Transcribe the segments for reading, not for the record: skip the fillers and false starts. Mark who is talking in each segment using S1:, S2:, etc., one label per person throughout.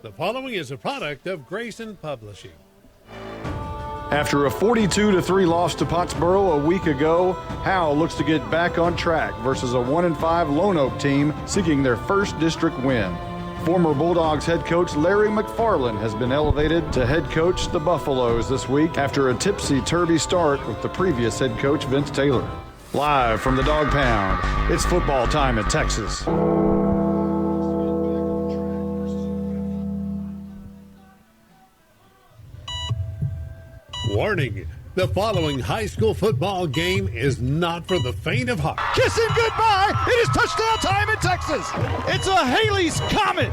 S1: The following is a product of Grayson Publishing.
S2: After a 42-3 loss to Pottsboro a week ago, Howe looks to get back on track versus a 1-5 Lone Oak team seeking their first district win. Former Bulldogs head coach Larry McFarland has been elevated to head coach the Buffaloes this week after a tipsy-turvy start with the previous head coach Vince Taylor. Live from the Dog Pound, it's football time in Texas.
S1: Warning, the following high school football game is not for the faint of heart.
S3: Kiss him goodbye. It is touchdown time in Texas. It's a Haley's Comet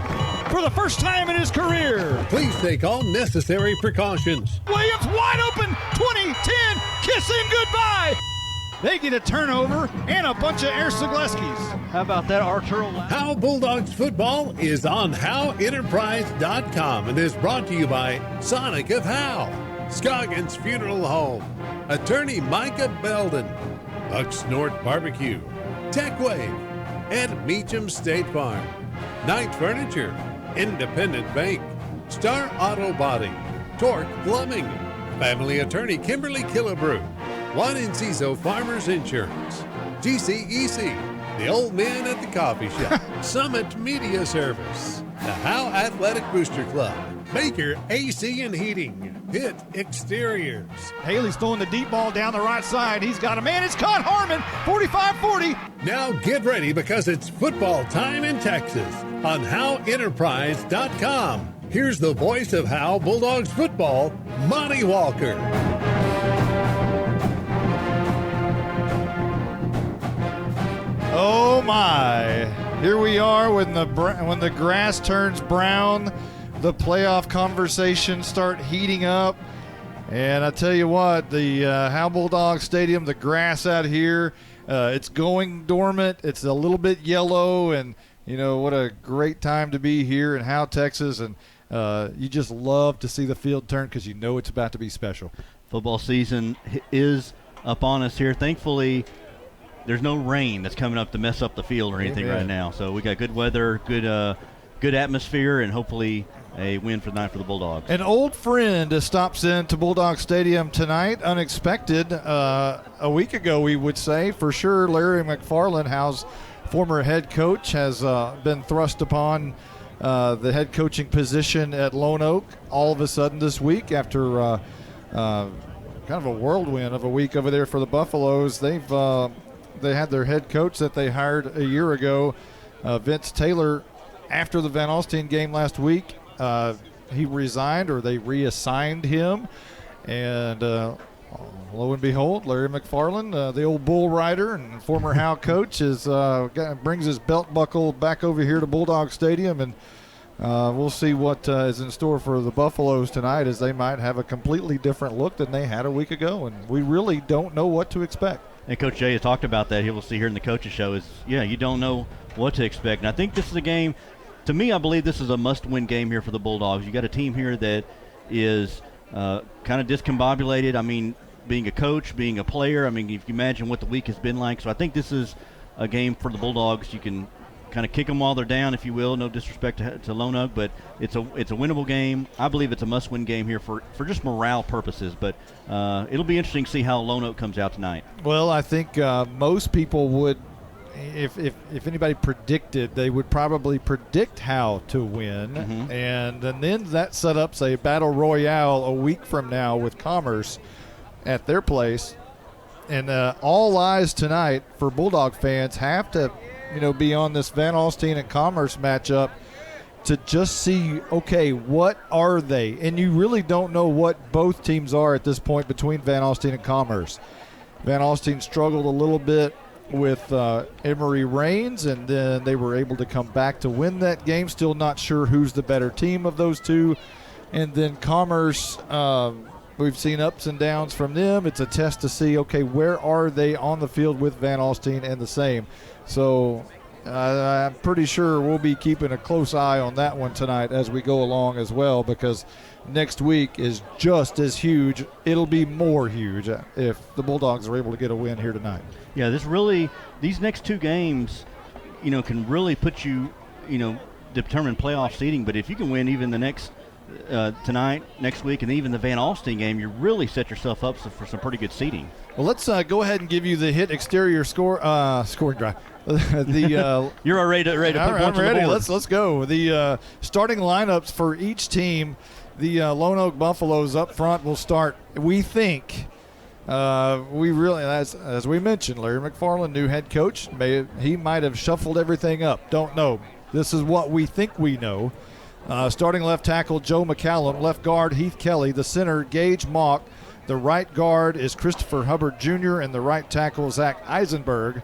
S3: for the first time in his career.
S1: Please take all necessary precautions.
S3: Williams wide open, 20-10. Kiss him goodbye. They get a turnover and a bunch of Air Sigleskis.
S4: How about that, Arturo?
S1: Howe Bulldogs football is on HoweEnterprise.com and is brought to you by Sonic of Howe, Scoggins Funeral Home, Attorney Micah Belden, Bucksnort Barbecue, TechWave, and Meacham State Farm, Knight Furniture, Independent Bank, Star Auto Body, Torque Plumbing, Family Attorney Kimberly Killebrew, Juan Enciso Farmers Insurance, GCEC, the Old Man at the Coffee Shop, Summit Media Service, the Howe Athletic Booster Club, Baker AC and Heating, Pitt Exteriors.
S3: Haley's throwing the deep ball down the right side. He's got a man. It's caught Harmon, 45-40.
S1: Now get ready because it's football time in Texas on HoweEnterprise.com. Here's the voice of Howe Bulldogs football, Monty Walker.
S3: Oh my! Here we are when the grass turns brown, the playoff conversations start heating up, and I tell you what, the Howe Bulldogs Stadium, the grass out here, it's going dormant. It's a little bit yellow, and you know what a great time to be here in Howe, Texas, and you just love to see the field turn because you know it's about to be special.
S4: Football season is upon us here. Thankfully, there's no rain that's coming up to mess up the field or anything right now. So we got good weather, good atmosphere, and hopefully a win for the night for the Bulldogs.
S3: An old friend stops into Bulldog Stadium tonight, unexpected. A week ago, we would say, for sure, Larry McFarland, Howe's former head coach, has been thrust upon the head coaching position at Lone Oak all of a sudden this week after kind of a whirlwind of a week over there for the Buffaloes. They had their head coach that they hired a year ago, Vince Taylor, after the Van Alstyne game last week. He resigned, or they reassigned him, and lo and behold, Larry McFarland, the old bull rider and former Howe coach, brings his belt buckle back over here to Bulldog Stadium, and we'll see what is in store for the Buffaloes tonight, as they might have a completely different look than they had a week ago, and we really don't know what to expect.
S4: And Coach Jay has talked about that. He will see here in the coaches show you don't know what to expect. And I think this is a game, to me, I believe this is a must-win game here for the Bulldogs. You got a team here that is kind of discombobulated. I mean, being a coach, being a player. I mean, if you imagine what the week has been like. So I think this is a game for the Bulldogs. You can kind of kick them while they're down, if you will. No disrespect to Lone Oak, but it's a winnable game. I believe it's a must-win game here for just morale purposes. But it'll be interesting to see how Lone Oak comes out tonight.
S3: Well, I think most people would, if anybody predicted, they would probably predict Howe to win,
S4: Mm-hmm.
S3: and then that set up, say, battle royale a week from now with Commerce at their place. And all eyes tonight for Bulldog fans have to, be on this Van Alstyne and Commerce matchup to just see, okay, what are they? And you really don't know what both teams are at this point between Van Alstyne and Commerce. Van Alstyne struggled a little bit with Emory Rains, and then they were able to come back to win that game. Still not sure who's the better team of those two. And then Commerce, we've seen ups and downs from them. It's a test to see, okay, where are they on the field with Van Alstyne and the same. So I'm pretty sure we'll be keeping a close eye on that one tonight as we go along as well, because next week is just as huge. It'll be more huge if the Bulldogs are able to get a win here tonight.
S4: Yeah, these next two games, can really put you, determine playoff seeding. But if you can win even the next tonight, next week, and even the Van Alstyne game, you really set yourself up for some pretty good seeding.
S3: Well, let's go ahead and give you the hit exterior scoring drive.
S4: You're all ready to put points
S3: I'm
S4: on the
S3: ready.
S4: board.
S3: Let's go. The starting lineups for each team. The Lone Oak Buffaloes up front will start. We think. We really, as we mentioned, Larry McFarland, new head coach, he might have shuffled everything up. Don't know. This is what we think we know. Starting left tackle, Joe McCallum. Left guard, Heath Kelly. The center, Gage Mock. The right guard is Christopher Hubbard Jr. and the right tackle, Zach Eisenberg.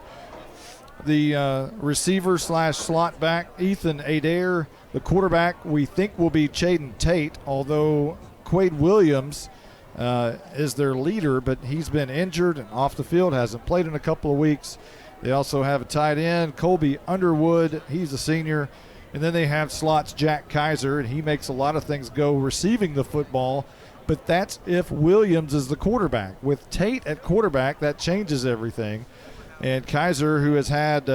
S3: The receiver / slot back, Ethan Adair. The quarterback we think will be Chaden Tate, although Quade Williams is their leader, but he's been injured and off the field, hasn't played in a couple of weeks. They also have a tight end, Colby Underwood. He's a senior. And then they have slots Jack Kaiser, and he makes a lot of things go receiving the football. But that's if Williams is the quarterback. With Tate at quarterback, that changes everything. And Kaiser, who has had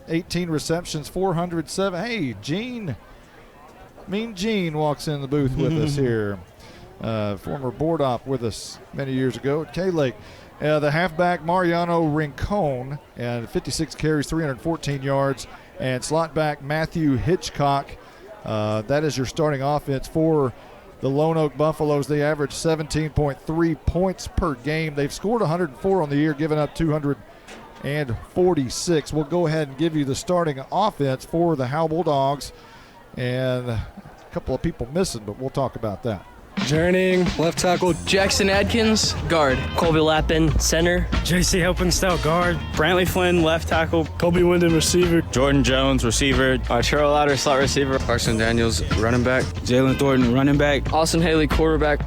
S3: 18 receptions, 407. Hey, Mean Gene walks in the booth with us here. Former board op with us many years ago at K-Lake. The halfback, Mariano Rincon, and 56 carries, 314 yards. And slot back, Matthew Hitchcock. That is your starting offense for the Lone Oak Buffaloes. They average 17.3 points per game. They've scored 104 on the year, giving up 246. We'll go ahead and give you the starting offense for the Howe Bulldogs. And a couple of people missing, but we'll talk about that.
S5: Journeying, left tackle.
S6: Jackson Adkins, guard.
S7: Colby Lappin, center.
S5: JC Helpenstelt, guard.
S7: Brantley Flynn, left tackle.
S5: Colby Wyndham, receiver.
S8: Jordan Jones, receiver.
S6: Arturo Louder, slot receiver.
S9: Carson Daniels, running back. Jalen Thornton, running back.
S6: Austin Haley, quarterback.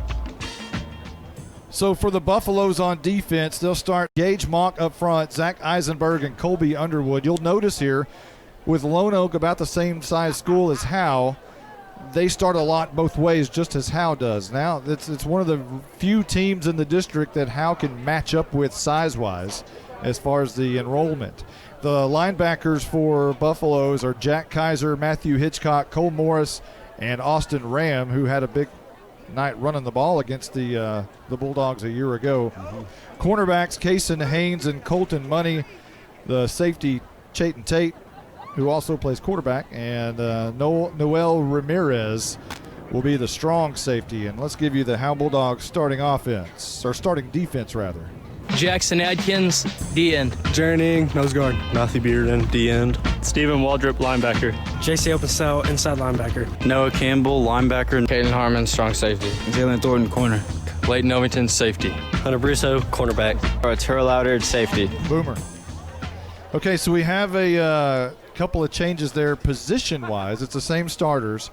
S3: So for the Buffaloes on defense, they'll start Gage Mock up front, Zach Eisenberg, and Colby Underwood. You'll notice here, with Lone Oak about the same size school as Howe, they start a lot both ways, just as Howe does. Now, it's one of the few teams in the district that Howe can match up with size-wise as far as the enrollment. The linebackers for Buffaloes are Jack Kaiser, Matthew Hitchcock, Cole Morris, and Austin Ram, who had a big night running the ball against the Bulldogs a year ago. Cornerbacks, Kason Haynes and Colton Money. The safety, Chaten Tate, who also plays quarterback, and Noel Ramirez will be the strong safety. And let's give you the Howe Bulldogs starting offense, or starting defense, rather.
S6: Jackson Adkins, D-end.
S5: Journeying, nose guard.
S8: Matthew Bearden, D-end.
S7: Stephen Waldrop, linebacker.
S5: JC Helpenstelt, inside linebacker.
S8: Noah Campbell, linebacker.
S6: Caden Harmon, strong safety.
S9: Jalen Thornton, corner.
S6: Layton Ovington, safety.
S7: Hunter Brusso, cornerback.
S6: Arturo Louder, safety.
S3: Boomer. Okay, so we have a couple of changes there position-wise. It's the same starters,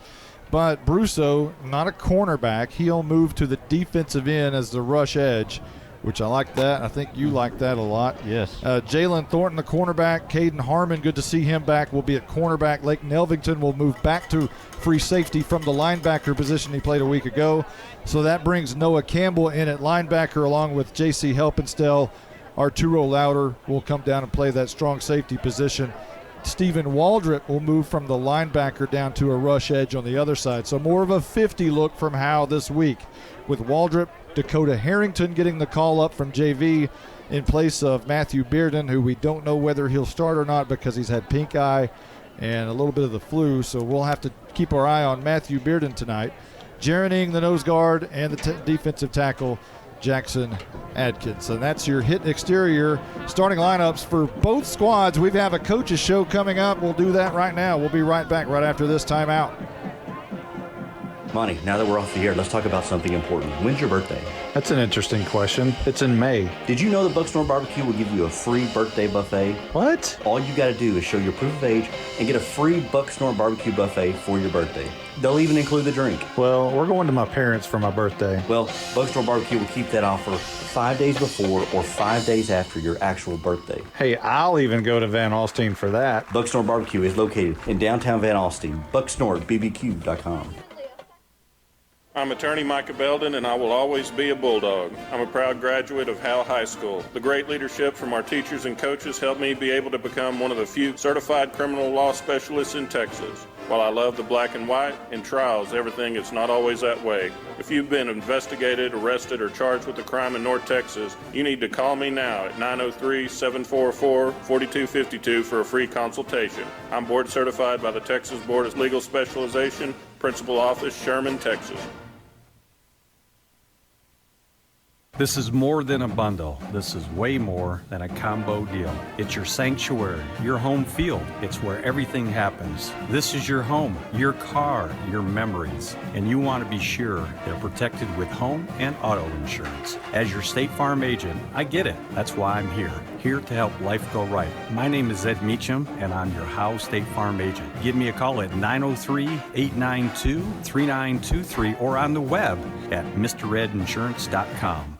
S3: but Brusso, not a cornerback. He'll move to the defensive end as the rush edge, which I like that. I think you like that a lot.
S4: Yes.
S3: Jalen Thornton, the cornerback. Caden Harmon, good to see him back, will be at cornerback. Layton Elvington will move back to free safety from the linebacker position he played a week ago. So that brings Noah Campbell in at linebacker along with J.C. Helpenstelt. Arturo Louder will come down and play that strong safety position. Stephen Waldrop will move from the linebacker down to a rush edge on the other side. So more of a 50 look from Howe this week, with Waldrop, Dakota Harrington getting the call up from JV in place of Matthew Bearden, who we don't know whether he'll start or not because he's had pink eye and a little bit of the flu. So we'll have to keep our eye on Matthew Bearden tonight. Jeremy, the nose guard, and the defensive tackle, Jackson Adkins. And that's your hit exterior starting lineups for both squads. We have a coaches show coming up. We'll do that right now. We'll be right back right after this timeout.
S10: Monty, now that we're off the air, let's talk about something important. When's your birthday?
S2: That's an interesting question. It's in May.
S10: Did you know that Buckstorm Barbecue will give you a free birthday buffet?
S2: What?
S10: All you got to do is show your proof of age and get a free Buckstorm Barbecue buffet for your birthday. They'll even include the drink.
S2: Well, we're going to my parents for my birthday.
S10: Well, Buckstorm Barbecue will keep that offer 5 days before or 5 days after your actual birthday.
S2: Hey, I'll even go to Van Alstyne for that.
S10: Buckstorm Barbecue is located in downtown Van Alstyne. BuckstormBBQ.com.
S11: I'm attorney Micah Belden, and I will always be a Bulldog. I'm a proud graduate of Howe High School. The great leadership from our teachers and coaches helped me be able to become one of the few certified criminal law specialists in Texas. While I love the black and white, in trials, everything is not always that way. If you've been investigated, arrested, or charged with a crime in North Texas, you need to call me now at 903-744-4252 for a free consultation. I'm board certified by the Texas Board of Legal Specialization, Principal Office, Sherman, Texas.
S12: This is more than a bundle. This is way more than a combo deal. It's your sanctuary, your home field. It's where everything happens. This is your home, your car, your memories. And you want to be sure they're protected with home and auto insurance. As your State Farm agent, I get it. That's why I'm here to help life go right. My name is Ed Meacham, and I'm your Howe State Farm agent. Give me a call at 903-892-3923 or on the web at mredinsurance.com.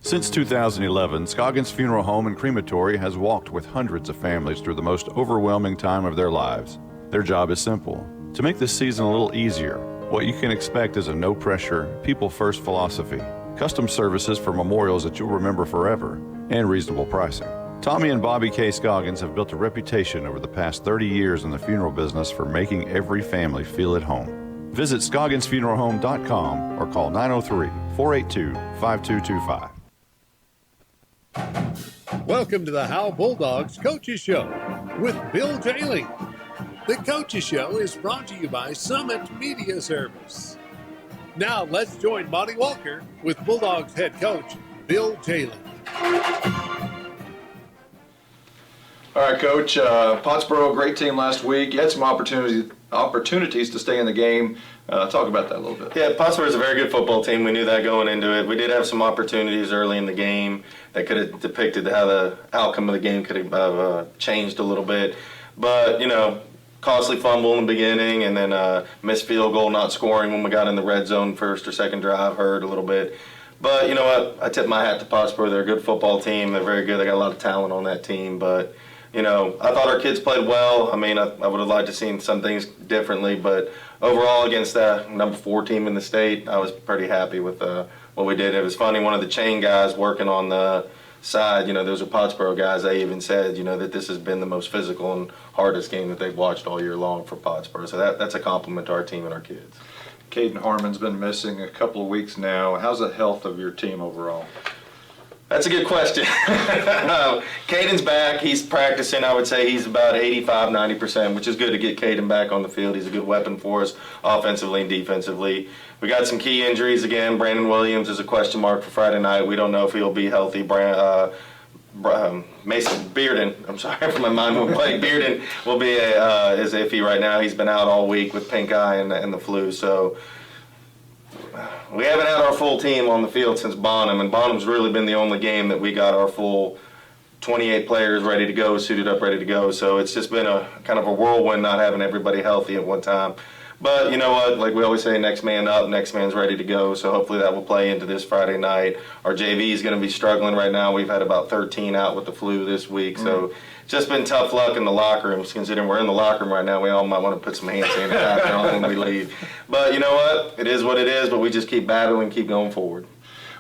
S2: Since 2011, Scoggins Funeral Home and Crematory has walked with hundreds of families through the most overwhelming time of their lives. Their job is simple: to make this season a little easier. What you can expect is a no-pressure, people-first philosophy, custom services for memorials that you'll remember forever, and reasonable pricing. Tommy and Bobby K. Scoggins have built a reputation over the past 30 years in the funeral business for making every family feel at home. Visit ScogginsFuneralHome.com or call 903-482-5225.
S1: Welcome to the Howe Bulldogs Coaches Show with Bill Jailing. The Coaches Show is brought to you by Summit Media Service. Now let's join Monty Walker with Bulldogs head coach Bill Jailing.
S3: All right, Coach. Pottsboro, a great team last week. You had some opportunities to stay in the game. Talk about that a little bit.
S13: Yeah, Pottsboro is a very good football team. We knew that going into it. We did have some opportunities early in the game that could have depicted how the outcome of the game could have changed a little bit. But, costly fumble in the beginning and then missed field goal, not scoring when we got in the red zone first or second drive hurt a little bit. But you know what? I tip my hat to Pottsboro. They're a good football team. They're very good. They got a lot of talent on that team. But, I thought our kids played well. I mean, I would have liked to have seen some things differently. But overall, against the number 4 team in the state, I was pretty happy with what we did. It was funny. One of the chain guys working on the side, those are Pottsboro guys. They even said, that this has been the most physical and hardest game that they've watched all year long for Pottsboro. So that's a compliment to our team and our kids.
S3: Caden Harmon's been missing a couple of weeks now. How's the health of your team overall?
S13: That's a good question. Caden's back. He's practicing. I would say he's about 85-90%, which is good to get Caden back on the field. He's a good weapon for us offensively and defensively. We got some key injuries again. Brandon Williams is a question mark for Friday night. We don't know if he'll be healthy. Mason Bearden, I'm sorry for my mind went blank. Bearden will be is iffy right now. He's been out all week with pink eye and the flu. So we haven't had our full team on the field since Bonham, and Bonham's really been the only game that we got our full 28 players ready to go, suited up, ready to go. So it's just been a kind of a whirlwind not having everybody healthy at one time. But you know what, like we always say, next man up, next man's ready to go. So hopefully that will play into this Friday night. Our JV is going to be struggling right now. We've had about 13 out with the flu this week. So it's just been tough luck in the locker rooms, considering we're in the locker room right now. We all might want to put some hand sanitizer on when we leave. But you know what, it is what it is, but we just keep battling, keep going forward.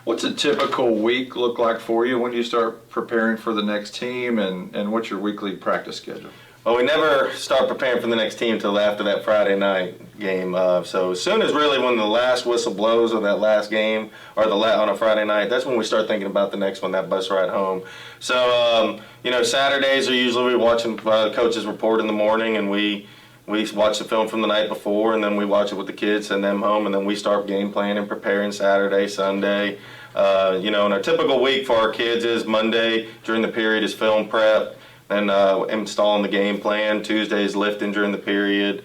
S3: What's a typical week look like for you? When do you start preparing for the next team, and what's your weekly practice schedule?
S13: Well, we never start preparing for the next team until after that Friday night game. So as soon as really when the last whistle blows of that last game, or on a Friday night, that's when we start thinking about the next one, that bus ride home. So, Saturdays are usually we watching coaches report in the morning, and we watch the film from the night before, and then we watch it with the kids, send them home, and then we start game planning and preparing Saturday, Sunday. And our typical week for our kids is Monday during the period is film prep. And installing the game plan. Tuesdays lifting during the period,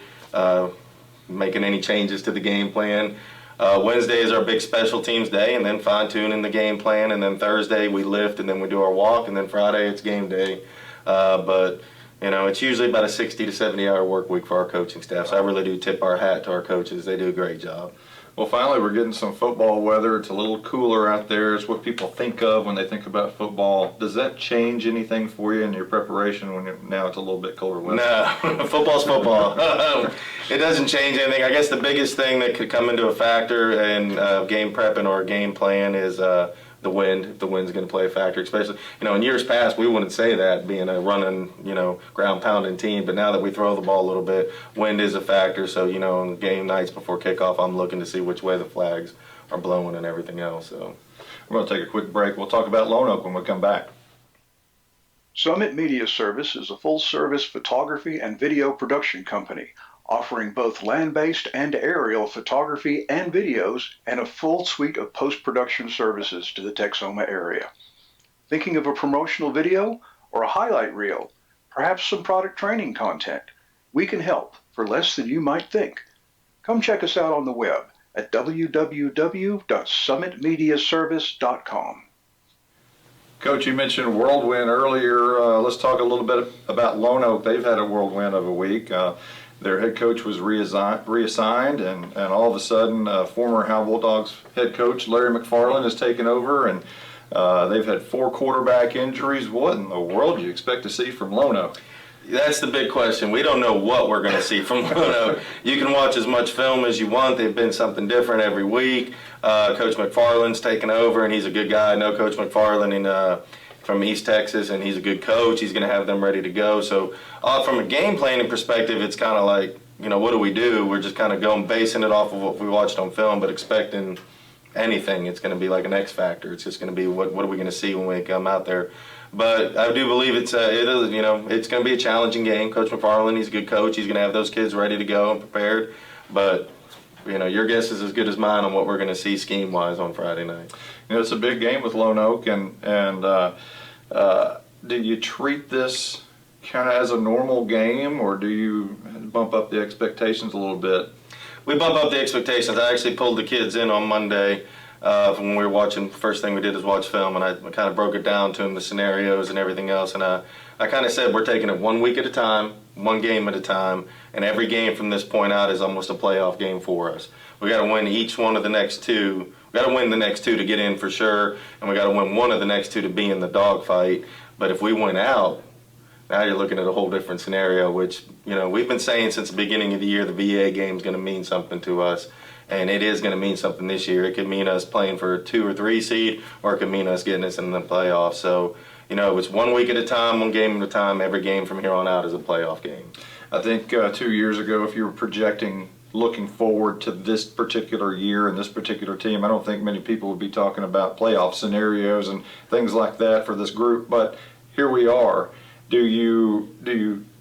S13: making any changes to the game plan. Wednesday is our big special teams day, and then fine-tuning the game plan. And then Thursday we lift, and then we do our walk. And then Friday it's game day. But it's usually about a 60 to 70-hour work week for our coaching staff. So I really do tip our hat to our coaches. They do a great job.
S3: Well, finally, we're getting some football weather. It's a little cooler out there. It's what people think of when they think about football. Does that change anything for you in your preparation when now it's a little bit colder weather?
S13: No, football's football. It doesn't change anything. I guess the biggest thing that could come into a factor in game prepping or game plan is the wind, if the wind's going to play a factor, especially, in years past, we wouldn't say that being a running, ground pounding team, but now that we throw the ball a little bit, wind is a factor. So, on game nights before kickoff, I'm looking to see which way the flags are blowing and everything else. So
S2: we're going to take a quick break. We'll talk about Lone Oak when we come back.
S14: Summit Media Service is a full-service photography and video production company offering both land-based and aerial photography and videos and a full suite of post-production services to the Texoma area. Thinking of a promotional video or a highlight reel, perhaps some product training content? We can help for less than you might think. Come check us out on the web at www.summitmediaservice.com.
S2: Coach, you mentioned whirlwind earlier. Let's talk a little bit about Lone Oak. They've had a whirlwind of a week. Their head coach was reassigned, and all of a sudden, former Howe Bulldogs head coach Larry McFarland has taken over, and they've had 4 quarterback injuries. What in the world do you expect to see from Lone Oak?
S13: That's the big question. We don't know what we're going to see from Lone Oak. You can watch as much film as you want. They've been something different every week. Coach McFarland's taken over, and he's a good guy. I know Coach McFarland from East Texas, and he's a good coach. He's going to have them ready to go. So from a game planning perspective, it's kind of like, what do? We're just kind of basing it off of what we watched on film, but expecting anything. It's going to be like an X factor. It's just going to be what are we going to see when we come out there. But I do believe it's going to be a challenging game. Coach McFarland, he's a good coach. He's going to have those kids ready to go and prepared. But your guess is as good as mine on what we're going to see scheme-wise on Friday night.
S2: It's a big game with Lone Oak, and do you treat this kind of as a normal game, or do you bump up the expectations a little bit?
S13: We bump up the expectations. I actually pulled the kids in on Monday when we were watching. First thing we did is watch film, and I kind of broke it down to them, the scenarios and everything else. And I kind of said we're taking it 1 week at a time, 1 game at a time, and every game from this point out is almost a playoff game for us. We got to win each one of the next 2. We got to win the next 2 to get in for sure, and we got to win one of the next 2 to be in the dogfight. But if we win out, now you're looking at a whole different scenario, which, we've been saying since the beginning of the year the VA game is going to mean something to us, and it is going to mean something this year. It could mean us playing for a 2 or 3 seed, or it could mean us getting us in the playoffs. So, it's 1 week at a time, 1 game at a time. Every game from here on out is a playoff game.
S2: I think 2 years ago, if you were projecting looking forward to this particular year and this particular team, I don't think many people would be talking about playoff scenarios and things like that for this group. But here we are. Do you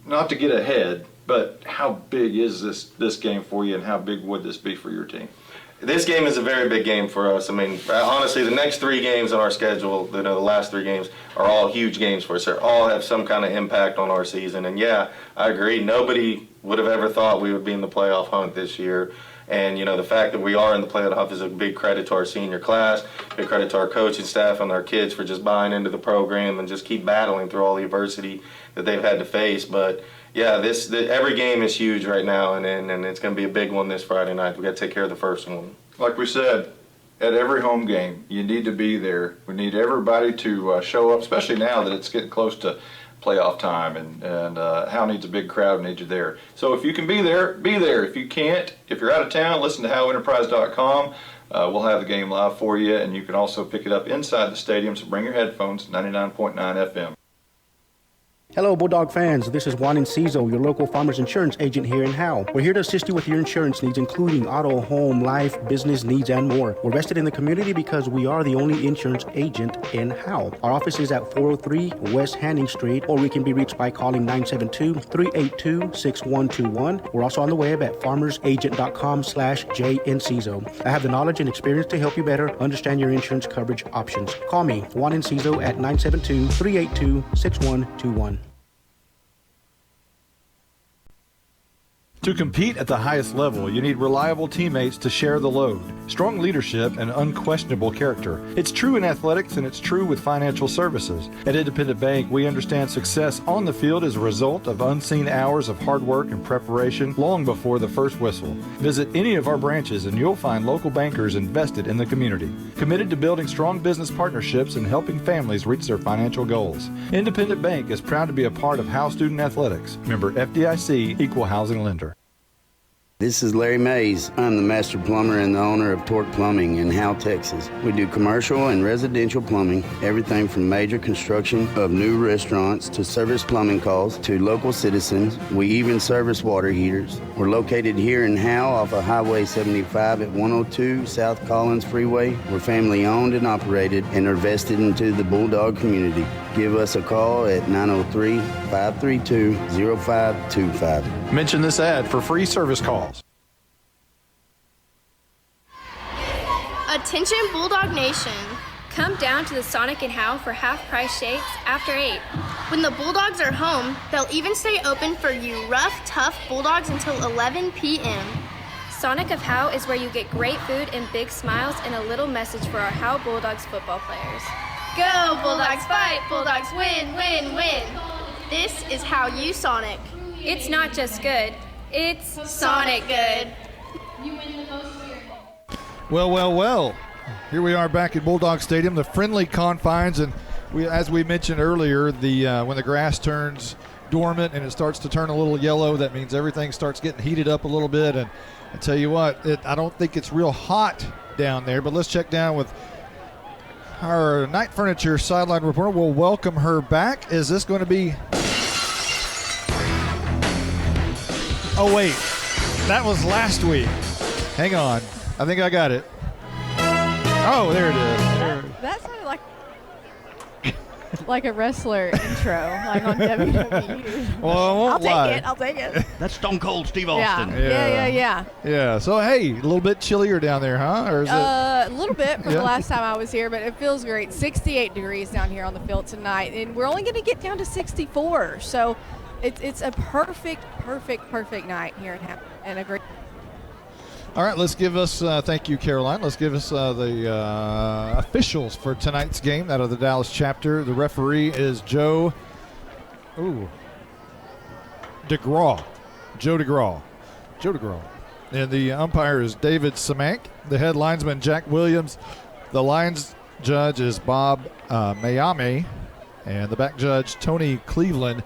S2: not to get ahead, but how big is this game for you, and how big would this be for your team?
S13: This game is a very big game for us. I mean, honestly, the next 3 games on our schedule, the last 3 games, are all huge games for us. They all have some kind of impact on our season. And yeah, I agree. Nobody would have ever thought we would be in the playoff hunt this year. And, the fact that we are in the playoff hunt is a big credit to our senior class, big credit to our coaching staff and our kids for just buying into the program and just keep battling through all the adversity that they've had to face. But yeah, every game is huge right now, and it's going to be a big one this Friday night. We got to take care of the first one.
S2: Like we said, at every home game, you need to be there. We need everybody to show up, especially now that it's getting close to playoff time, and Howe needs a big crowd, needs you there. So if you can be there, be there. If you can't, if you're out of town, listen to HoweEnterprise.com. We'll have the game live for you, and you can also pick it up inside the stadium, so bring your headphones, 99.9 FM.
S15: Hello, Bulldog fans. This is Juan Enciso, your local farmers insurance agent here in Howe. We're here to assist you with your insurance needs, including auto, home, life, business needs, and more. We're vested in the community because we are the only insurance agent in Howe. Our office is at 403 West Hanning Street, or we can be reached by calling 972-382-6121. We're also on the web at farmersagent.com/JEnciso. I have the knowledge and experience to help you better understand your insurance coverage options. Call me, Juan Enciso, at 972-382-6121.
S3: To compete at the highest level, you need reliable teammates to share the load, strong leadership, and unquestionable character. It's true in athletics, and it's true with financial services. At Independent Bank, we understand success on the field is a result of unseen hours of hard work and preparation long before the first whistle. Visit any of our branches, and you'll find local bankers invested in the community, committed to building strong business partnerships and helping families reach their financial goals. Independent Bank is proud to be a part of Howe Student Athletics. Member FDIC, Equal Housing Lender.
S16: This is Larry Mays. I'm the master plumber and the owner of Torque Plumbing in Howe, Texas. We do commercial and residential plumbing, everything from major construction of new restaurants to service plumbing calls to local citizens. We even service water heaters. We're located here in Howe off of Highway 75 at 102 South Collins Freeway. We're family owned and operated and are vested into the Bulldog community. Give us a call at 903-532-0525.
S2: Mention this ad for free service calls.
S17: Attention Bulldog Nation. Come down to the Sonic and Howe for half-price shakes after 8. When the Bulldogs are home, they'll even stay open for you rough, tough Bulldogs until 11 p.m. Sonic of Howe is where you get great food and big smiles and a little message for our Howe Bulldogs football players. Go Bulldogs fight, Bulldogs win, win, win. This is how you Sonic. It's not just good, it's Sonic good. You win the most here.
S3: Well. Here we are back at Bulldog Stadium, the friendly confines, and as we mentioned earlier, when the grass turns dormant and it starts to turn a little yellow, that means everything starts getting heated up a little bit. And I tell you what, I don't think it's real hot down there, but let's check down with our Night Furniture sideline reporter. We'll welcome her back. Is this going to be... Oh, wait. That was last week. Hang on. I think I got it. Oh, there it is.
S18: That sounded like a wrestler intro, like on WWE.
S3: Well,
S18: I'll take it.
S4: That's Stone Cold Steve Austin.
S18: Yeah.
S3: Yeah. So, hey, a little bit chillier down there, huh? Or is it?
S18: A little bit from the last time I was here, but it feels great. 68 degrees down here on the field tonight, and we're only going to get down to 64. So it's a perfect night here at Hampton, and a great.
S3: All right, let's give us, thank you, Caroline. Let's give us the officials for tonight's game out of the Dallas chapter. The referee is Joe DeGraw. And the umpire is David Samank. The head linesman, Jack Williams. The lines judge is Bob Mayame. And the back judge, Tony Cleveland.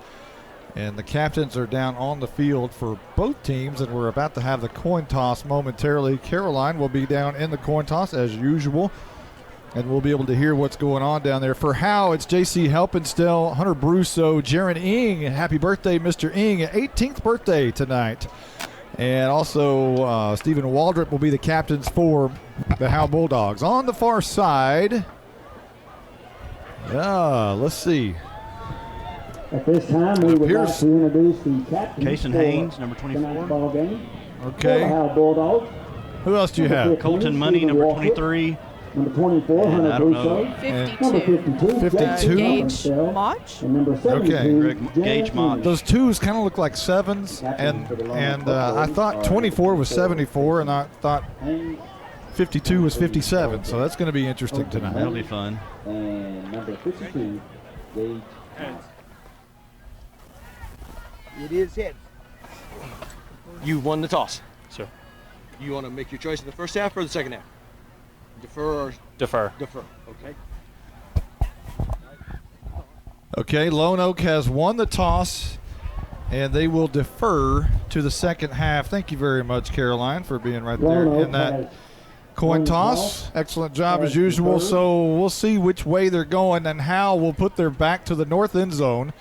S3: And the captains are down on the field for both teams, and we're about to have the coin toss momentarily. Caroline will be down in the coin toss as usual, and we'll be able to hear what's going on down there. For Howe, it's J.C. Helpenstiel, Hunter Brusso, Jaron Ing. Happy birthday, Mr. Ing. 18th birthday tonight. And also Stephen Waldrop will be the captains for the Howe Bulldogs. On the far side, let's see.
S19: At this time, we would like to introduce the captain.
S4: Kason Haynes, number 24.
S19: Ball game.
S3: Okay.
S19: Bulldogs.
S3: Who else do you have?
S4: Colton Money, number 23.
S19: Number 24, Hunter Brusso.
S18: 52. Gage Motch.
S19: And number 17,
S4: Gage Motch.
S3: Those twos kind of look like sevens, and I thought 24 was 74, and I thought 52 was 57, so that's going to be interesting tonight.
S4: That'll be fun.
S19: And number 52, Gage.
S20: It is it. You won the toss. So you want to make your choice in the first half or the second half? Defer or
S7: Defer.
S20: Okay.
S3: Okay, Lone Oak has won the toss, and they will defer to the second half. Thank you very much, Caroline, for being right there in that coin toss. Excellent job as usual. So we'll see which way they're going, and Howe will put their back to the north end zone.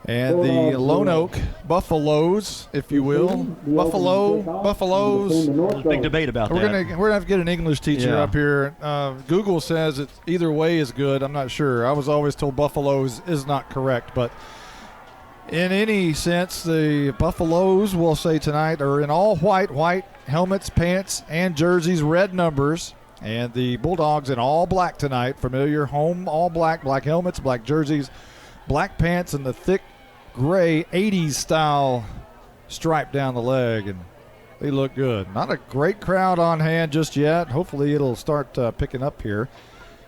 S3: And the Lone Oak Buffaloes, if you will, Buffaloes.
S4: There's a big debate about that.
S3: We're gonna have to get an English teacher up here. Google says it's either way is good. I'm not sure. I was always told Buffaloes is not correct, but in any sense, the Buffaloes, we'll say tonight, are in all white helmets, pants, and jerseys, red numbers. And the Bulldogs in all black tonight, familiar home, all black helmets, black jerseys, black pants, and the thick gray 80s style stripe down the leg, and they look good. Not a great crowd on hand just yet. Hopefully it'll start picking up here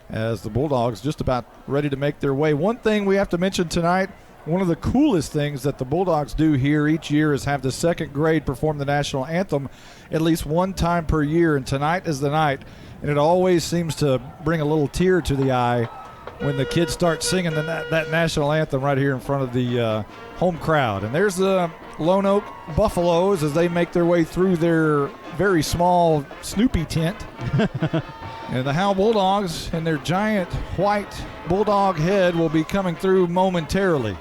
S3: as the Bulldogs just about ready to make their way. One thing we have to mention tonight, one of the coolest things that the Bulldogs do here each year is have the second grade perform the national anthem at least one time per year, and tonight is the night, and it always seems to bring a little tear to the eye when the kids start singing that national anthem right here in front of the home crowd. And there's the Lone Oak Buffaloes as they make their way through their very small Snoopy tent. And the Howe Bulldogs and their giant white bulldog head will be coming through momentarily.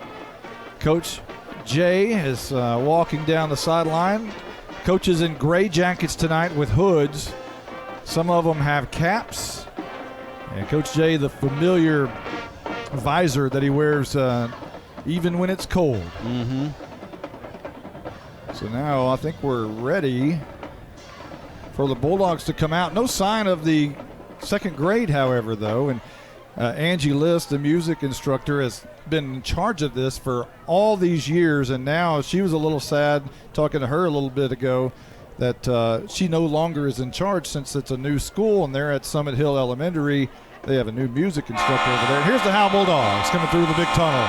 S3: Coach Jay is walking down the sideline. Coaches in gray jackets tonight with hoods. Some of them have caps. And Coach Jay, the familiar visor that he wears even when it's cold.
S4: Mm-hmm.
S3: So now I think we're ready for the Bulldogs to come out. No sign of the second grade, however, though. And Angie List, the music instructor, has been in charge of this for all these years. And now she was a little sad talking to her a little bit ago that she no longer is in charge since it's a new school and they're at Summit Hill Elementary. They have a new music instructor over there. Here's the Howe Bulldogs coming through the big tunnel.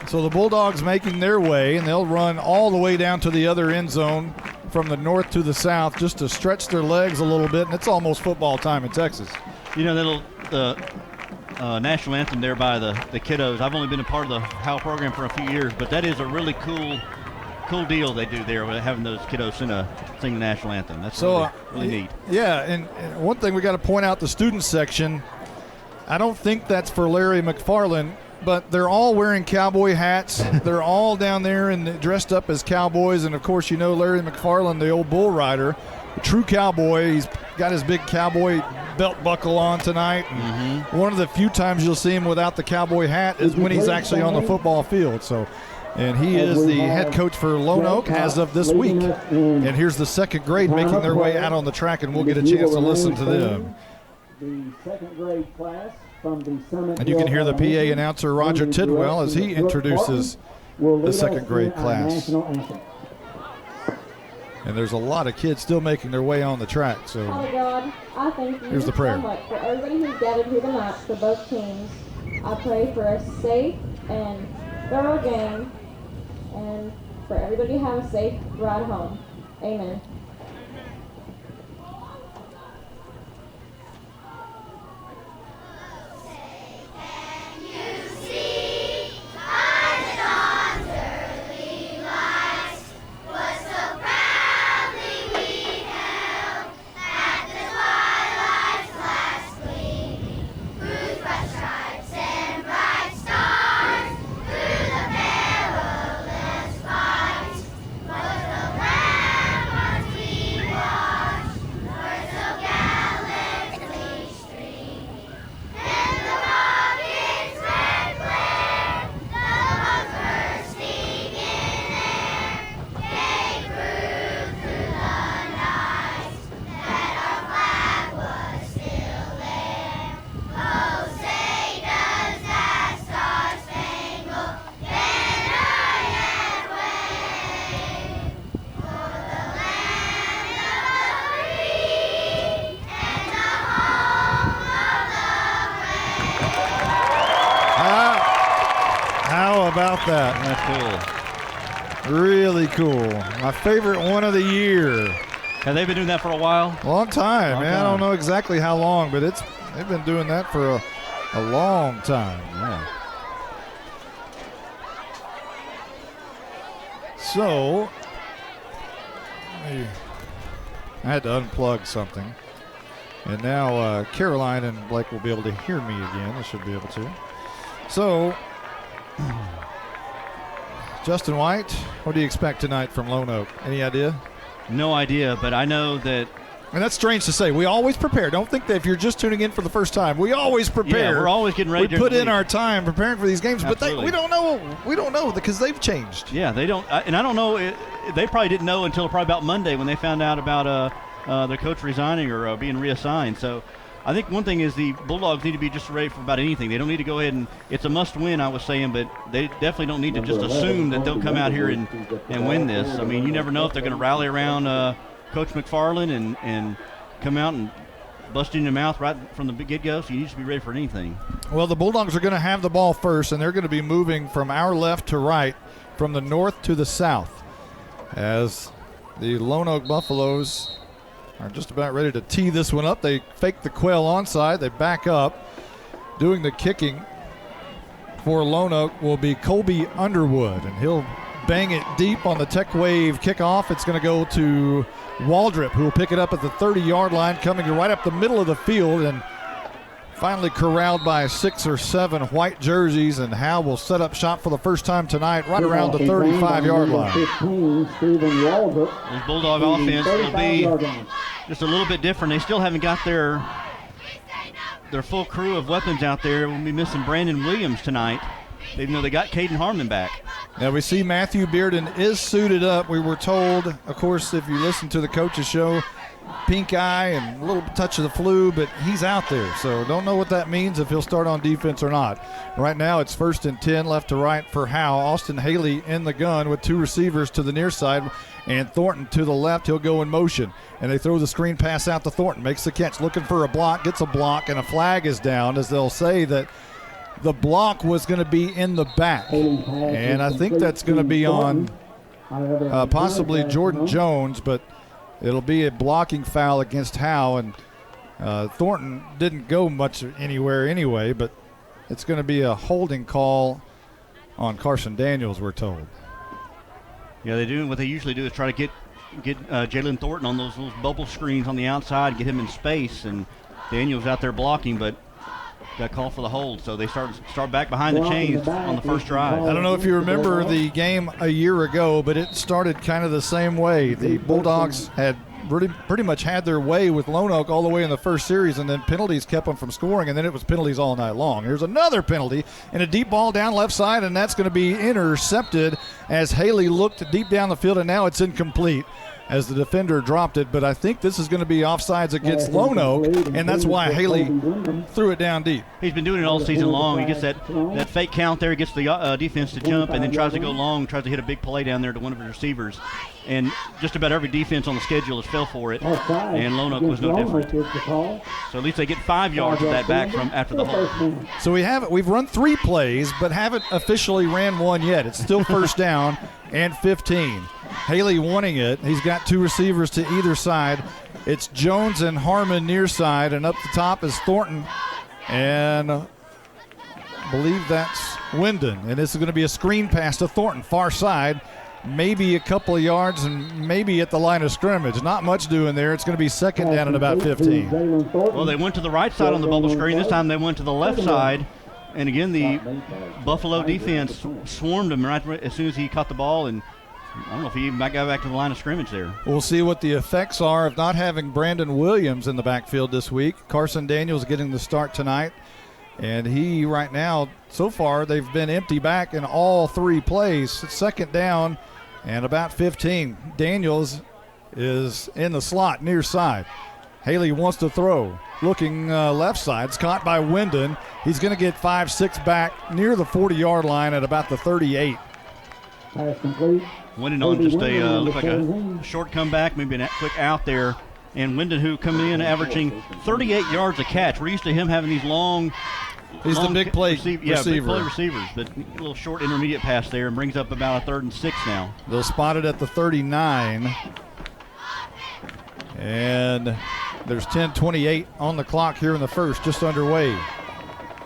S3: So the Bulldogs making their way, and they'll run all the way down to the other end zone from the north to the south just to stretch their legs a little bit, and it's almost football time in Texas.
S4: You know, the national anthem there by the kiddos. I've only been a part of the Howe program for a few years, but that is a really cool deal they do there with having those kiddos sing the national anthem. That's so, really neat.
S3: Yeah, and one thing we got to point out, the student section, I don't think that's for Larry McFarland, but they're all wearing cowboy hats. They're all down there and dressed up as cowboys. And, of course, you know Larry McFarland, the old bull rider, a true cowboy. He's got his big cowboy belt buckle on tonight. Mm-hmm. One of the few times you'll see him without the cowboy hat is when he's actually on the football field. So, and he is the head coach for Lone Oak as of this week. And here's the second grade making their way out on the track, and we'll get a chance to listen to them.
S19: The second grade class.
S3: And you can hear the PA announcer Roger Tidwell as he introduces the second grade class. And there's a lot of kids still making their way on the track. So
S21: Father God, I thank you
S3: here's the prayer.
S21: so much for everybody who's gathered here tonight for both teams. I pray for a safe and thorough game and for everybody to have a safe ride home. Amen.
S3: About that.
S4: That's
S3: cool. Really cool. My favorite one of the year.
S4: Have they been doing that for a while?
S3: Long time, man. I don't know exactly how long, but they've been doing that for a long time. Yeah. So, I had to unplug something. And now Caroline and Blake will be able to hear me again. They should be able to. So, Justin White, what do you expect tonight from Lone Oak? Any idea?
S4: No idea, but I know that.
S3: And that's strange to say. We always prepare. Don't think that if you're just tuning in for the first time, we always prepare.
S4: Yeah, we're always getting ready.
S3: We put in our time preparing for these games,
S4: Absolutely.
S3: But we don't know. We don't know because they've changed.
S4: Yeah, they don't. And I don't know. They probably didn't know until probably about Monday when they found out about their coach resigning or being reassigned. So I think one thing is the Bulldogs need to be just ready for about anything. They don't need to go ahead and it's a must-win, I was saying, but they definitely don't need to just assume that they'll come out here and win this. I mean, you never know if they're going to rally around Coach McFarland and come out and bust in your mouth right from the get-go, so you need to be ready for anything.
S3: Well, the Bulldogs are going to have the ball first, and they're going to be moving from our left to right, from the north to the south, as the Lone Oak Buffaloes are just about ready to tee this one up. They fake the quail onside. They back up. Doing the kicking for Lone Oak will be Colby Underwood, and he'll bang it deep on the Tech Wave kickoff. It's going to go to Waldrop, who will pick it up at the 30-yard line, coming right up the middle of the field, and finally corralled by 6 or 7 white jerseys, and Howe will set up shop for the first time tonight right around the 35-yard line.
S19: 15,
S4: This Bulldog offense will be just a little bit different. They still haven't got their full crew of weapons out there. We'll be missing Brandon Williams tonight, even though they got Caden Harmon back.
S3: Now we see Matthew Bearden is suited up. We were told, of course, if you listen to the coach's show, pink eye and a little touch of the flu, but he's out there. So don't know what that means, if he'll start on defense or not. Right now it's 1st and 10, left to right for Howe. Austin Haley in the gun with 2 receivers to the near side, and Thornton to the left. He'll go in motion, and they throw the screen pass out to Thornton. Makes the catch, looking for a block, gets a block, and a flag is down, as they'll say that the block was going to be in the back. And I think that's going to be on possibly Jordan Jones, but it'll be a blocking foul against Howe, and Thornton didn't go much anywhere anyway, but it's going to be a holding call on Carson Daniels, we're told.
S4: Yeah, they do. What they usually do is try to get Jalen Thornton on those little bubble screens on the outside, get him in space, and Daniels out there blocking, but got called for the hold, so they start back behind the chains on the first drive.
S3: I don't know if you remember the game a year ago, but it started kind of the same way. The Bulldogs had pretty much had their way with Lone Oak all the way in the first series, and then penalties kept them from scoring, and then it was penalties all night long. Here's another penalty, and a deep ball down left side, and that's going to be intercepted as Haley looked deep down the field, and now it's incomplete as the defender dropped it. But I think this is going to be offsides against Lone Oak, and that's why Haley threw it down deep.
S4: He's been doing it all season long. He gets that fake count there, gets the defense to jump, and then tries to go long, tries to hit a big play down there to one of his receivers. And just about every defense on the schedule has fell for it, and Lone Oak was no different. So at least they get 5 yards of that back from after the hold.
S3: So we've run 3 plays, but haven't officially ran one yet. It's still first down and 15. Haley wanting it. He's got 2 receivers to either side. It's Jones and Harmon near side, and up the top is Thornton, and I believe that's Wyndon. And this is going to be a screen pass to Thornton, far side, maybe a couple of yards, and maybe at the line of scrimmage. Not much doing there. It's going to be second down at about 15.
S4: Well, they went to the right side on the bubble screen. This time they went to the left side. And again, the Buffalo defense swarmed him right as soon as he caught the ball, and I don't know if he might go back to the line of scrimmage there.
S3: We'll see what the effects are of not having Brandon Williams in the backfield this week. Carson Daniels getting the start tonight, and he right now, so far, they've been empty back in all 3 plays. Second down and about 15. Daniels is in the slot near side. Haley wants to throw. Looking left side. It's caught by Wyndon. He's going to get 5-6 back near the 40-yard line at about the 38.
S19: Pass complete.
S4: Wyndon on just look like a short comeback, maybe a quick out there. And Wyndon, who coming in averaging 38 yards a catch. We're used to him having these long.
S3: He's the big play receiver.
S4: Yeah, big play receivers, but a little short intermediate pass there and brings up about a 3rd and 6 now.
S3: They'll spot it at the 39. And there's 10:28 on the clock here in the first, just underway.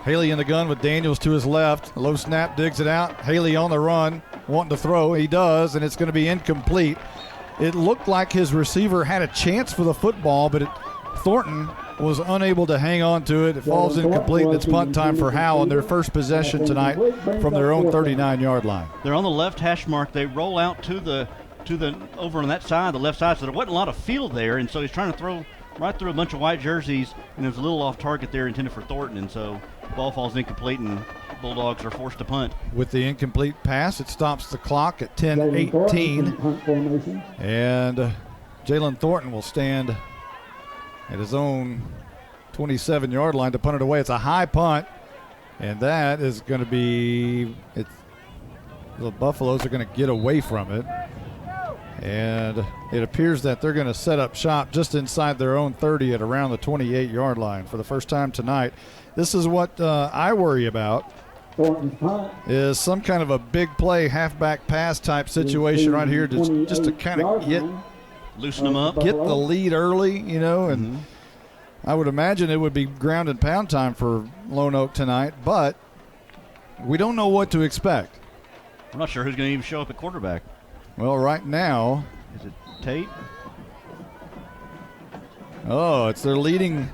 S3: Haley in the gun with Daniels to his left. Low snap, digs it out. Haley on the run, wanting to throw. He does, and it's going to be incomplete. It looked like his receiver had a chance for the football, but Thornton was unable to hang on to it. It falls incomplete, and it's punt time for Howe on their first possession tonight from their own 39-yard line.
S4: They're on the left hash mark. They roll out to the over on that side, the left side, so there wasn't a lot of field there, and so he's trying to throw right through a bunch of white jerseys, and there's a little off target there intended for Thornton, and so the ball falls incomplete, and Bulldogs are forced to punt.
S3: With the incomplete pass, it stops the clock at 10:18, and Jalen Thornton will stand at his own 27-yard line to punt it away. It's a high punt, and that is going to be the Buffaloes are going to get away from it. And it appears that they're going to set up shop just inside their own 30 at around the 28-yard line for the first time tonight. This is what I worry about, is some kind of a big play halfback pass type situation right here just to kind of get
S4: Loosen them up.
S3: Get the lead early, and I would imagine it would be ground and pound time for Lone Oak tonight, but we don't know what to expect.
S4: I'm not sure who's going to even show up at quarterback.
S3: Well, right now.
S4: Is it Tate?
S3: Oh, it's their leading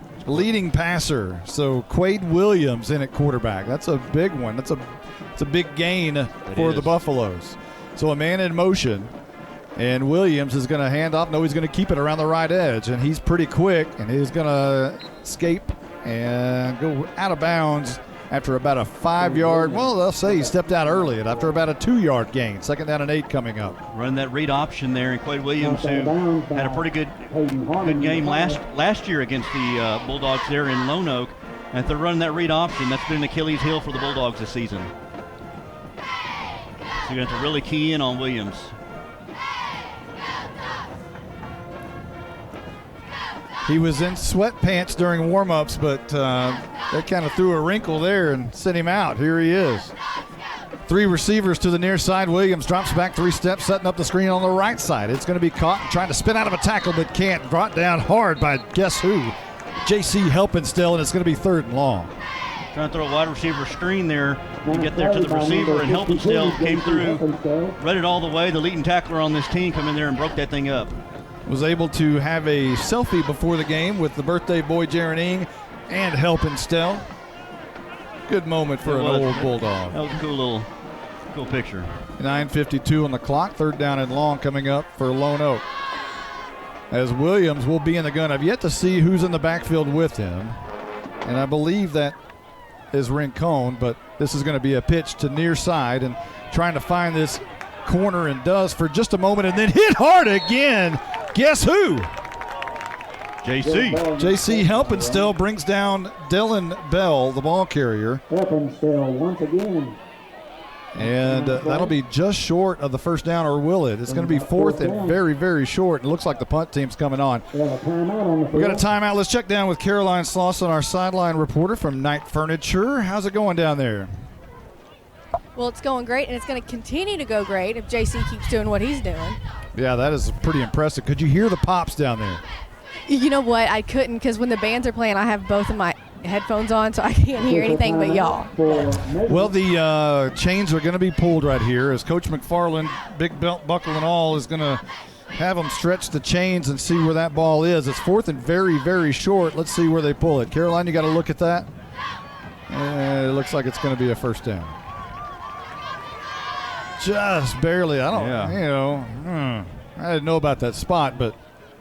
S3: passer. So Quade Williams in at quarterback. That's a big one. It's a big gain for the Buffaloes. So a man in motion, and Williams is going to hand off. No, he's going to keep it around the right edge, and he's pretty quick, and he's going to escape and go out of bounds after about a 5-yard. Well, they'll say he stepped out early, and after about a 2-yard gain. 2nd down and 8 coming up.
S4: Run that read option there, and Quade Williams, who had a pretty good game last year against the Bulldogs there in Lone Oak. And if they're running that read option, that's been an Achilles heel for the Bulldogs this season. So you're going to have to really key in on Williams.
S3: He was in sweatpants during warm-ups, but they kind of threw a wrinkle there and sent him out. Here he is. 3 receivers to the near side. Williams drops back 3 steps, setting up the screen on the right side. It's going to be caught and trying to spin out of a tackle, but can't. Brought down hard by guess who? J.C. helping still, and it's going to be 3rd and long.
S4: Trying to throw a wide receiver screen there to get there to the receiver, and helping still came through, read it all the way. The leading tackler on this team come in there and broke that thing up.
S3: Was able to have a selfie before the game with the birthday boy Jaron Ing and helping Stell. Good moment for an old Bulldog.
S4: That was a cool picture.
S3: 9:52 on the clock. 3rd down and long coming up for Lone Oak. As Williams will be in the gun. I've yet to see who's in the backfield with him, and I believe that is Rincon, but this is going to be a pitch to near side and trying to find this corner, and does for just a moment, and then hit hard again. Guess who? JC helping still brings down Dylan Bell, the ball carrier.
S19: Helping still once again.
S3: And that'll be just short of the 1st down, or will it? It's going to be 4th and very, very short. It looks like the punt team's coming on. We got a timeout. Let's check down with Caroline Slauson, our sideline reporter from Knight Furniture. How's it going down there?
S18: Well, it's going great, and it's going to continue to go great if JC keeps doing what he's doing.
S3: Yeah, that is pretty impressive. Could you hear the pops down there?
S18: You know what? I couldn't, because when the bands are playing, I have both of my headphones on, so I can't hear anything but y'all.
S3: Well, the chains are going to be pulled right here as Coach McFarland, big belt buckle and all, is going to have them stretch the chains and see where that ball is. It's 4th and very, very short. Let's see where they pull it. Caroline, you got to look at that. It looks like it's going to be a 1st down. Just barely. I didn't know about that spot, but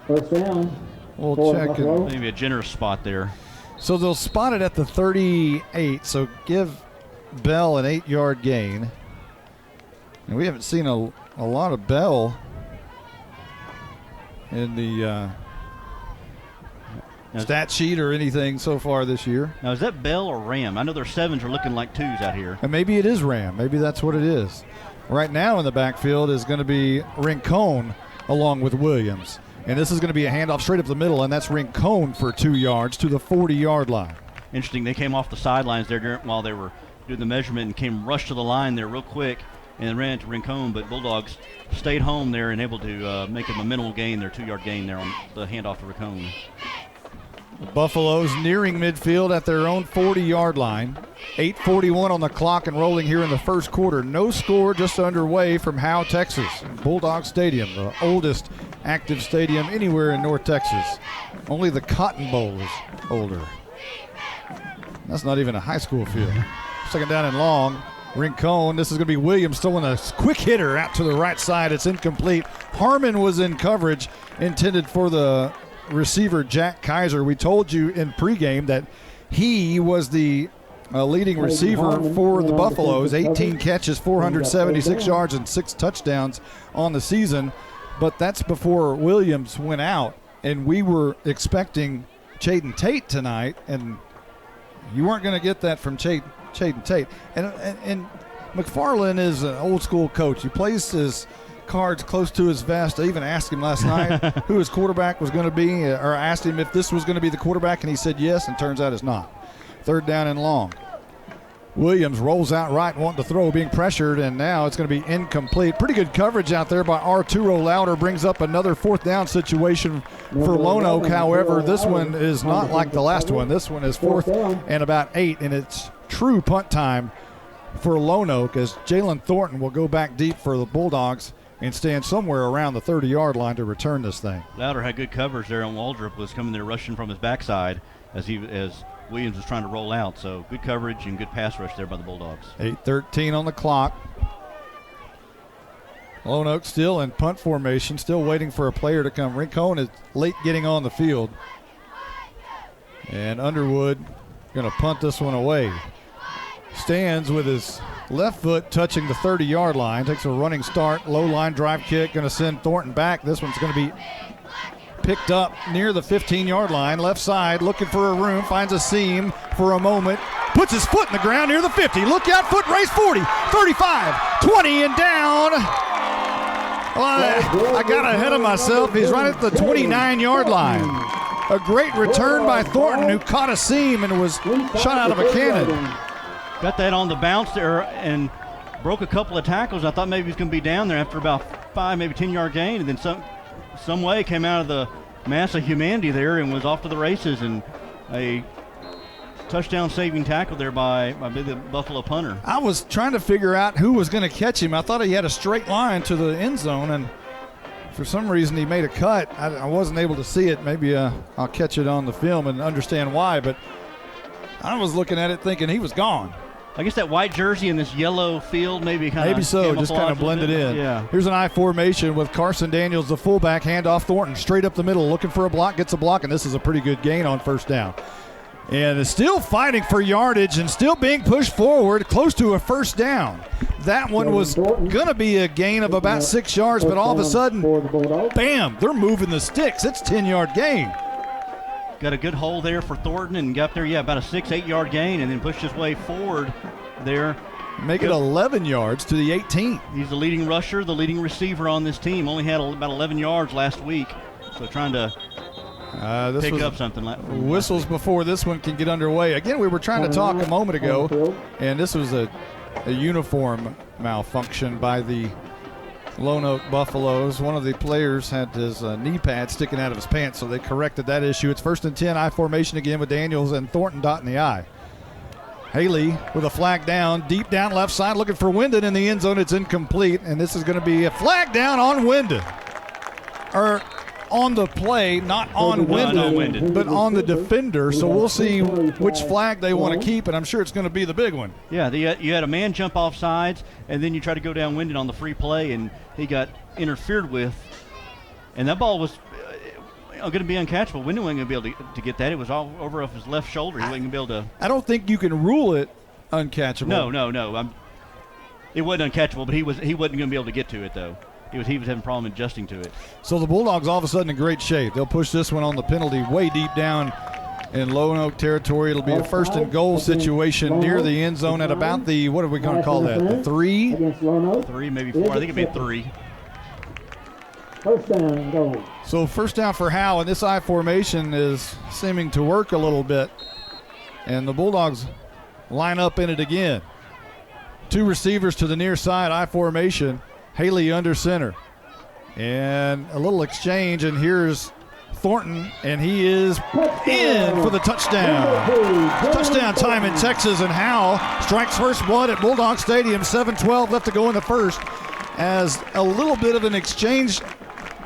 S19: 1st down.
S3: We'll check it.
S4: Maybe a generous spot there.
S3: So they'll spot it at the 38, so give Bell an 8-yard gain. And we haven't seen a lot of Bell in the stat sheet or anything so far this year.
S4: Now, is that Bell or Ram? I know their 7s are looking like 2s out here.
S3: And maybe it is Ram. Maybe that's what it is. Right now in the backfield is going to be Rincon along with Williams. And this is going to be a handoff straight up the middle, and that's Rincon for 2 yards to the 40-yard line.
S4: Interesting. They came off the sidelines there while they were doing the measurement and came rush to the line there real quick and then ran into Rincon, but Bulldogs stayed home there and able to make a minimal gain, their 2-yard gain there on the handoff to Rincon.
S3: The Buffaloes nearing midfield at their own 40-yard line. 8:41 on the clock and rolling here in the 1st quarter. No score just underway from Howe, Texas. Bulldog Stadium, the oldest active stadium anywhere in North Texas. Only the Cotton Bowl is older. That's not even a high school field. 2nd down and long. Rincon, this is going to be Williams throwing a quick hitter out to the right side. It's incomplete. Harmon was in coverage, intended for the receiver Jack Kaiser. We told you in pregame that he was the leading receiver for the Buffaloes. 18 catches, 476 yards, and 6 touchdowns on the season. But that's before Williams went out, and we were expecting Chaden Tate tonight, and you weren't going to get that from Chaden Tate. And McFarland is an old-school coach. He plays his cards close to his vest. I even asked him last night who his quarterback was going to be, or asked him if this was going to be the quarterback, and he said yes, and turns out it's not. 3rd down and long. Williams rolls out right, wanting to throw, being pressured, and now it's going to be incomplete. Pretty good coverage out there by Arturo Louder. Brings up another 4th down situation for Lone Oak. However, this one is not like the last one. This one is 4th and about 8, and it's true punt time for Lone Oak as Jalen Thornton will go back deep for the Bulldogs and stand somewhere around the 30-yard line to return this thing.
S4: Louder had good coverage there on Waldrop, was coming there rushing from his backside as Williams was trying to roll out. So good coverage and good pass rush there by the Bulldogs.
S3: 8:13 on the clock. Lone Oak still in punt formation, still waiting for a player to come. Rincon is late getting on the field. And Underwood going to punt this one away. Stands with his left foot touching the 30-yard line. Takes a running start. Low line drive kick. Going to send Thornton back. This one's going to be picked up near the 15-yard line. Left side looking for a room. Finds a seam for a moment. Puts his foot in the ground near the 50. Look out. Foot race 40, 35, 20 and down. Well, I got ahead of myself. He's right at the 29-yard line. A great return by Thornton, who caught a seam and was shot out of a cannon.
S4: Got that on the bounce there and broke a couple of tackles. I thought maybe he was going to be down there after about 5, maybe 10-yard gain, and then some way came out of the mass of humanity there and was off to the races, and a touchdown saving tackle there by the Buffalo punter.
S3: I was trying to figure out who was going to catch him. I thought he had a straight line to the end zone, and for some reason he made a cut. I wasn't able to see it. Maybe I'll catch it on the film and understand why, but I was looking at it thinking he was gone.
S4: I guess that white jersey in this yellow field maybe kind of
S3: just kind of blended in.
S4: Yeah.
S3: Here's an I formation with Carson Daniels, the fullback, handoff Thornton, straight up the middle, looking for a block, gets a block, and this is a pretty good gain on first down. And is still fighting for yardage and still being pushed forward, close to a first down. That one was going to be a gain of about 6 yards, but all of a sudden, bam, they're moving the sticks. It's 10-yard gain.
S4: Got a good hole there for Thornton and got there, about a 6-8 yard gain, and then pushed his way forward there.
S3: Make it 11 yards to the 18.
S4: He's the leading rusher, the leading receiver on this team. Only had about 11 yards last week, so trying to pick up something.
S3: Whistles before this one can get underway. Again, we were trying to talk a moment ago, and this was a uniform malfunction by the Lone Oak Buffaloes. One of the players had his knee pad sticking out of his pants, so they corrected that issue. It's 1st and 10, I formation again with Daniels and Thornton dotting the I. Haley with a flag down, deep down left side, looking for Wyndon in the end zone. It's incomplete, and this is going to be a flag down on Wyndon. Or on the play, not on Wyndon, but on the defender. So we'll see which flag they want to keep, and I'm sure it's going to be the big one.
S4: Yeah, you had a man jump off sides, and then you try to go down Wyndon on the free play, and he got interfered with. And that ball was going to be uncatchable. Wyndon wasn't going to be able to get that. It was all over off his left shoulder. He wasn't going to be able to.
S3: I don't think you can rule it uncatchable.
S4: No. It wasn't uncatchable, but he wasn't going to be able to get to it, though. He was having a problem adjusting to it.
S3: So the Bulldogs all of a sudden in great shape. They'll push this one on the penalty way deep down in Lone Oak territory. It'll be a 1st and goal situation near the end zone at about the, what are we going to call that, the 3?
S4: 3, maybe 4. I think it'd be 3.
S19: First down and goal.
S3: So first down for Howe, and this I formation is seeming to work a little bit. And the Bulldogs line up in it again. 2 receivers to the near side, I formation. Haley under center. And a little exchange, and here's Thornton, and he is in for the touchdown. Touchdown time in Texas, and Howe strikes first blood at Bulldog Stadium. 7:12 left to go in the first. As a little bit of an exchange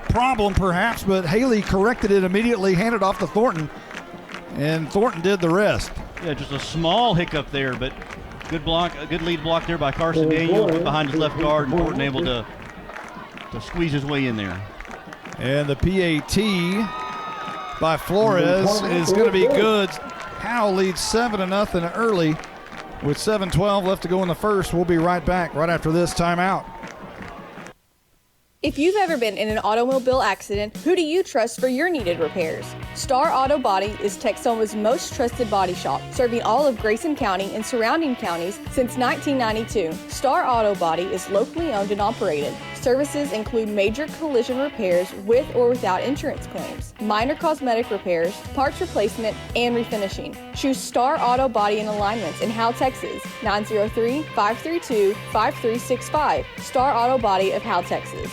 S3: problem perhaps, but Haley corrected it immediately, handed off to Thornton, and Thornton did the rest.
S4: Yeah, just a small hiccup there, but good block, a good lead block there by Carson Daniels, went behind his left guard, and Thornton able to squeeze his way in there.
S3: And the PAT by Flores is going to be good. Howe leads 7-0 early with 7:12 left to go in the first. We'll be right back right after this timeout.
S5: If you've ever been in an automobile accident, who do you trust for your needed repairs? Star Auto Body is Texoma's most trusted body shop, serving all of Grayson County and surrounding counties since 1992. Star Auto Body is locally owned and operated, Services include major collision repairs with or without insurance claims, minor cosmetic repairs, parts replacement, and refinishing. Choose Star Auto Body and Alignments in Howe, Texas, 903-532-5365. Star Auto Body of Howe, Texas.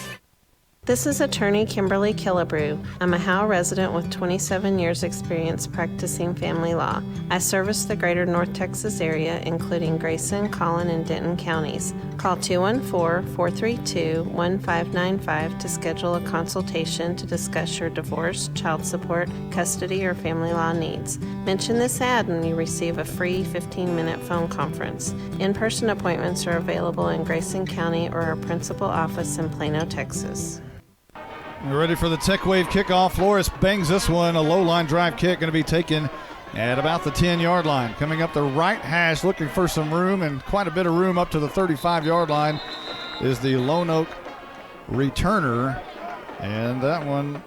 S8: This is attorney Kimberly Killebrew. I'm a Howe resident with 27 years experience practicing family law. I service the greater North Texas area, including Grayson, Collin, and Denton counties. Call 214-432-1595 to schedule a consultation to discuss your divorce, child support, custody, or family law needs. Mention this ad and you receive a free 15-minute phone conference. In-person appointments are available in Grayson County or our principal office in Plano, Texas.
S3: We're ready for the Tech Wave kickoff. Flores bangs this one. A low line drive kick going to be taken at about the 10-yard line. Coming up the right hash, looking for some room, and quite a bit of room up to the 35-yard line is the Lone Oak returner. And that one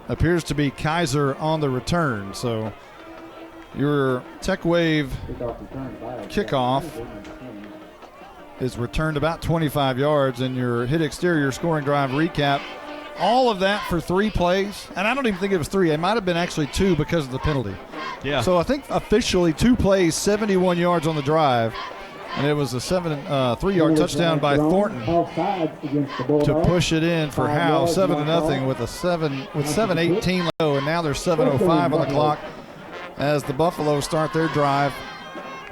S3: appears to be Kaiser on the return. So your Tech Wave kickoff is returned about 25 yards, and your hit exterior scoring drive recap. All of that for 3 plays, and I don't even think it was 3. It might have been actually 2 because of the penalty.
S4: Yeah.
S3: So I think officially 2 plays, 71 yards on the drive, and it was a 3-yard touchdown by Thornton to push it in for Howe, 7-0 with 7:18 low, and now there's 7:05 on the clock as the Buffaloes start their drive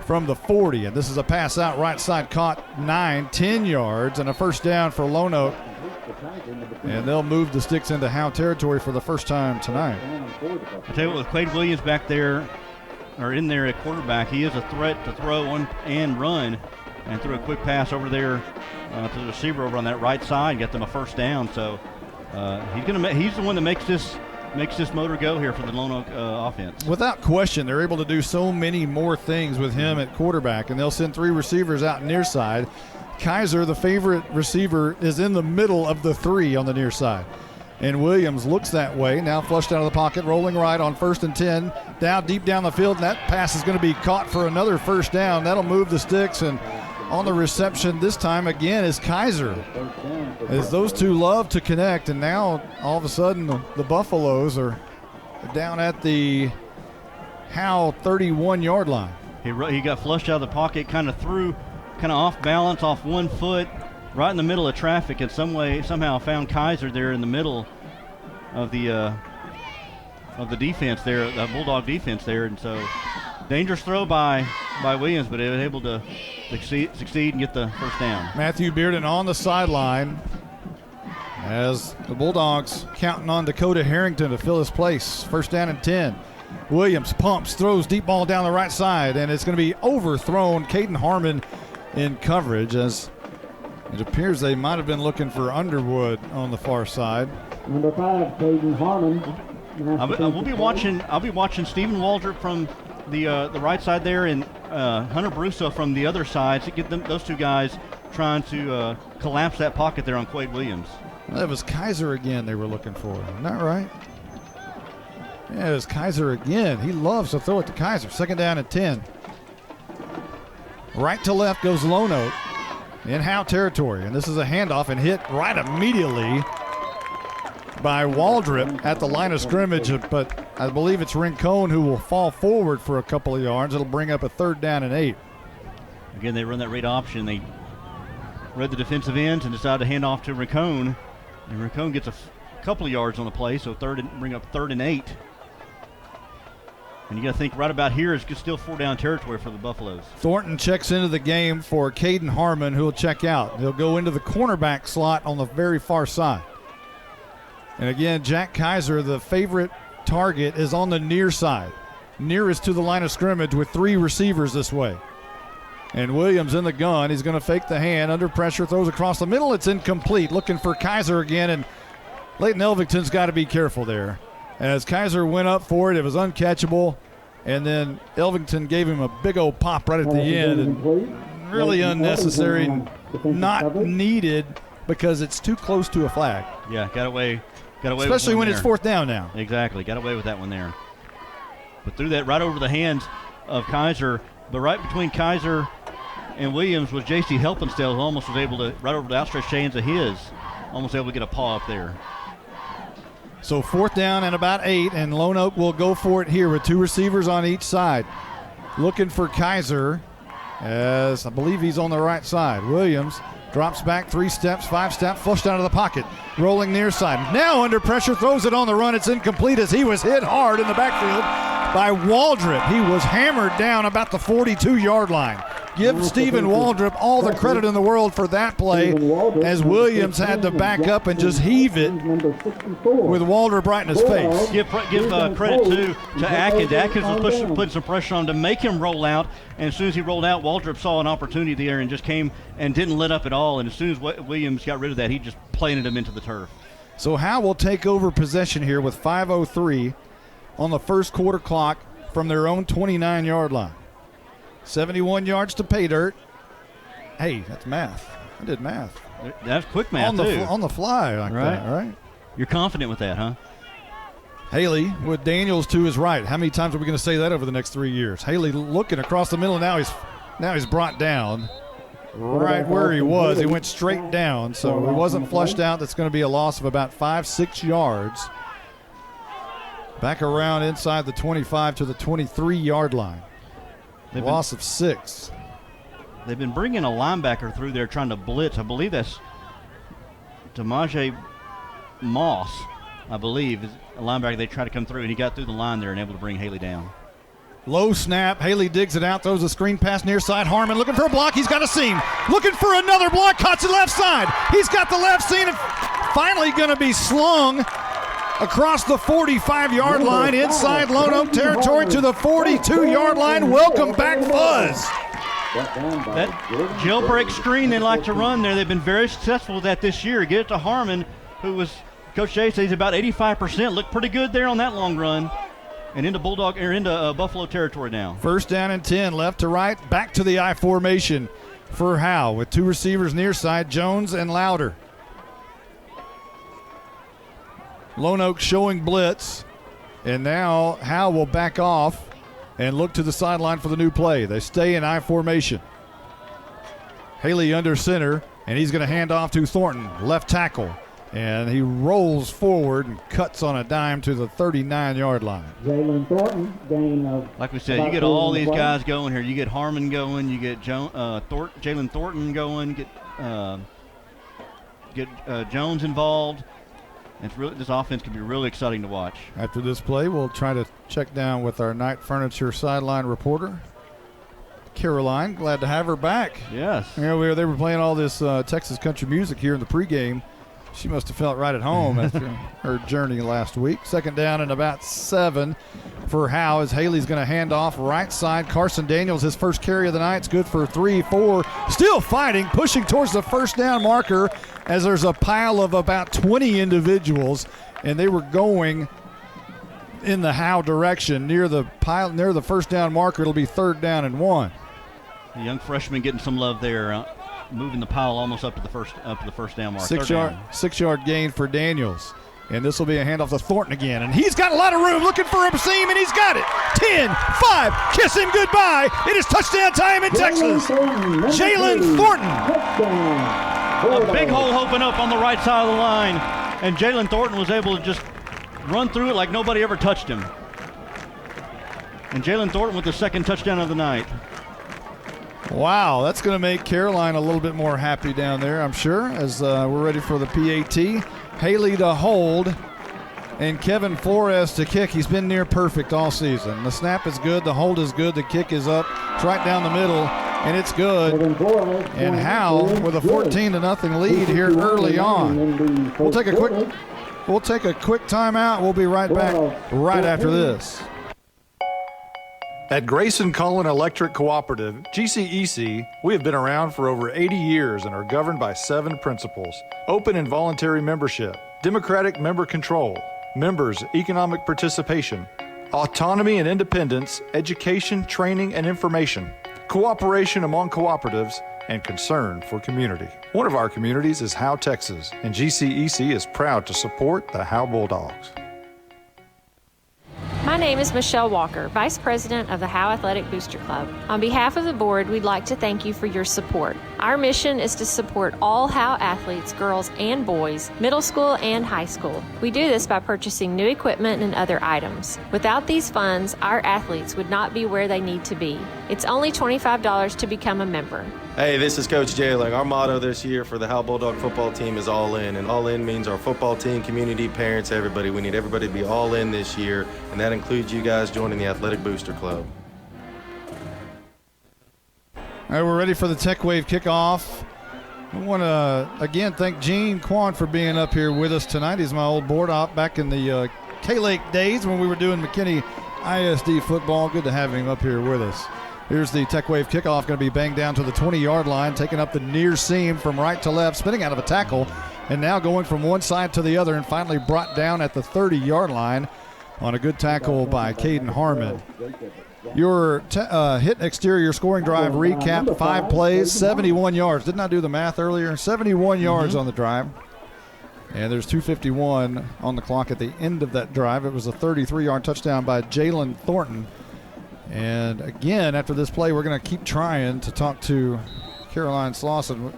S3: from the 40. And this is a pass out right side caught 10 yards, and a first down for Lone Oak. And they'll move the sticks into Howe territory for the first time tonight.
S4: I tell you what, with Quade Williams back there, or in there at quarterback, he is a threat to throw and run, and threw a quick pass over there to the receiver over on that right side, get them a first down. So he's the one that makes this motor go here for the Lone Oak offense. Without
S3: question, they're able to do so many more things with him at quarterback, and they'll send 3 receivers out near side. Kaiser, the favorite receiver, is in the middle of the 3 on the near side. And Williams looks that way, now flushed out of the pocket, rolling right on 1st and 10, down deep down the field, and that pass is going to be caught for another first down. That'll move the sticks, and on the reception this time again is Kaiser, as those two love to connect. And now all of a sudden the Buffaloes are down at the Howe 31-yard line.
S4: He got flushed out of the pocket, kind of off balance, off one foot, right in the middle of traffic, and somehow found Kaiser there in the middle of the defense there, the Bulldog defense there. And so dangerous throw by Williams, but he was able to succeed and get the first down.
S3: Matthew Bearden on the sideline as the Bulldogs counting on Dakota Harrington to fill his place. First down and 10. Williams pumps, throws deep ball down the right side, and it's going to be overthrown. Caden Harmon in coverage, as it appears they might have been looking for Underwood on the far side.
S19: Number 5, Caden Harmon.
S4: I'll be watching Stephen Waldrop from the right side there, and Hunter Brusso from the other side to get those two guys trying to collapse that pocket there on Quade Williams.
S3: Well, it was Kaiser again they were looking for. Isn't that right? Yeah, it was Kaiser again. He loves to throw it to Kaiser. Second down and 10. Right to left goes Lone Oak in Howe territory. And this is a handoff and hit right immediately by Waldrop at the line of scrimmage. But I believe it's Rincon who will fall forward for a couple of yards. It'll bring up a 3rd down and 8.
S4: Again, they run that read option. They read the defensive ends and decided to hand off to Rincon. And Rincon gets a couple of yards on the play, so bring up 3rd and 8. And you got to think right about here is still 4-down territory for the Buffaloes.
S3: Thornton checks into the game for Caden Harmon, who will check out. He'll go into the cornerback slot on the very far side. And again, Jack Kaiser, the favorite target, is on the near side, nearest to the line of scrimmage with 3 receivers this way. And Williams in the gun. He's going to fake the hand, under pressure, throws across the middle. It's incomplete. Looking for Kaiser again, and Leighton Elvington's got to be careful there. As Kaiser went up for it, it was uncatchable, and then Elvington gave him a big old pop right at the end. And really unnecessary and not needed because it's too close to a flag.
S4: Yeah, got away.
S3: Especially when it's 4th down now.
S4: Exactly, got away with that one there. But threw that right over the hands of Kaiser. But right between Kaiser and Williams was J.C. Helpenstell, who almost was able to, right over the outstretched hands of his, almost able to get a paw up there.
S3: So 4th down and about 8, and Lone Oak will go for it here with 2 receivers on each side. Looking for Kaiser, as I believe he's on the right side. Williams drops back 3 steps, 5 steps, flushed out of the pocket, rolling near side. Now under pressure, throws it on the run. It's incomplete as he was hit hard in the backfield by Waldrop. He was hammered down about the 42-yard line. Give Stephen Waldrop all the credit in the world for that play, as Williams had to back up and just heave it with Waldrop right in his face.
S4: Give credit to Atkins. Atkins was putting some pressure on to make him roll out, and as soon as he rolled out, Waldrop saw an opportunity there and just came and didn't let up at all, and as soon as Williams got rid of that, he just planted him into the turf.
S3: So Howe will take over possession here with 5:03 on the first quarter clock from their own 29-yard line. 71 yards to pay dirt. Hey, that's math. I did math.
S4: That's quick math,
S3: on the fly like that, right?
S4: You're confident with that, huh?
S3: Haley with Daniels to his right. How many times are we going to say that over the next 3 years? Haley looking across the middle, and now he's brought down right where he was. He went straight down, so he wasn't flushed out. That's going to be a loss of about 5-6 yards. Back around inside the 25 to the 23-yard line. Loss of 6.
S4: They've been bringing a linebacker through there trying to blitz. I believe that's Demaje Moss, I believe, is a linebacker. They try to come through, and he got through the line there and able to bring Haley down.
S3: Low snap. Haley digs it out, throws a screen pass near side. Harmon looking for a block. He's got a seam. Looking for another block. Cuts it left side. He's got the left seam and finally going to be slung across the 45-yard line inside Lone Oak territory to the 42-yard line. Welcome back, Fuzz.
S4: That jailbreak screen they like to run there, they've been very successful with that this year. Get it to Harmon, who was, Coach Jay says, about 85%. Looked pretty good there on that long run. And into Buffalo territory now.
S3: 1st down and 10, left to right, back to the I formation for Howe with 2 receivers near side, Jones and Louder. Lone Oak showing blitz, and now Howe will back off and look to the sideline for the new play. They stay in I formation. Haley under center, and he's going to hand off to Thornton, left tackle. And he rolls forward and cuts on a dime to the 39-yard line.
S19: Jalen Thornton, gain of.
S4: Like we said, you get all these guys going here. You get Harmon going. You get Jalen Thornton going. Get Jones involved. This offense can be really exciting to watch.
S3: After this play, we'll try to check down with our Night Furniture sideline reporter, Caroline. Glad to have her back.
S4: Yes.
S3: They were playing all this Texas country music here in the pregame. She must have felt right at home after her journey last week. 2nd down and about 7 for Howe as Haley's going to hand off right side. Carson Daniels, his first carry of the night. It's good for 3-4. Still fighting, pushing towards the 1st down marker as there's a pile of about 20 individuals, and they were going in the Howe direction near the 1st down marker. It'll be 3rd down and 1.
S4: The young freshman getting some love there. Moving the pile almost up to the first down mark.
S3: 6-yard gain for Daniels. And this will be a handoff to Thornton again. And he's got a lot of room looking for a seam, and he's got it. 10, 5, kiss him goodbye. It is touchdown time in Texas. Jalen Thornton.
S4: A big hole open up on the right side of the line. And Jalen Thornton was able to just run through it like nobody ever touched him. And Jalen Thornton with the 2nd touchdown of the night.
S3: Wow, that's going to make Caroline a little bit more happy down there, I'm sure, as we're ready for the PAT. Haley to hold, and Kevin Flores to kick. He's been near perfect all season. The snap is good, the hold is good, the kick is up. It's right down the middle, and it's good. And Howe with a 14-0 lead here early on. We'll take a quick timeout. We'll be right back right after this.
S2: At Grayson Cullen Electric Cooperative, GCEC, we have been around for over 80 years and are governed by 7 principles: open and voluntary membership, democratic member control, members' economic participation, autonomy and independence, education, training, and information, cooperation among cooperatives, and concern for community. One of our communities is Howe, Texas, and GCEC is proud to support the Howe Bulldogs.
S8: My
S9: My name is Michelle Walker, Vice President of the Howe Athletic Booster Club. On behalf of the board, we'd like to thank you for your support. Our mission is to support all Howe athletes, girls and boys, middle school and high school. We do this by purchasing new equipment and other items. Without these funds, our athletes would not be where they need to be. It's only $25 to become a member.
S22: Hey, this is Coach Jailing. Our motto this year for the Howe Bulldog football team is all in. And all in means our football team, community, parents, everybody. We need everybody to be all in this year, and that includes you guys joining the Athletic Booster Club.
S3: All right, we're ready for the Tech Wave kickoff. I want to, again, thank Gene Quan for being up here with us tonight. He's my old board op back in the K-Lake days when we were doing McKinney ISD football. Good to have him up here with us. Here's the Tech Wave kickoff, going to be banged down to the 20-yard line, taking up the near seam from right to left, spinning out of a tackle, and now going from one side to the other and finally brought down at the 30-yard line on a good tackle by Caden Harmon. Your hit exterior scoring drive recap, 5 plays, 71 yards. Didn't I do the math earlier? 71 yards on the drive. And there's 2:51 on the clock at the end of that drive. It was a 33-yard touchdown by Jalen Thornton. And again, after this play, we're going to keep trying to talk to Caroline Slauson.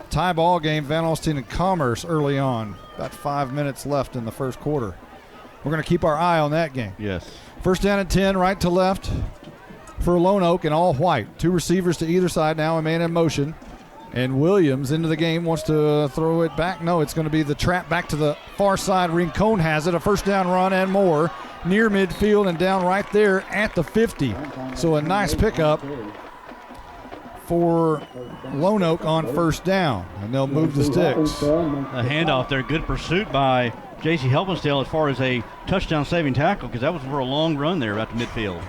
S3: Tie ball game, Van Alstyne and Commerce early on. About 5 minutes left in the first quarter. We're going to keep our eye on that game.
S4: Yes.
S3: First down and 10, right to left for Lone Oak in all white. 2 receivers to either side now, a man in motion. And Williams into the game, wants to throw it back. No, it's going to be the trap back to the far side. Rincon has it, a first down run and more. Near midfield and down right there at the 50. So a nice pickup for Lone Oak on first down. And they'll move the sticks.
S4: A handoff there. Good pursuit by J.C. Helpenstale as far as a touchdown-saving tackle, because that was for a long run there out to midfield.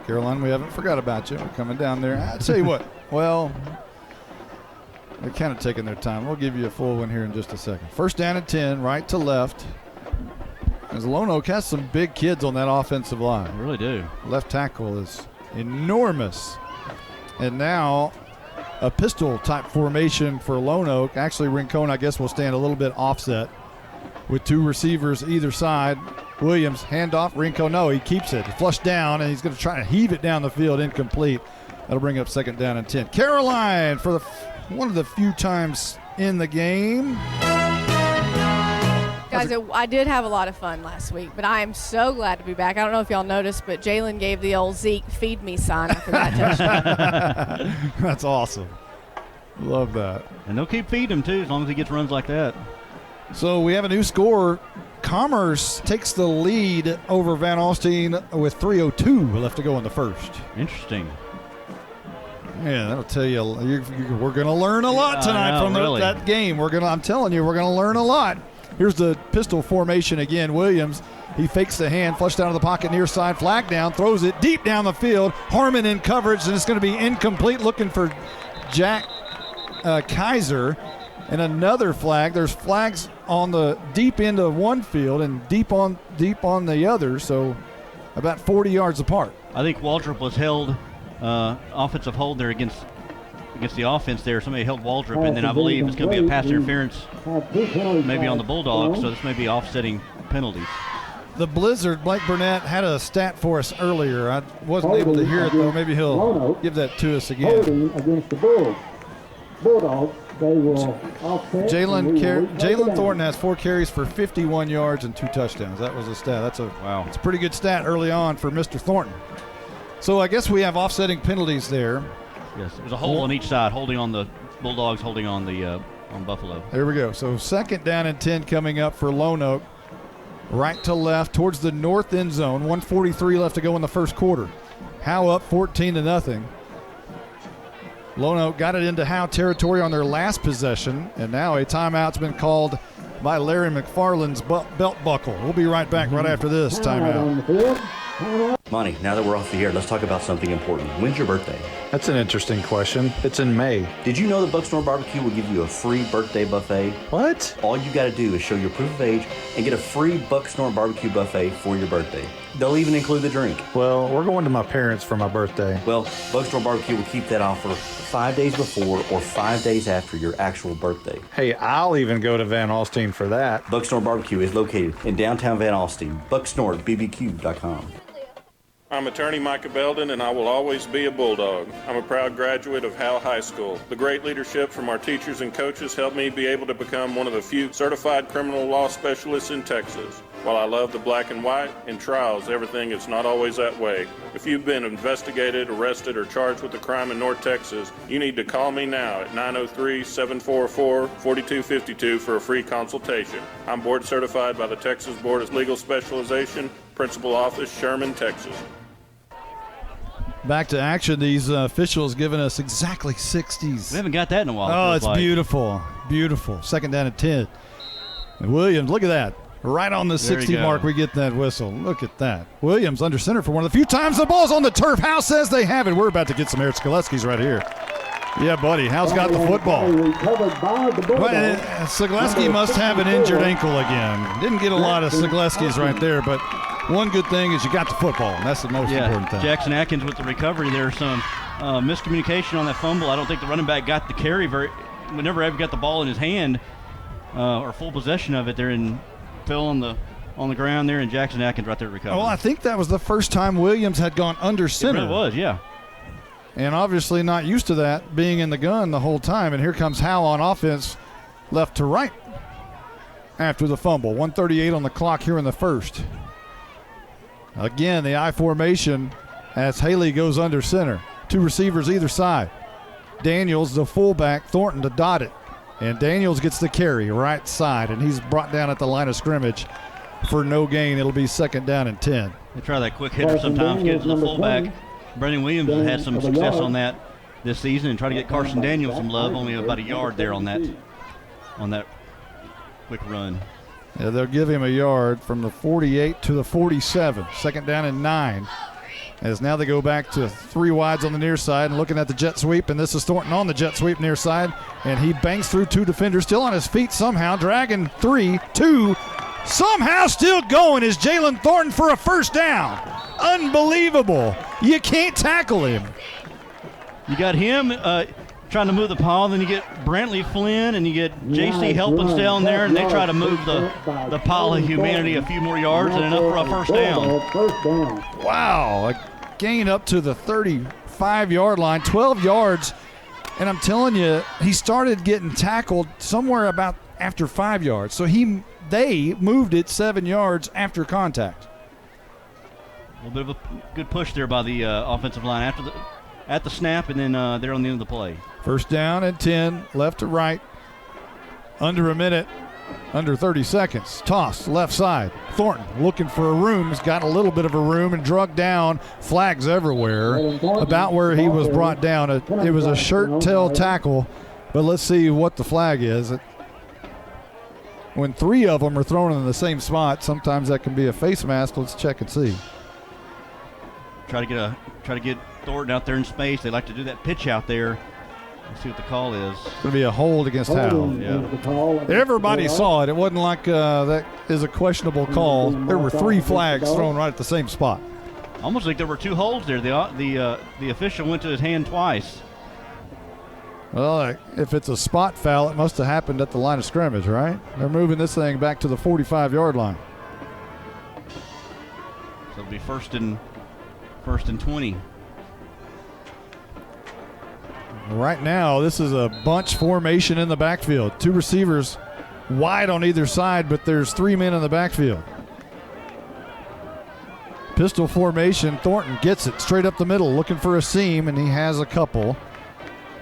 S3: Caroline, we haven't forgot about you. We're coming down there. I'll tell you what. Well, they're kind of taking their time. We'll give you a full one here in just a second. First down and 10, right to left. As Lone Oak has some big kids on that offensive line.
S4: They really do.
S3: Left tackle is enormous. And now a pistol-type formation for Lone Oak. Actually, Rincon, I guess, will stand a little bit offset with 2 receivers either side. Williams, handoff. Rincon, no, he keeps it. Flushed down, and he's going to try to heave it down the field, incomplete. That'll bring up second down and 10. Caroline for one of the few times in the game.
S18: Guys, I did have a lot of fun last week, but I am so glad to be back. I don't know if y'all noticed, but Jalen gave the old Zeke feed me sign after that touchdown.
S3: That's awesome. Love that.
S4: And they'll keep feeding him, too, as long as he gets runs like that.
S3: So we have a new score. Commerce takes the lead over Van Alstyne with 3:02 left to go in the first.
S4: Interesting.
S3: Yeah, that'll tell you. We're going to learn a lot tonight from that game. I'm telling you, we're going to learn a lot. Here's the pistol formation again. Williams, he fakes the hand, flushed out of the pocket near side, flag down, throws it deep down the field. Harmon in coverage, and it's going to be incomplete, looking for Jack Kaiser. And another flag. There's flags on the deep end of one field and deep on the other, so about 40 yards apart.
S4: I think Waldrop was held offensive hold there against the offense there. Somebody held Waldrop, and then I believe it's going to be a pass interference maybe on the Bulldogs, so this may be offsetting penalties.
S3: The Blizzard, Blake Burnett, had a stat for us earlier. I wasn't able to hear it, though. Maybe he'll give that to us again.
S19: Against the Bulldogs, they will offset.
S3: Jalen Thornton has 4 carries for 51 yards and 2 touchdowns. That was a stat. That's a pretty good stat early on for Mr. Thornton. So I guess we have offsetting penalties there.
S4: Yes, there's a hold on each side, holding on the Bulldogs, holding on the on Buffalo.
S3: There we go. So second down and 10 coming up for Lone Oak. Right to left towards the north end zone. 1:43 left to go in the first quarter. Howe up 14-0. Lone Oak got it into Howe territory on their last possession, and now a timeout's been called by Larry McFarland's belt buckle. We'll be right back right after this timeout.
S6: Monty, now that we're off the air, let's talk about something important. When's your birthday?
S2: That's an interesting question. It's in May.
S6: Did you know that Bucksnor Barbecue will give you a free birthday buffet?
S2: What?
S6: All you got to do is show your proof of age and get a free Bucksnor Barbecue buffet for your birthday. They'll even include the drink.
S2: Well, we're going to my parents for my birthday.
S6: Well, Bucksnor Barbecue will keep that offer 5 days before or 5 days after your actual birthday.
S2: Hey, I'll even go to Van Alstyne for that.
S6: Bucksnor Barbecue is located in downtown Van Alstyne. BucksnorBBQ.com.
S11: I'm attorney Micah Belden, and I will always be a Bulldog. I'm a proud graduate of Howe High School. The great leadership from our teachers and coaches helped me be able to become one of the few certified criminal law specialists in Texas. While I love the black and white, in trials, everything is not always that way. If you've been investigated, arrested, or charged with a crime in North Texas, you need to call me now at 903-744-4252 for a free consultation. I'm board certified by the Texas Board of Legal Specialization, Principal Office, Sherman, Texas.
S3: Back to action. These officials giving us exactly 60s.
S4: We haven't got that in a while.
S3: Oh, it's beautiful. Beautiful. Second down and 10. And Williams, look at that. Right on the 60 mark, we get that whistle. Look at that. Williams under center for one of the few times the ball's on the turf. Howe says they have it. We're about to get some Eric Skaleski's right here. Yeah, buddy. Howe's got the football. Skaleski must have an injured ankle again. Didn't get a lot of Skaleski's right there, but one good thing is you got the football, and that's the most important thing.
S4: Jackson Atkins with the recovery. There's some miscommunication on that fumble. I don't think the running back got the carry whenever ever got the ball in his hand or full possession of it there and fell on the ground there, and Jackson Atkins right there recovering.
S3: Well, I think that was the first time Williams had gone under center.
S4: It really was, yeah.
S3: And obviously not used to that, being in the gun the whole time. And here comes Howe on offense, left to right after the fumble. 1:38 on the clock here in the first. Again, the I formation as Haley goes under center. Two receivers either side. Daniels, the fullback, Thornton to dot it. And Daniels gets the carry right side, and he's brought down at the line of scrimmage for no gain. It'll be second down and 10.
S4: They try that quick hitter sometimes, get to the fullback. Brendan Williams has had some success on that this season and try to get Carson Daniels some love, only about a yard there on that quick run.
S3: Yeah, they'll give him a yard from the 48 to the 47. Second down and 9. As now they go back to three wides on the near side and looking at the jet sweep, and this is Thornton on the jet sweep near side, and he bangs through two defenders, still on his feet somehow, dragging 3-2. Somehow still going is Jalen Thornton for a first down. Unbelievable. You can't tackle him.
S4: You got him trying to move the ball, then you get Brantley Flynn and you get JC helping down there, and they try to move the pile of humanity a few more yards and enough for a first down.
S3: Wow, a gain up to the 35-yard line, 12 yards, and I'm telling you, he started getting tackled somewhere about after 5 yards. So they moved it 7 yards after contact.
S4: A little bit of a good push there by the offensive line at the snap, and then they're on the end of the play.
S3: First down and 10, left to right, under a minute, under 30 seconds. Toss left side. Thornton looking for a room. He's got a little bit of a room and drug down. Flags everywhere. About where he was brought down. It was a shirt-tail tackle, but let's see what the flag is. When three of them are thrown in the same spot, sometimes that can be a face mask. Let's check and see.
S4: Try to get Thornton out there in space. They like to do that pitch out there. Let's see what the call is.
S3: It's going to be a hold against Howe.
S4: Yeah.
S3: Everybody saw it. It wasn't like that is a questionable call. There were three flags thrown right at the same spot.
S4: Almost like there were two holds there. The official went to his hand twice.
S3: Well, if it's a spot foul, it must have happened at the line of scrimmage, right? They're moving this thing back to the 45-yard line.
S4: So it'll be first and 20.
S3: Right now, this is a bunch formation in the backfield. Two receivers wide on either side, but there's three men in the backfield. Pistol formation. Thornton gets it straight up the middle, looking for a seam, and he has a couple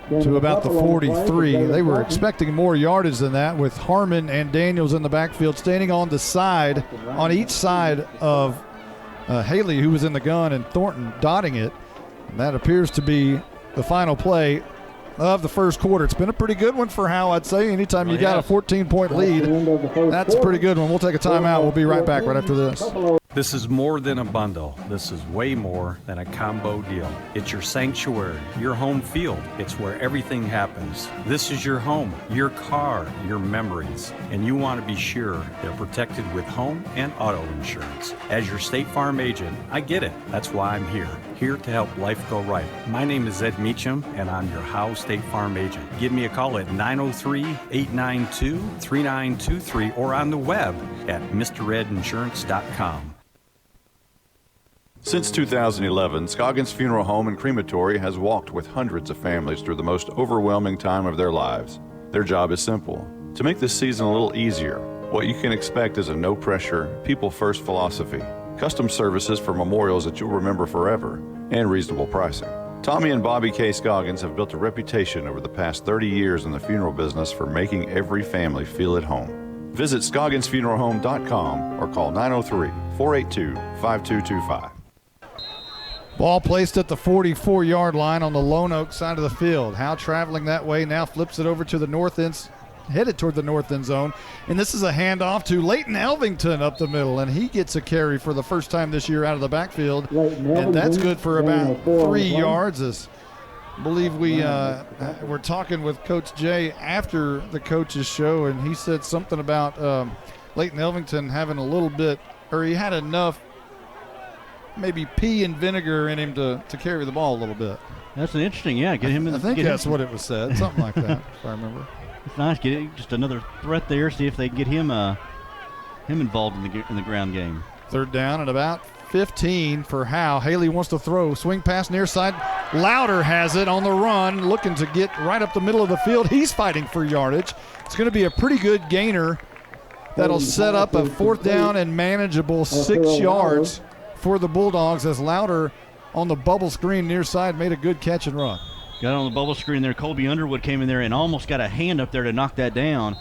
S3: to about the 43. They were expecting more yardage than that with Harmon and Daniels in the backfield, standing on the side, on each side of Haley, who was in the gun, and Thornton dotting it. And that appears to be the final play of the first quarter. It's been a pretty good one for Howe, I'd say. Anytime you got a 14-point lead, that's a pretty good one. We'll take a timeout. We'll be right back right after this.
S10: This is more than a bundle. This is way more than a combo deal. It's your sanctuary, your home field. It's where everything happens. This is your home, your car, your memories. And you want to be sure they're protected with home and auto insurance. As your State Farm agent, I get it. That's why I'm here to help life go right. My name is Ed Meacham, and I'm your Howe State Farm agent. Give me a call at 903-892-3923 or on the web at mredinsurance.com.
S2: Since 2011, Scoggins Funeral Home and Crematory has walked with hundreds of families through the most overwhelming time of their lives. Their job is simple: to make this season a little easier. What you can expect is a no-pressure, people-first philosophy, custom services for memorials that you'll remember forever, and reasonable pricing. Tommy and Bobby K. Scoggins have built a reputation over the past 30 years in the funeral business for making every family feel at home. Visit ScogginsFuneralHome.com or call 903-482-5225.
S3: Ball placed at the 44-yard line on the Lone Oak side of the field. Howe traveling that way, now flips it over to the north end, headed toward the north end zone. And this is a handoff to Leighton Elvington up the middle, and he gets a carry for the first time this year out of the backfield. And that's good for about 3 yards. As I believe we were talking with Coach Jay after the coach's show, and he said something about Leighton Elvington having a little bit, or he had enough maybe pea and vinegar in him to carry the ball a little bit.
S4: That's an interesting, get him in.
S3: I think that's what it was said, something like that, if I remember.
S4: It's nice, get just another threat there. See if they can get him involved in the ground game.
S3: Third down and about 15 for Howe. Haley wants to throw, swing pass near side. Louder has it on the run, looking to get right up the middle of the field. He's fighting for yardage. It's going to be a pretty good gainer. That'll set up a fourth down and manageable 6 yards for the Bulldogs, as Louder on the bubble screen near side made a good catch and run.
S4: Got on the bubble screen there. Colby Underwood came in there and almost got a hand up there to knock that down.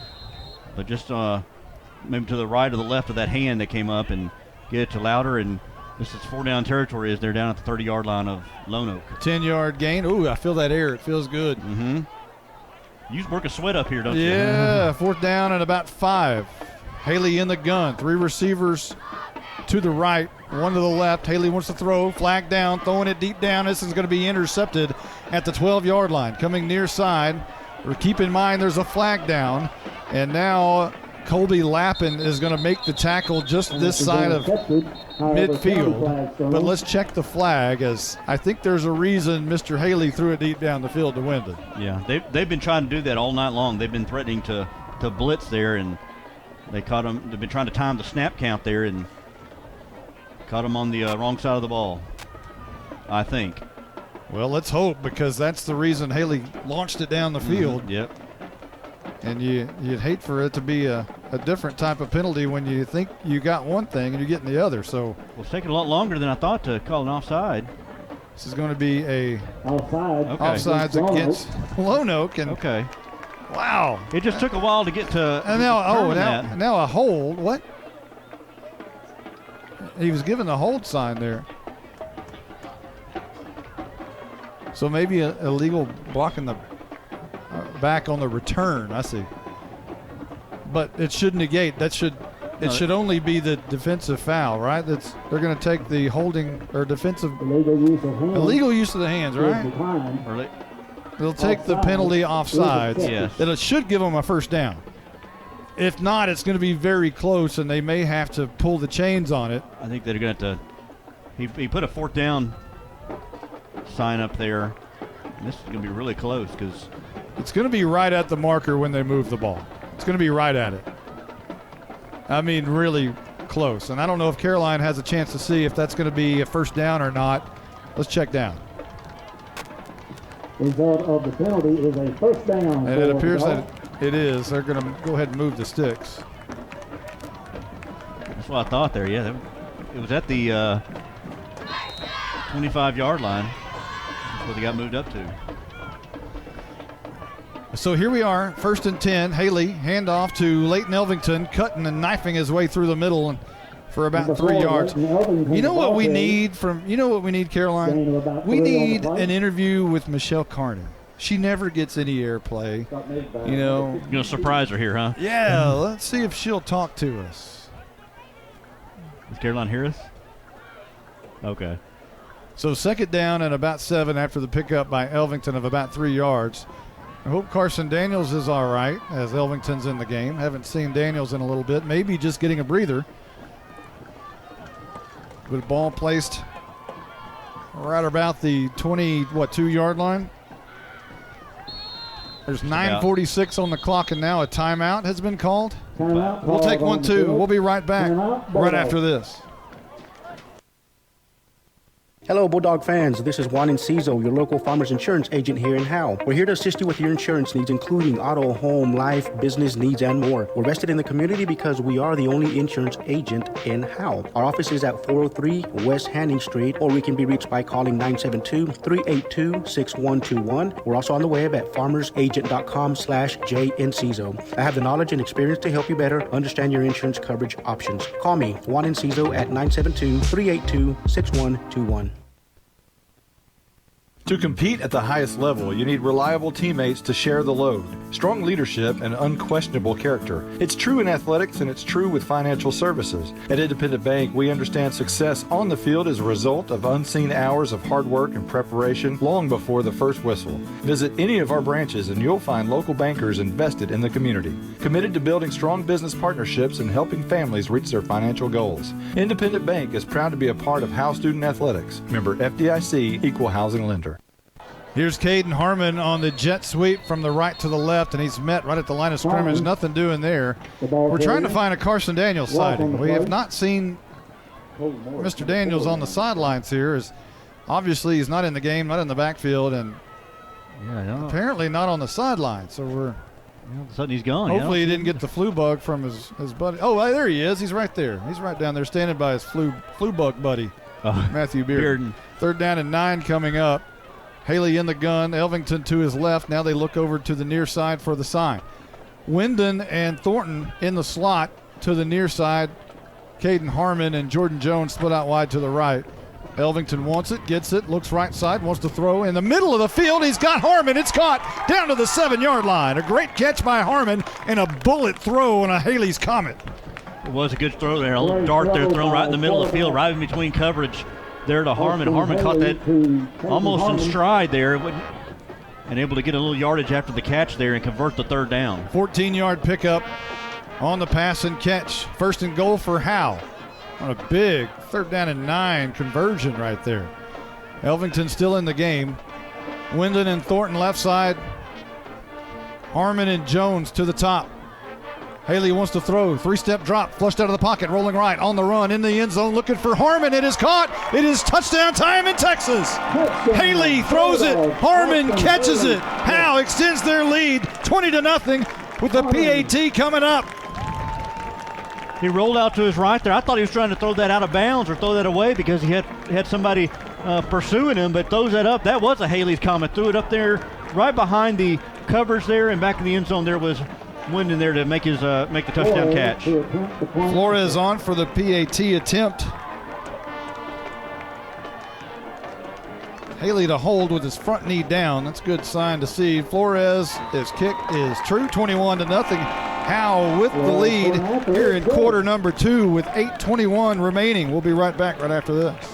S4: But just maybe to the right or the left of that hand that came up and get it to Louder. And this is 4-down territory as they're down at the 30-yard line of Lone Oak.
S3: 10-yard gain. Ooh, I feel that air. It feels good.
S4: Mm-hmm. You work a sweat up here, don't you?
S3: Yeah, fourth down and about 5. Haley in the gun. 3 receivers to the right, 1 to the left. Haley wants to throw, flag down, throwing it deep down. This is going to be intercepted at the 12-yard line. Coming near side. Keep in mind there's a flag down, and now Colby Lappin is going to make the tackle just this side of midfield. But let's check the flag, as I think there's a reason Mr. Haley threw it deep down the field to Wyndon.
S4: Yeah, they've been trying to do that all night long. They've been threatening to blitz there, and they caught him. They've been trying to time the snap count there, and caught him on the wrong side of the ball, I think.
S3: Well, let's hope, because that's the reason Haley launched it down the field.
S4: Mm-hmm. Yep.
S3: And you'd hate for it to be a different type of penalty when you think you got one thing and you're getting the other. So
S4: well, it's taking a lot longer than I thought to call an offside.
S3: This is going to be a
S19: offsides
S3: against Lone Oak. And
S4: okay.
S3: Wow.
S4: It just took a while to get to.
S3: And now a hold. What? He was given the hold sign there. So maybe a illegal blocking the back on the return. I see. But it should negate. It should only be the defensive foul, right? They're going to take the holding or defensive illegal use of the hands, right? They'll take the penalty offsides.
S4: Yes.
S3: Then it should give them a first down. If not, it's going to be very close, and they may have to pull the chains on it.
S4: I think they're going to have to. He put a fourth down sign up there. And this is going to be really close, because
S3: it's going to be right at the marker when they move the ball. It's going to be right at it. I mean, really close. And I don't know if Caroline has a chance to see if that's going to be a first down or not. Let's check down.
S19: Result of the penalty is a first down.
S3: And it appears that it is. They're going to go ahead and move the sticks.
S4: That's what I thought there. Yeah, it was at the 25-yard line. That's where they got moved up to.
S3: So here we are, 1st and 10. Haley, handoff to Leighton Elvington, cutting and knifing his way through the middle and for about 3 yards. You know what we need, Caroline? We need an interview with Michelle Carney. She never gets any airplay.
S4: You're going to surprise her here, huh?
S3: Yeah, let's see if she'll talk to us.
S4: Does Caroline hear us? Okay.
S3: So second down and about 7 after the pickup by Elvington of about 3 yards. I hope Carson Daniels is all right as Elvington's in the game. Haven't seen Daniels in a little bit. Maybe just getting a breather. But ball placed right about the 2-yard line. There's 9:46 on the clock, and now a timeout has been called. We'll take 1-2. We'll be right back right after this.
S15: Hello, Bulldog fans. This is Juan Enciso, your local farmers insurance agent here in Howe. We're here to assist you with your insurance needs, including auto, home, life, business needs, and more. We're vested in the community because we are the only insurance agent in Howe. Our office is at 403 West Hanning Street, or we can be reached by calling 972-382-6121. We're also on the web at farmersagent.com/JEnciso. I have the knowledge and experience to help you better understand your insurance coverage options. Call me, Juan Enciso, at 972-382-6121.
S2: To compete at the highest level, you need reliable teammates to share the load, strong leadership, and unquestionable character. It's true in athletics, and it's true with financial services. At Independent Bank, we understand success on the field is a result of unseen hours of hard work and preparation long before the first whistle. Visit any of our branches, and you'll find local bankers invested in the community, committed to building strong business partnerships and helping families reach their financial goals. Independent Bank is proud to be a part of Howe Student Athletics. Member FDIC, Equal Housing Lender.
S3: Here's Caden Harmon on the jet sweep from the right to the left, and he's met right at the line of scrimmage. Nothing doing there. We're trying to find a Carson Daniels sighting. We have not seen Mr. Daniels on the sidelines here. As obviously, he's not in the game, not in the backfield, and apparently not on the sideline. So we're
S4: all of a sudden he's gone.
S3: Hopefully he didn't get the flu bug from his buddy. Oh, there he is. He's right there. He's right down there standing by his flu bug buddy, Matthew Bearden. 3rd down and 9 coming up. Haley in the gun, Elvington to his left. Now they look over to the near side for the sign. Wyndon and Thornton in the slot to the near side. Caden Harmon and Jordan Jones split out wide to the right. Elvington wants it, gets it, looks right side, wants to throw. In the middle of the field, he's got Harmon. It's caught down to the 7-yard line. A great catch by Harmon and a bullet throw on a Haley's Comet.
S4: It was a good throw there. A little dart there thrown right in the middle of the field, right in between coverage there to Harmon. Harmon caught that almost in stride there and able to get a little yardage after the catch there and convert the 3rd down.
S3: 14-yard pickup on the pass and catch. 1st and goal for Howe on a big 3rd down and 9 conversion right there. Elvington still in the game. Wyndon and Thornton left side. Harmon and Jones to the top. Haley wants to throw. 3-step drop, flushed out of the pocket, rolling right, on the run, in the end zone, looking for Harmon. It is caught. It is touchdown time in Texas. Haley throws it. Harmon catches it. Howe extends their lead 20-0 with the PAT coming up.
S4: He rolled out to his right there. I thought he was trying to throw that out of bounds or throw that away because he had somebody pursuing him, but throws that up. That was a Haley's Comet. Threw it up there right behind the covers there, and back in the end zone there was Wyndon there to make the touchdown catch.
S3: Flores on for the PAT attempt. Haley to hold with his front knee down. That's a good sign to see. Flores, his kick is true, 21-0. Howe with the lead here in quarter number 2 with 8:21 remaining. We'll be right back right after this.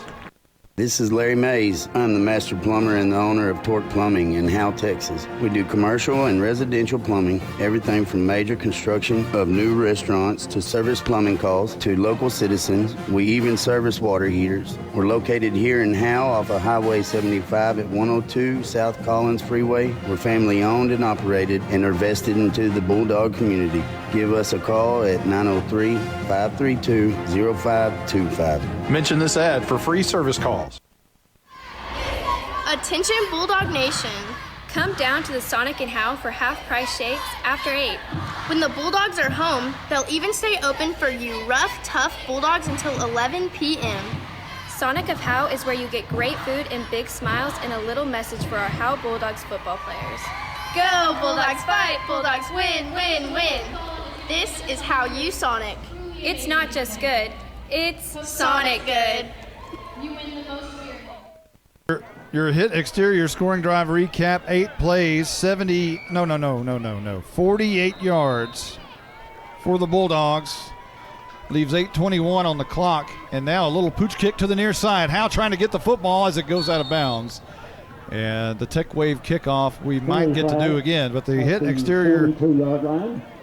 S16: This is Larry Mays. I'm the master plumber and the owner of Torque Plumbing in Howe, Texas. We do commercial and residential plumbing, everything from major construction of new restaurants to service plumbing calls to local citizens. We even service water heaters. We're located here in Howe off of Highway 75 at 102 South Collins Freeway. We're family owned and operated and are vested into the Bulldog community. Give us a call at 903-532-0525.
S2: Mention this ad for free service calls.
S17: Attention Bulldog Nation.
S21: Come down to the Sonic and Howe for half-price shakes after 8.
S17: When the Bulldogs are home, they'll even stay open for you rough, tough Bulldogs until 11 p.m.
S21: Sonic of Howe is where you get great food and big smiles and a little message for our Howe Bulldogs football players.
S17: Go Bulldogs fight, Bulldogs win, win, win. This is How You Sonic.
S21: It's not just good, it's
S17: Sonic good.
S21: You win the most.
S3: Your hit exterior scoring drive recap, 8 plays, 48 yards for the Bulldogs. Leaves 8:21 on the clock. And now a little pooch kick to the near side. Howe trying to get the football as it goes out of bounds. And the Tech Wave kickoff we might get to do again, but the hit exterior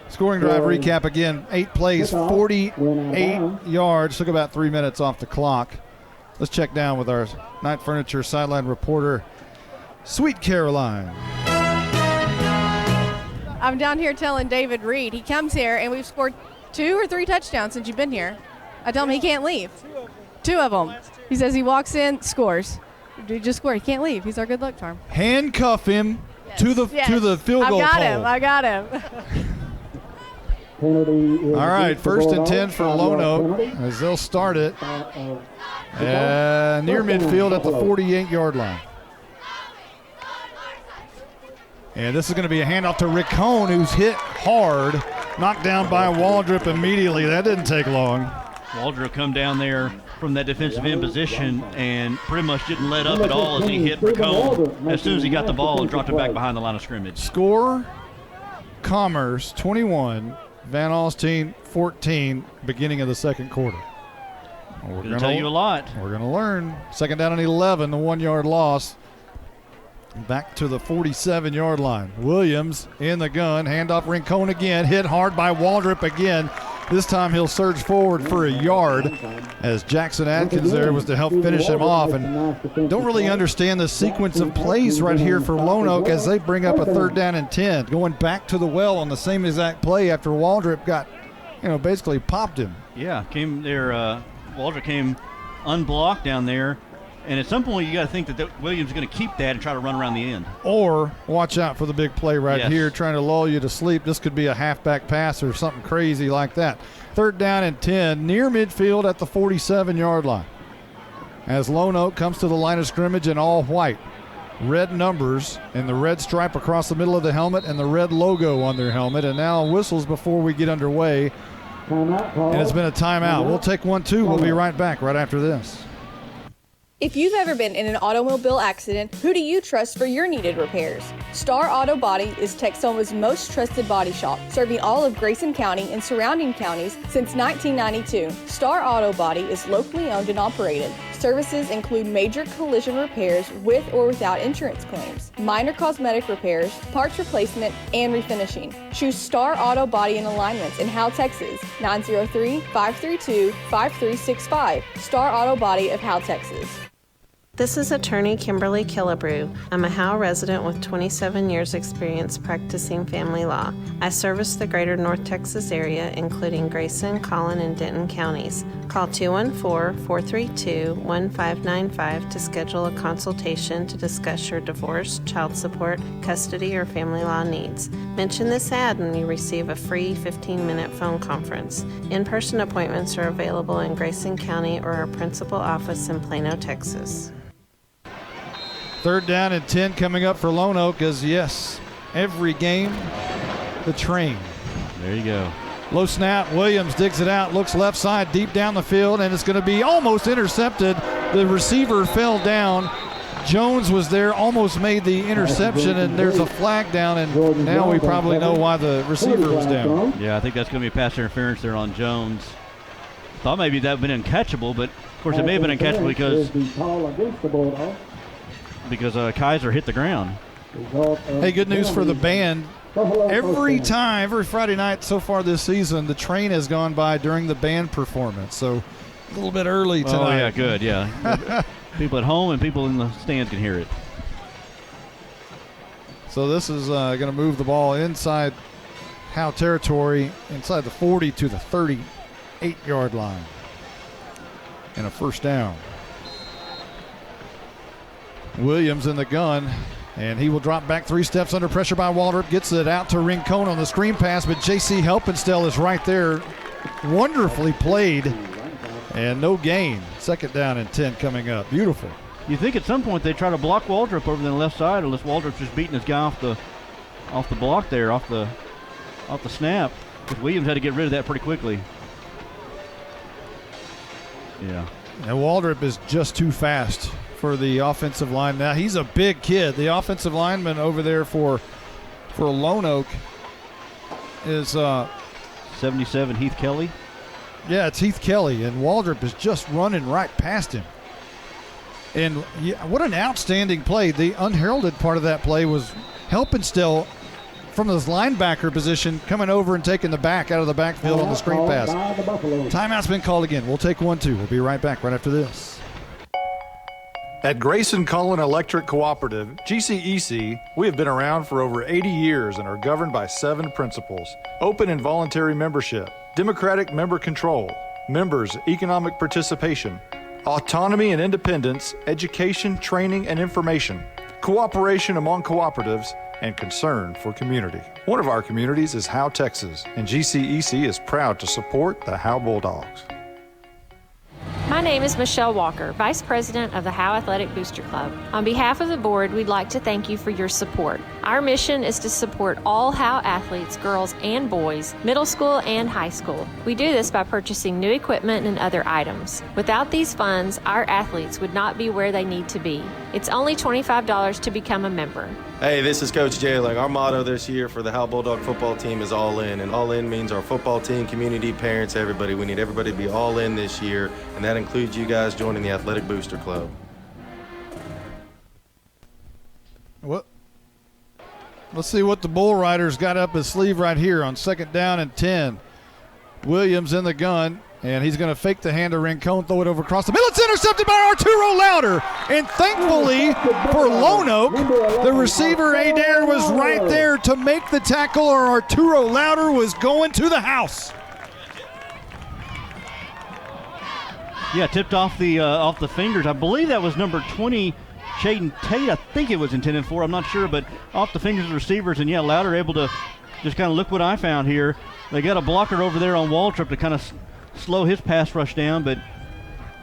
S3: scoring drive recap again. 8 plays, 48 yards. Took about 3 minutes off the clock. Let's check down with our Night Furniture sideline reporter, Sweet Caroline.
S18: I'm down here telling David Reed, he comes here and we've scored 2 or 3 touchdowns since you've been here. I tell him he can't leave. 2 of them. He says he walks in, scores. He just scored. He can't leave. He's our good luck charm.
S3: Handcuff him to the field goal pole.
S18: I got him.
S3: All right, 1st and 10 for Lone Oak as they'll start it near midfield at the 48-yard line. And this is going to be a handoff to Rick Cohn, who's hit hard, knocked down by Waldrop immediately. That didn't take long.
S4: Waldrop come down there from that defensive end position and pretty much didn't let up at all as he hit Ricone as soon as he got the ball and dropped it back behind the line of scrimmage.
S3: Score, Commerce 21, Van Alstyne 14, beginning of the second quarter.
S4: We're going to tell you a lot.
S3: We're going to learn. 2nd down and 11, the 1-yard loss. Back to the 47-yard line. Williams in the gun. Handoff Rincon again. Hit hard by Waldrop again. This time he'll surge forward for a yard as Jackson Atkins there was to help finish him off. And don't really understand the sequence of plays right here for Lone Oak as they bring up a 3rd down and 10. Going back to the well on the same exact play after Waldrop got, basically popped him.
S4: Yeah, came there. Waldrop came unblocked down there. And at some point, you got to think that Williams is going to keep that and try to run around the end.
S3: Or watch out for the big play right here, trying to lull you to sleep. This could be a halfback pass or something crazy like that. 3rd down and 10, near midfield at the 47-yard line. As Lone Oak comes to the line of scrimmage in all white. Red numbers and the red stripe across the middle of the helmet and the red logo on their helmet. And now whistles before we get underway. And it's been a timeout. We'll take one, too. We'll be right back right after this.
S5: If you've ever been in an automobile accident, who do you trust for your needed repairs? Star Auto Body is Texoma's most trusted body shop, serving all of Grayson County and surrounding counties since 1992. Star Auto Body is locally owned and operated. Services include major collision repairs with or without insurance claims, minor cosmetic repairs, parts replacement, and refinishing. Choose Star Auto Body and Alignments in Howe, Texas, 903-532-5365. Star Auto Body of Howe, Texas.
S8: This is attorney Kimberly Killebrew. I'm a Howe resident with 27 years experience practicing family law. I service the greater North Texas area, including Grayson, Collin, and Denton counties. Call 214-432-1595 to schedule a consultation to discuss your divorce, child support, custody, or family law needs. Mention this ad and you receive a free 15-minute phone conference. In-person appointments are available in Grayson County or our principal office in Plano, Texas.
S3: 3rd down and 10 coming up for Lone Oak as, yes, every game, the train.
S4: There you go.
S3: Low snap. Williams digs it out, looks left side, deep down the field, and it's going to be almost intercepted. The receiver fell down. Jones was there, almost made the interception, and there's a flag down, and now we probably know why the receiver was down.
S4: Yeah, I think that's going to be pass interference there on Jones. Thought maybe that would have been uncatchable, but of course it may have been uncatchable because Kaiser hit the ground.
S3: Hey, good news for the band. Every Friday night so far this season, the train has gone by during the band performance. So a little bit early tonight.
S4: Oh, yeah, good, yeah. People at home and people in the stands can hear it.
S3: So this is going to move the ball inside Howe territory, inside the 40 to the 38-yard line. And a 1st down. Williams in the gun, and he will drop back 3 steps under pressure by Waldrop. Gets it out to Rincon on the screen pass, but J.C. Helpenstell is right there. Wonderfully played, and no gain. 2nd down and 10 coming up. Beautiful.
S4: You think at some point they try to block Waldrop over the left side, unless Waldrop's just beating his guy off the block there, off the snap. But Williams had to get rid of that pretty quickly. Yeah.
S3: And Waldrop is just too fast for the offensive line. Now he's a big kid. The offensive lineman over there for Lone Oak is
S4: 77 Heath Kelly.
S3: Yeah, it's Heath Kelly, and Waldrop is just running right past him. And yeah, what an outstanding play. The unheralded part of that play was Helpenstiel from his linebacker position coming over and taking the back out of the backfield on the screen pass. Timeout's been called again. We'll take 1-2. We'll be right back right after this.
S2: At Grayson Cullen Electric Cooperative, GCEC, we have been around for over 80 years and are governed by 7 principles: open and voluntary membership, democratic member control, members' economic participation, autonomy and independence, education, training, and information, cooperation among cooperatives, and concern for community. One of our communities is Howe, Texas, and GCEC is proud to support the Howe Bulldogs.
S9: My name is Michelle Walker, Vice President of the Howe Athletic Booster Club. On behalf of the board, we'd like to thank you for your support. Our mission is to support all Howe athletes, girls and boys, middle school and high school. We do this by purchasing new equipment and other items. Without these funds, our athletes would not be where they need to be. It's only $25 to become a member.
S22: Hey, this is Coach Jailing. Our motto this year for the Howe Bulldog football team is all in. And all in means our football team, community, parents, everybody. We need everybody to be all in this year. And that includes you guys joining the Athletic Booster Club.
S3: What? Let's see what the Bull Riders got up his sleeve right here on 2nd down and 10. Williams in the gun, and he's going to fake the hand to Rincon, throw it over across the middle. It's intercepted by Arturo Louder. And thankfully for Lone Oak, the receiver Adair was right there to make the tackle, or Arturo Louder was going to the house.
S4: Yeah, tipped off the fingers. I believe that was number 20, Shaden Tate. I think it was intended for. I'm not sure, but off the fingers of the receivers. And yeah, Louder able to just kind of look what I found here. They got a blocker over there on Waldrop to kind of slow his pass rush down, but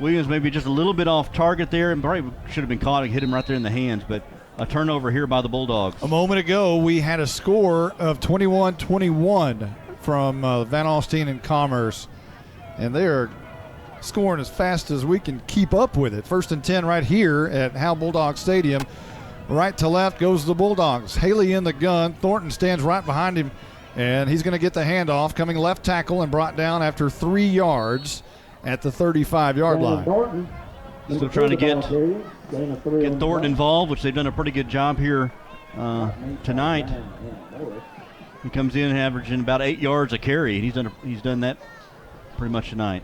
S4: Williams maybe just a little bit off target there, and probably should have been caught and hit him right there in the hands. But a turnover here by the Bulldogs.
S3: A moment ago, we had a score of 21-21 from Van Alstyne and Commerce, and they are scoring as fast as we can keep up with it. 1st and 10 right here at Howe Bulldog Stadium. Right to left goes the Bulldogs. Haley in the gun. Thornton stands right behind him, and he's going to get the handoff. Coming left tackle and brought down after 3 yards at the 35-yard line.
S4: Still trying to get Thornton involved, which they've done a pretty good job here tonight. He comes in averaging about 8 yards a carry. He's done that pretty much tonight.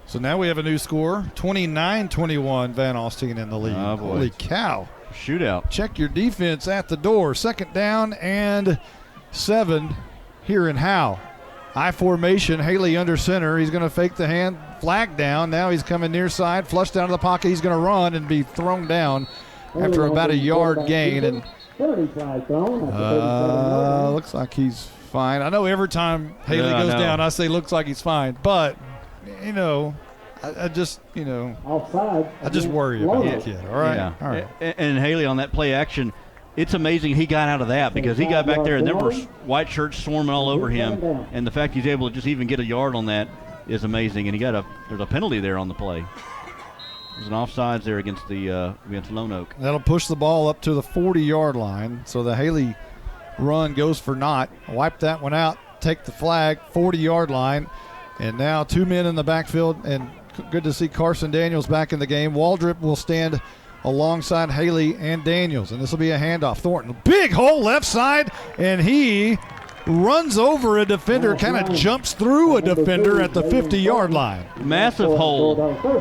S3: So now we have a new score, 29-21, Van Alstyne in the lead.
S4: Oh, boy.
S3: Holy cow.
S4: Shootout.
S3: Check your defense at the door. 2nd down and 7 here in Howe. I formation, Haley under center. He's going to fake the hand, flag down. Now he's coming near side, flushed out of the pocket. He's going to run and be thrown down after about a yard gain. And looks like he's fine. I know every time Haley goes down, I say looks like he's fine. But, you know, I just worry about the kid. All right.
S4: Yeah.
S3: All right.
S4: And Haley on that play action, it's amazing he got out of that, because he got back there and there were white shirts swarming all over him. And the fact he's able to just even get a yard on that is amazing. And there's a penalty there on the play. There's an offsides there against Lone Oak.
S3: That'll push the ball up to the 40-yard line. So the Haley run goes for naught. Wipe that one out. Take the flag, 40-yard line. And now 2 men in the backfield, and good to see Carson Daniels back in the game. Waldrop will stand alongside Haley and Daniels, and this will be a handoff. Thornton, big hole left side, and he runs over a defender, kind of jumps through a defender at the 50-yard line.
S4: Massive hole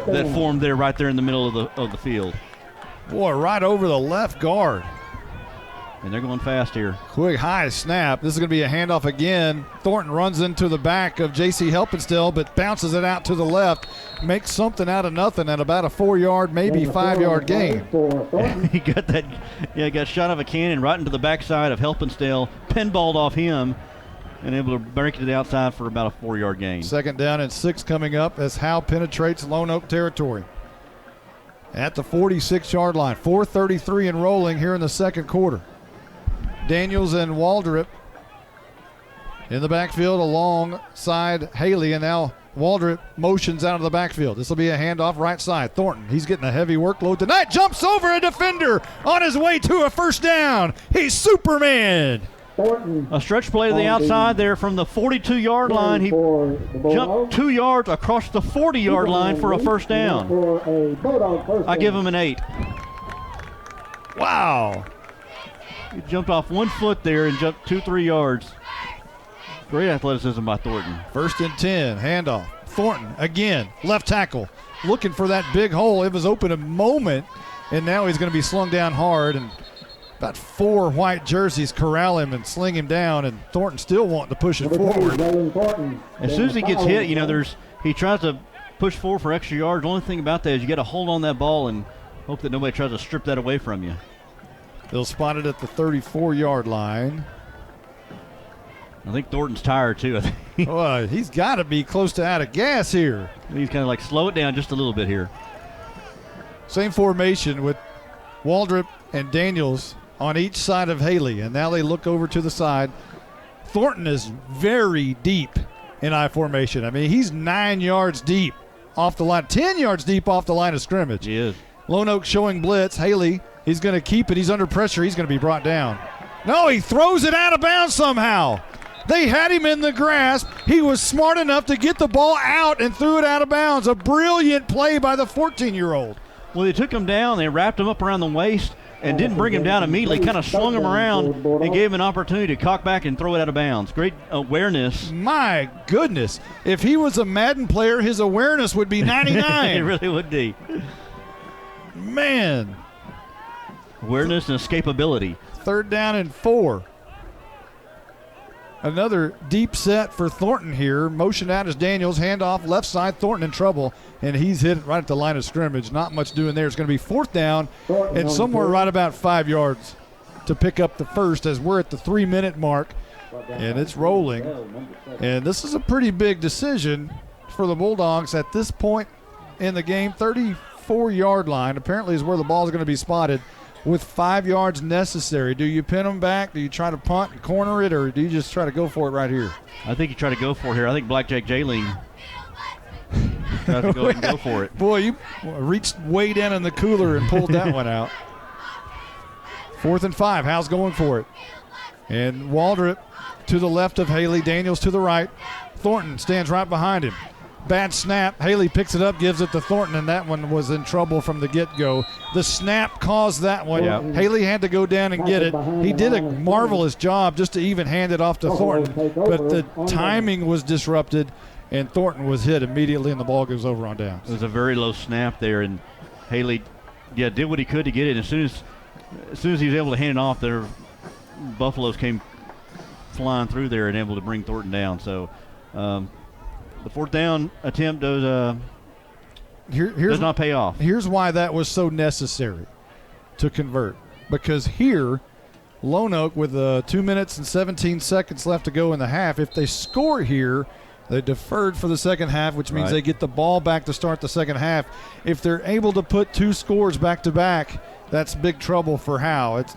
S4: that formed there right there in the middle of the field.
S3: Boy, right over the left guard.
S4: And they're going fast here.
S3: Quick high snap. This is going to be a handoff again. Thornton runs into the back of J.C. Helpenstiel, but bounces it out to the left. Makes something out of nothing at about a 4-yard, maybe 5-yard gain.
S4: He got that. Yeah, got shot of a cannon right into the backside of Helpenstiel. Pinballed off him and able to break it to the outside for about a 4-yard gain.
S3: 2nd down and 6 coming up as Howe penetrates Lone Oak territory. At the 46-yard line. 4:33 and rolling here in the second quarter. Daniels and Waldrop in the backfield alongside Haley, and now Waldrop motions out of the backfield. This will be a handoff right side. Thornton, he's getting a heavy workload tonight. Jumps over a defender on his way to a 1st down. He's Superman.
S4: A stretch play to the outside there from the 42-yard line. He jumped 2 yards across the 40-yard line for a first down. I give him an 8.
S3: Wow.
S4: He jumped off 1 foot there and jumped 2-3 yards. Great athleticism by Thornton.
S3: 1st and 10, handoff. Thornton again, left tackle, looking for that big hole. It was open a moment, and now he's going to be slung down hard, and about 4 white jerseys corral him and sling him down, and Thornton still wanting to push it forward.
S4: As soon as he gets hit, he tries to push forward for extra yards. The only thing about that is you got to hold on that ball and hope that nobody tries to strip that away from you.
S3: They'll spot it at the 34-yard line.
S4: I think Thornton's tired, too.
S3: Well, he's got to be close to out of gas here.
S4: He's kind of like, slow it down just a little bit here.
S3: Same formation with Waldrop and Daniels on each side of Haley, and now they look over to the side. Thornton is very deep in I formation. I mean, he's 9 yards deep off the line, 10 yards deep off the line of scrimmage.
S4: He is.
S3: Lone Oak showing blitz. Haley, he's going to keep it. He's under pressure. He's going to be brought down. No, he throws it out of bounds somehow. They had him in the grasp. He was smart enough to get the ball out and threw it out of bounds. A brilliant play by the 14-year-old.
S4: Well, they took him down. They wrapped him up around the waist and didn't bring him down immediately, kind of slung him around and gave him an opportunity to cock back and throw it out of bounds. Great awareness.
S3: My goodness. If he was a Madden player, his awareness would be 99.
S4: It really would be.
S3: Man.
S4: Awareness and escapability.
S3: 3rd down and 4. Another deep set for Thornton here. Motion out is Daniels. Handoff left side. Thornton in trouble, and he's hit right at the line of scrimmage. Not much doing there. It's going to be 4th down and somewhere right about 5 yards to pick up the first as we're at the 3-minute mark, and it's rolling. And this is a pretty big decision for the Bulldogs at this point in the game. 34-yard line apparently is where the ball is going to be spotted with 5 yards necessary. Do you pin them back? Do you try to punt and corner it, or do you just try to go for it right here?
S4: I think you try to go for it here. I think Blackjack Jayling tries to go ahead and go for it.
S3: Boy, you reached way down in the cooler and pulled that one out. 4th and 5. Howe's going for it. And Waldrop to the left of Haley. Daniels to the right. Thornton stands right behind him. Bad snap. Haley picks it up, gives it to Thornton, and that one was in trouble from the get-go. The snap caused that one.
S4: Yep.
S3: Haley had to go down and get it. He did a marvelous job just to even hand it off to Thornton, but the timing was disrupted, and Thornton was hit immediately, and the ball goes over on downs.
S4: It was a very low snap there, and Haley did what he could to get it. As soon as he was able to hand it off, their Buffaloes came flying through there and able to bring Thornton down. So the 4th down attempt does not pay off.
S3: Here's why that was so necessary to convert. Because here, Lone Oak with 2 minutes and 17 seconds left to go in the half, if they score here, they deferred for the second half, which means they get the ball back to start the second half. If they're able to put 2 scores back to back, that's big trouble for Howe. It's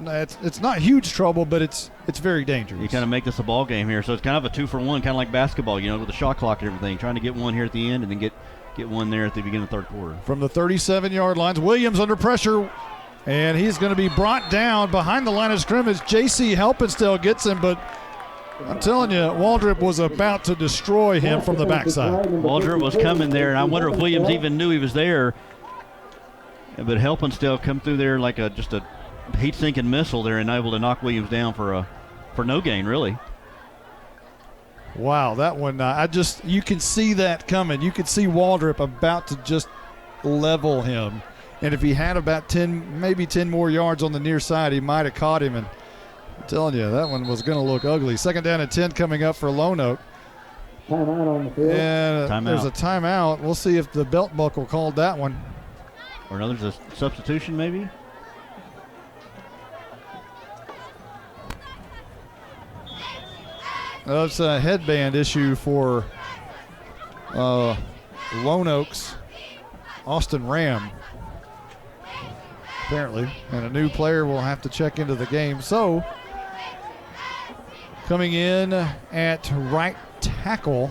S3: not huge trouble, but it's very dangerous.
S4: You kind of make this a ball game here, so it's kind of a 2-for-1, kind of like basketball, with the shot clock and everything. Trying to get one here at the end and then get one there at the beginning of the 3rd quarter.
S3: From the 37-yard lines, Williams under pressure, and he's going to be brought down behind the line of scrimmage. J.C. Helpenstiel gets him, but I'm telling you, Waldrop was about to destroy him from the backside.
S4: Waldrop was coming there, and I wonder if Williams even knew he was there. But Helpenstiel come through there like just a heat-sinking missile there and able to knock Williams down for no gain, really.
S3: Wow, that one, you can see that coming. You could see Waldrop about to just level him. And if he had about 10, maybe 10 more yards on the near side, he might have caught him. And I'm telling you, that one was going to look ugly. 2nd down and 10 coming up for Lone Oak.
S19: Timeout on the field.
S3: And there's a timeout. We'll see if the belt buckle called that one.
S4: Or another's a substitution, maybe?
S3: It's a headband issue for Lone Oaks, Austin Ram, apparently. And a new player will have to check into the game. So, coming in at right tackle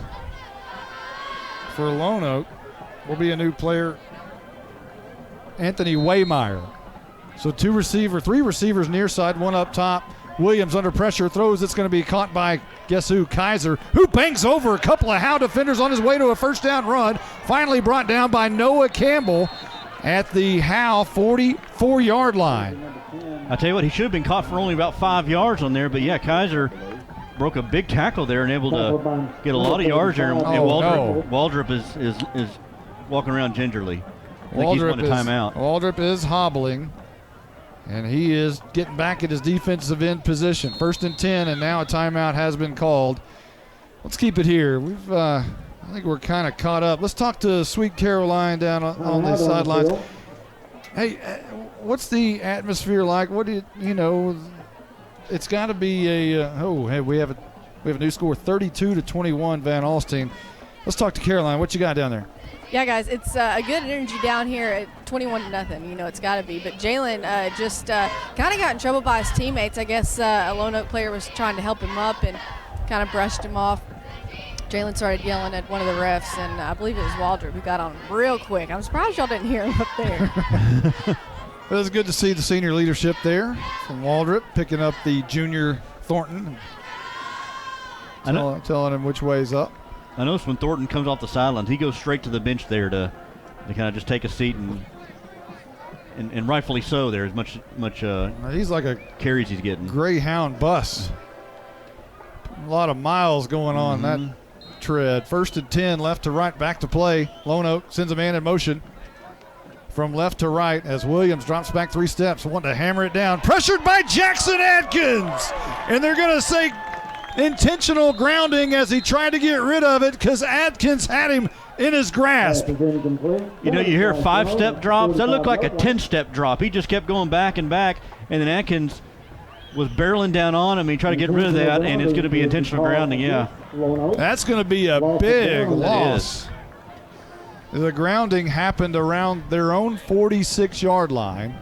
S3: for Lone Oak will be a new player, Anthony Waymeyer. So 3 receivers near side, one up top Williams under pressure, throws. It's going to be caught by, guess who, Kaiser, who bangs over a couple of Howe defenders on his way to a first down run. Finally brought down by Noah Campbell at the Howe 44-yard line.
S4: I tell you what, he should have been caught for only about 5 yards on there, but yeah, Kaiser broke a big tackle there and able to get a lot of yards there. And Waldrop is walking around gingerly. I think he's wanting a timeout.
S3: Waldrop is hobbling, and he is getting back at his defensive end position. 1st and 10, and now a timeout has been called. Let's keep it here. I think we're kind of caught up. Let's talk to Sweet Caroline down on the sidelines. Hey, what's the atmosphere like? What do you know? It's got to be we have a new score, 32-21, Van Alstyne. Let's talk to Caroline. What you got down there?
S18: Yeah, guys, it's a good energy down here at 21-0. You know, it's got to be. But Jalen just kind of got in trouble by his teammates. I guess a Lone Oak player was trying to help him up and kind of brushed him off. Jalen started yelling at one of the refs, and I believe it was Waldrop who got on him real quick. I'm surprised y'all didn't hear him up there.
S3: It was good to see the senior leadership there from Waldrop picking up the junior Thornton, telling him which way's up.
S4: I noticed when Thornton comes off the sidelines, he goes straight to the bench there to kind of just take a seat and rightfully so. There as much
S3: he's like a
S4: carries he's getting.
S3: Greyhound bus. A lot of miles going on that tread. 1st and 10, left to right, back to play. Lone Oak sends a man in motion from left to right as Williams drops back 3 steps, wanting to hammer it down. Pressured by Jackson Adkins, and they're going to say intentional grounding as he tried to get rid of it because Adkins had him in his grasp.
S4: You know, you hear 5-step drops. That looked like a 10-step drop. He just kept going back and back, and then Adkins was barreling down on him. He tried to get rid of that, and it's going to be intentional grounding, yeah.
S3: That's going to be a big loss. The grounding happened around their own 46-yard line.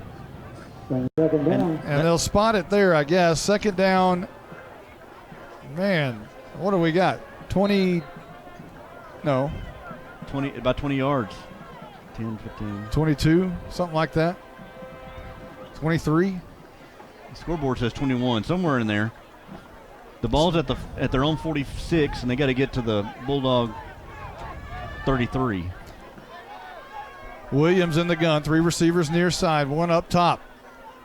S3: And they'll spot it there, I guess. 2nd down. Man, what do we got? 20, no.
S4: 20, about 20 yards. 10, 15.
S3: 22, something like that. 23.
S4: The scoreboard says 21, somewhere in there. The ball's at their own 46, and they got to get to the Bulldog 33.
S3: Williams in the gun, 3 receivers near side, 1 up top.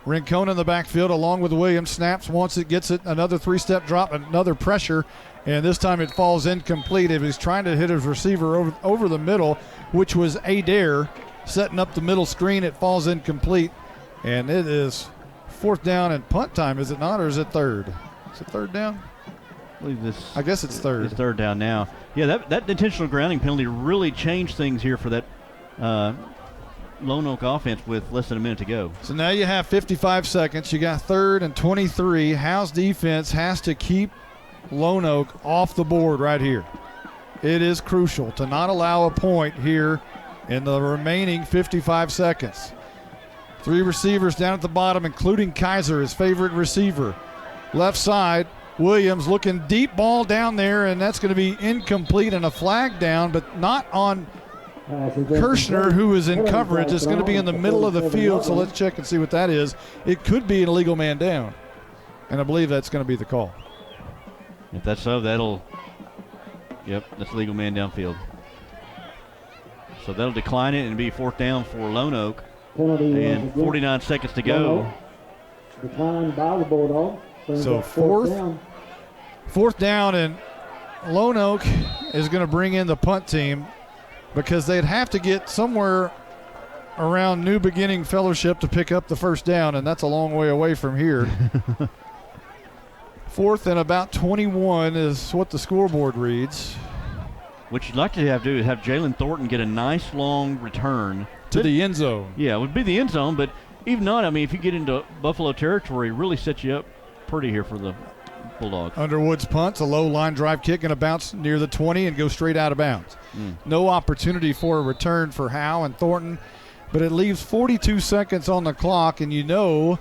S3: Rincon in the backfield along with Williams. Snaps, wants it, gets it, another 3-step drop, another pressure, and this time it falls incomplete. If he's trying to hit his receiver over the middle, which was Adair, setting up the middle screen, it falls incomplete. And it is 4th down and punt time, is it not, or is it 3rd? Is it 3rd down? I guess it's 3rd.
S4: It's 3rd down now. Yeah, that intentional grounding penalty really changed things here for that Lone Oak offense with less than a minute to go.
S3: So now you have 55 seconds. You got 3rd and 23. Howe's defense has to keep Lone Oak off the board right here. It is crucial to not allow a point here in the remaining 55 seconds. 3 receivers down at the bottom, including Kaiser, his favorite receiver. Left side, Williams looking deep ball down there, and that's going to be incomplete and a flag down, but not on Kirshner, who is in coverage. It's going to be in the middle of the field, so let's check and see what that is. It could be an illegal man down, and I believe that's going to be the call.
S4: If that's so, that's legal man downfield. So that'll decline it and be 4th down for Lone Oak. And 49 seconds to go.
S19: Declined by the Bulldogs.
S3: So 4th down, and Lone Oak is going to bring in the punt team because they'd have to get somewhere around New Beginning Fellowship to pick up the 1st down, and that's a long way away from here. 4th and about 21 is what the scoreboard reads.
S4: What you'd like to do is have Jalen Thornton get a nice long return
S3: to the end zone.
S4: Yeah, it would be the end zone, but even not, I mean, if you get into Buffalo territory, it really sets you up pretty here for the Bulldogs.
S3: Underwood's punt's a low line drive kick and a bounce near the 20 and go straight out of bounds. No opportunity for a return for Howe and Thornton, but it leaves 42 seconds on the clock, and you know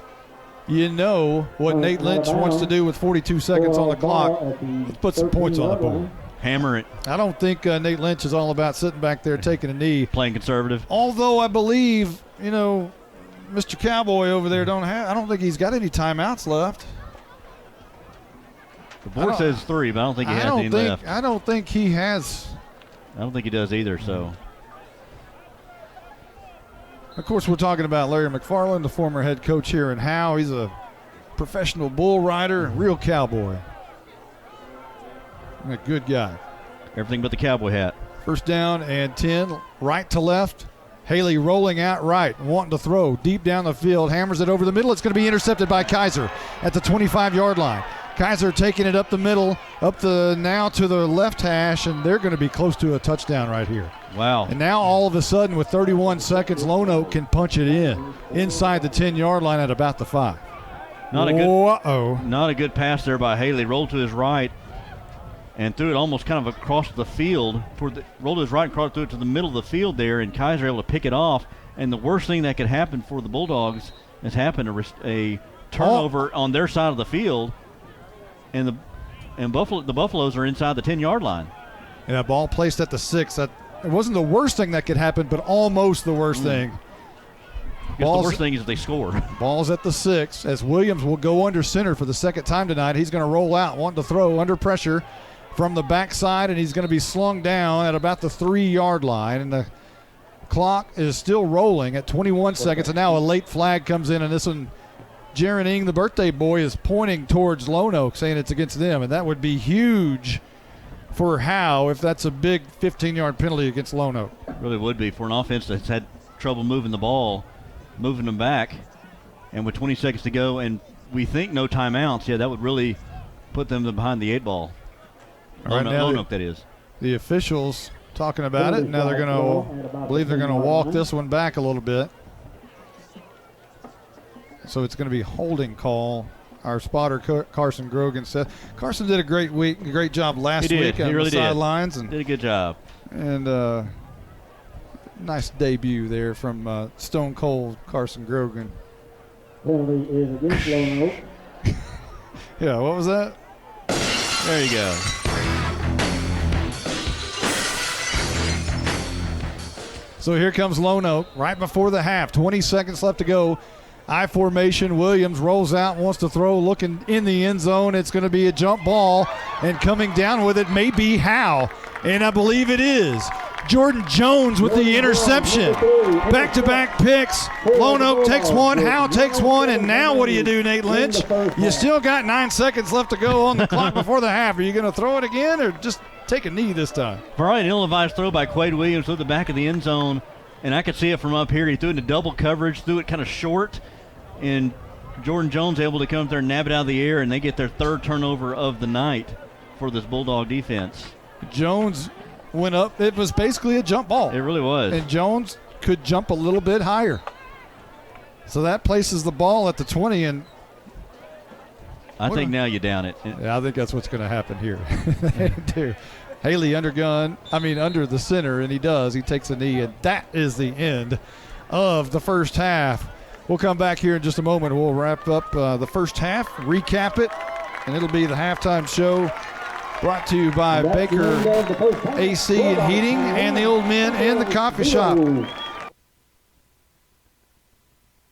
S3: what Nate Lynch wants to do with 42 seconds on the clock. Let's put some points on the board.
S4: Hammer it.
S3: I don't think Nate Lynch is all about sitting back there taking a knee.
S4: Playing conservative.
S3: Although I believe, Mr. Cowboy over there I don't think he's got any timeouts left.
S4: The board says 3, but I don't think he has any left.
S3: I don't think he has.
S4: I don't think he does either, so.
S3: Of course, we're talking about Larry McFarland, the former head coach here in Howe. He's a professional bull rider, real cowboy. A good guy.
S4: Everything but the cowboy hat.
S3: First down and 10, right to left. Haley rolling out right, wanting to throw deep down the field, hammers it over the middle. It's going to be intercepted by Kaiser at the 25-yard line. Kaiser taking it up the middle, now to the left hash, and they're going to be close to a touchdown right here.
S4: Wow.
S3: And now all of a sudden with 31 seconds, Lone Oak can punch it in inside the 10-yard line at about the 5.
S4: Not a good pass there by Haley. Rolled to his right and threw it almost kind of across the field. Rolled to his right and threw it to the middle of the field there, and Kaiser able to pick it off. And the worst thing that could happen for the Bulldogs has happened, a turnover on their side of the field. And the Buffaloes are inside the 10-yard line.
S3: And a ball placed at the 6. It wasn't the worst thing that could happen, but almost the worst thing.
S4: The worst thing is if they score.
S3: Ball's at the 6 as Williams will go under center for the second time tonight. He's going to roll out, wanting to throw under pressure from the backside, and he's going to be slung down at about the 3-yard line. And the clock is still rolling at 21 seconds, and now a late flag comes in, and this one, Jaron Ing, the birthday boy, is pointing towards Lone Oak, saying it's against them, and that would be huge for Howe if that's a big 15-yard penalty against Lone Oak.
S4: It really would be for an offense that's had trouble moving the ball, moving them back, and with 20 seconds to go, and we think no timeouts, that would really put them behind the 8 ball. Lone Oak, that is. The
S3: officials talking about it. Now they're going to, I believe they're going to walk this one back a little bit. So it's going to be holding call. Our spotter, Carson Grogan, said. Carson did a great job last week on the sidelines.
S4: Did a good job.
S3: And nice debut there from Stone Cold Carson Grogan.
S19: Penalty is against Lone Oak.
S3: Yeah, what was that?
S4: There you go.
S3: So here comes Lone Oak right before the half. 20 seconds left to go. I formation. Williams rolls out, wants to throw, looking in the end zone. It's going to be a jump ball, and coming down with it may be Howe, and I believe it is. Jordan Jones with the interception. Back-to-back picks. Lone Oak takes one, Howe takes one, and now what do you do, Nate Lynch? You still got 9 seconds left to go on the clock before the half. Are you going to throw it again or just take a knee this time?
S4: Probably an ill-advised throw by Quade Williams to the back of the end zone, and I could see it from up here. He threw it into double coverage, threw it kind of short, and Jordan Jones able to come up there and nab it out of the air, and they get their 3rd turnover of the night for this Bulldog defense.
S3: Jones went up. It was basically a jump ball.
S4: It really was.
S3: And Jones could jump a little bit higher. So that places the ball at the 20, and
S4: I think now you down it.
S3: Yeah, I think that's what's going to happen here. They do. Haley under the center, and he does. He takes a knee, and that is the end of the first half. We'll come back here in just a moment. We'll wrap up the first half, recap it, and it'll be the halftime show brought to you by Baker AC and Heating and the Old Men and the Coffee Shop.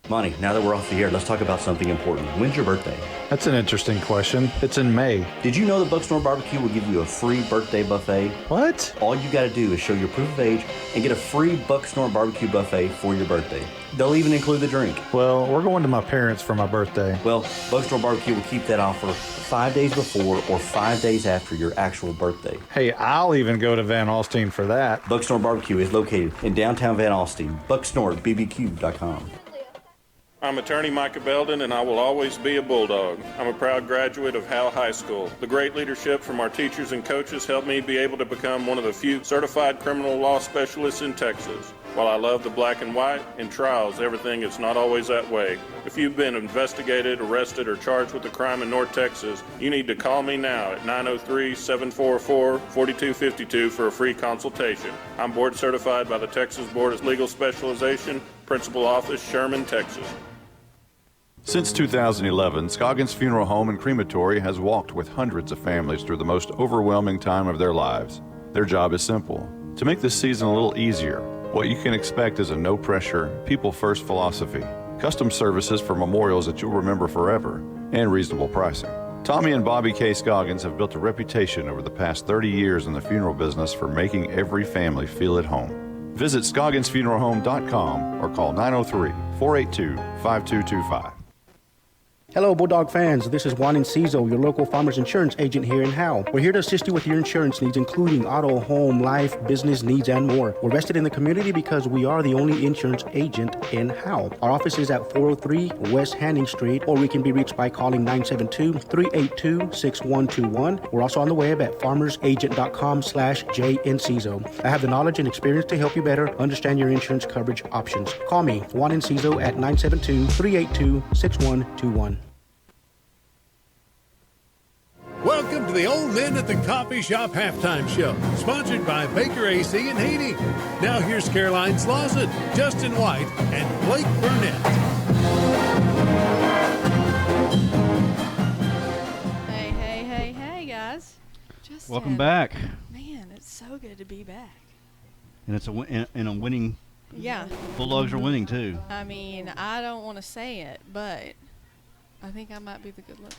S6: Monty, now that we're off the air, let's talk about something important. When's your birthday?
S2: That's an interesting question. It's in May.
S6: Did you know that Bucksnor Barbecue will give you a free birthday buffet?
S2: What?
S6: All you got to do is show your proof of age and get a free Bucksnor Barbecue buffet for your birthday. They'll even include the drink.
S2: Well, we're going to my parents for my birthday.
S6: Well, Bucksnor Barbecue will keep that offer 5 days before or 5 days after your actual birthday.
S2: Hey, I'll even go to Van Alstyne for that.
S6: Bucksnor Barbecue is located in downtown Van Alstyne. BucksnorBBQ.com.
S11: I'm attorney Micah Belden, and I will always be a Bulldog. I'm a proud graduate of Howe High School. The great leadership from our teachers and coaches helped me be able to become one of the few certified criminal law specialists in Texas. While I love the black and white, in trials, everything is not always that way. If you've been investigated, arrested, or charged with a crime in North Texas, you need to call me now at 903-744-4252 for a free consultation. I'm board certified by the Texas Board of Legal Specialization, Principal Office, Sherman, Texas.
S1: Since 2011, Scoggins Funeral Home and Crematory has walked with hundreds of families through the most overwhelming time of their lives. Their job is simple: to make this season a little easier. What you can expect is a no-pressure, people-first philosophy, custom services for memorials that you'll remember forever, and reasonable pricing. Tommy and Bobby K. Scoggins have built a reputation over the past 30 years in the funeral business for making every family feel at home. Visit ScogginsFuneralHome.com or call 903-482-5225.
S15: Hello, Bulldog fans. This is Juan Enciso, your local farmers insurance agent here in Howe. We're here to assist you with your insurance needs, including auto, home, life, business needs, and more. We're vested in the community because we are the only insurance agent in Howe. Our office is at 403 West Hanning Street, or we can be reached by calling 972-382-6121. We're also on the web at farmersagent.com/JEnciso. I have the knowledge and experience to help you better understand your insurance coverage options. Call me, Juan Enciso, at 972-382-6121.
S12: Welcome to the Old Men at the Coffee Shop Halftime Show, sponsored by Baker AC and Heating. Now here's Caroline Slauson, Justin White, and Blake Burnett.
S18: Hey, guys. Justin.
S4: Welcome back.
S18: Man, it's so good to be back.
S4: And it's a winning.
S18: Yeah.
S4: Bulldogs are winning too.
S18: I mean, I don't want to say it, but I think I might be the good look.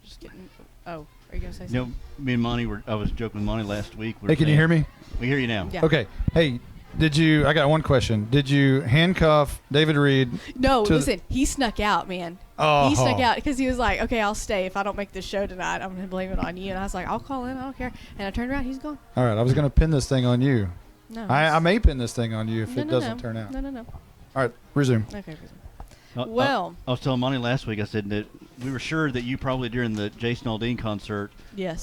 S18: Just kidding. Oh, are you gonna say something?
S4: You know, me and Monty I was joking with Monty last week.
S3: Hey, can you hear me?
S4: We hear you now.
S18: Yeah.
S3: Okay. Hey, I got one question. Did you handcuff David Reed?
S18: No, listen, he snuck out, man.
S3: Oh.
S18: He snuck out because he was like, okay, I'll stay. If I don't make this show tonight, I'm going to blame it on you. And I was like, I'll call in. I don't care. And I turned around. He's gone.
S3: All right. I was going to pin this thing on you.
S18: No.
S3: I may pin this thing on you if it doesn't turn out.
S18: No.
S3: All right. Resume.
S18: Okay, resume.
S4: Well, I was telling Monty last week, I said that we were sure that you probably during the Jason Aldean concert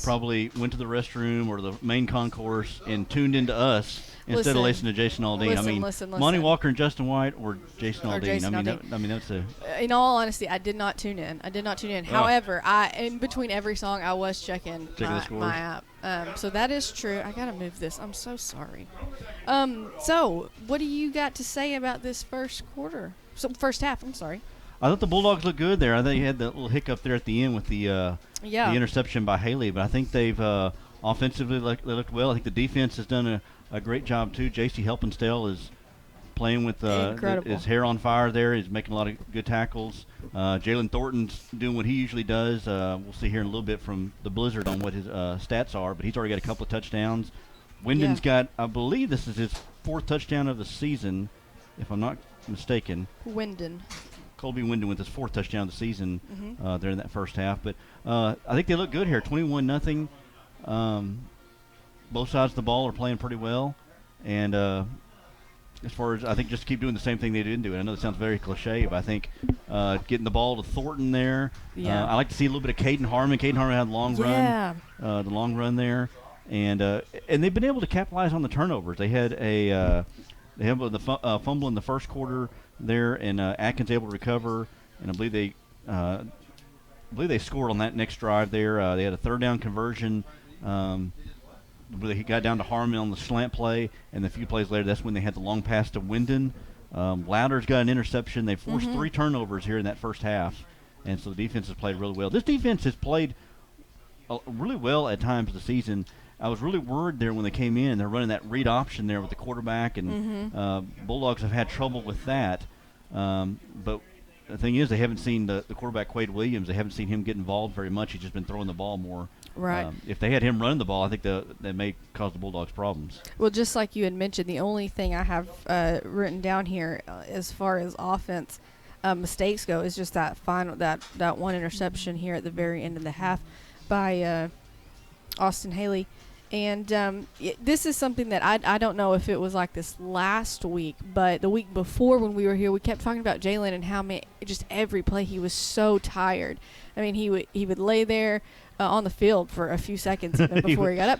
S4: probably went to the restroom or the main concourse and tuned into us instead of listening to Jason Aldean.
S18: Listen.
S4: Monty Walker and Justin White or Jason Aldean. That's a...
S18: In all honesty, I did not tune in. However, in between every song, I was checking my app. So that is true. I got to move this. I'm so sorry. So what do you got to say about this first half, I'm sorry.
S4: I thought the Bulldogs looked good there. I think they had that little hiccup there at the end with the interception by Haley, but I think they've offensively they looked well. I think the defense has done a great job too. J.C. Helpenstell is playing with his hair on fire there. He's making a lot of good tackles. Jalen Thornton's doing what he usually does. We'll see here in a little bit from the Blizzard on what his stats are, but he's already got a couple of touchdowns. Wyndon's got, I believe this is his 4th touchdown of the season, if I'm not mistaken. Colby Wyndon with his 4th touchdown of the season there in that first half. But I think they look good here, 21-0. Both sides of the ball are playing pretty well. And as far as I think just keep doing the same thing they didn't do. And I know it sounds very cliche, but I think getting the ball to Thornton there.
S18: Yeah.
S4: I like to see a little bit of Caden Harmon. Caden Harmon had a long run, the long run there. And they've been able to capitalize on the turnovers. They had a fumble in the first quarter there, and Atkins able to recover, and I believe they scored on that next drive there. They had a 3rd down conversion. They got down to Harmon on the slant play, and a few plays later, that's when they had the long pass to Wyndon. Louder's got an interception. They forced 3 turnovers here in that first half, and so the defense has played really well. This defense has played really well at times this season. I was really worried there when they came in. They're running that read option there with the quarterback, and Bulldogs have had trouble with that. But the thing is, they haven't seen the quarterback, Quade Williams. They haven't seen him get involved very much. He's just been throwing the ball more.
S18: Right.
S4: If they had him running the ball, I think that may cause the Bulldogs problems.
S18: Well, just like you had mentioned, the only thing I have written down here as far as offense mistakes go is just that one interception here at the very end of the half by Austin Haley. And this is something that I don't know if it was like this last week, but the week before when we were here, we kept talking about Jalen and how just every play he was so tired. I mean, he would lay there on the field for a few seconds even before he got up.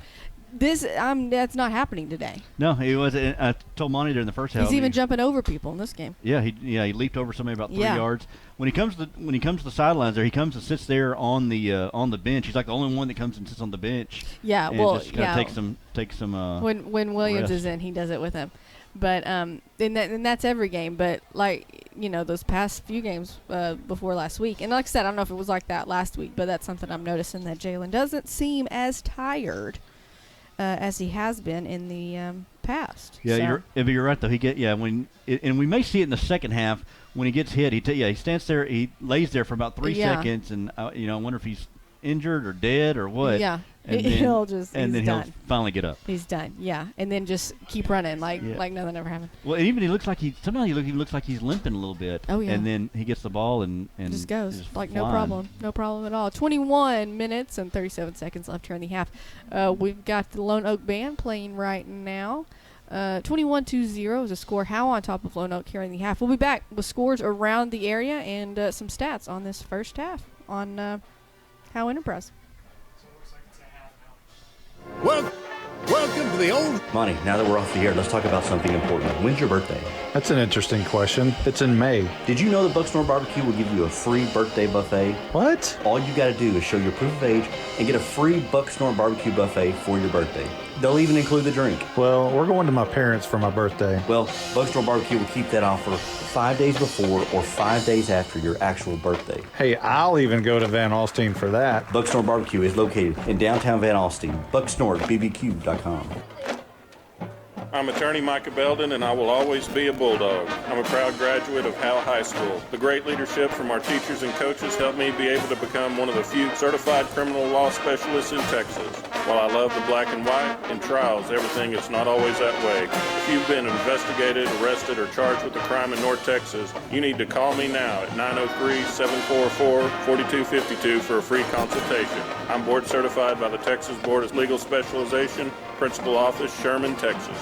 S18: That's not happening today.
S4: No, he was. I told Monty during the first half.
S18: He's even jumping over people in this game.
S4: Yeah, he leaped over somebody about 3 yards. When he comes to the sidelines, there he comes and sits there on the bench. He's like the only one that comes and sits on the bench.
S18: Yeah,
S4: and
S18: well,
S4: just take some.
S18: When Williams
S4: rest.
S18: is in, he does it with him. But and that's every game. But those past few games before last week, and like I said, I don't know if it was like that last week, but that's something I'm noticing that Jalen doesn't seem as tired as he has been in passed.
S4: Yeah,
S18: so.
S4: you're right though. And we may see it in the second half when he gets hit. He stands there, he lays there for about 3 seconds, and I wonder if he's injured or dead or what.
S18: Yeah,
S4: and
S18: he'll
S4: finally get up.
S18: He's done. Yeah, and then just keep running like nothing ever happened.
S4: Well, even he looks like sometimes he looks like he's limping a little bit.
S18: Oh yeah.
S4: And then he gets the ball and
S18: just goes like
S4: flying.
S18: no problem at all. 21 minutes and 37 seconds left here in the half. We've got the Lone Oak Band playing right now. 21-0 is a score. Howe on top of Lone Oak here in the half. We'll be back with scores around the area and some stats on this first half on Howe Enterprise.
S12: Welcome to the old...
S6: Monty, now that we're off the air, let's talk about something important. When's your birthday?
S2: That's an interesting question. It's in May.
S6: Did you know that Bucksnor Barbecue will give you a free birthday buffet?
S2: What?
S6: All you got to do is show your proof of age and get a free Bucksnor Barbecue buffet for your birthday. They'll even include the drink.
S2: Well, we're going to my parents for my birthday.
S6: Well, Bucksnor Barbecue will keep that offer 5 days before or 5 days after your actual birthday.
S2: Hey, I'll even go to Van Alstyne for that.
S6: Bucksnor Barbecue is located in downtown Van Alstyne. BucksnorBBQ.com.
S11: I'm attorney Micah Belden, and I will always be a Bulldog. I'm a proud graduate of Howe High School. The great leadership from our teachers and coaches helped me be able to become one of the few certified criminal law specialists in Texas. While I love the black and white, in trials, everything is not always that way. If you've been investigated, arrested, or charged with a crime in North Texas, you need to call me now at 903-744-4252 for a free consultation. I'm board certified by the Texas Board of Legal Specialization, Principal Office, Sherman, Texas.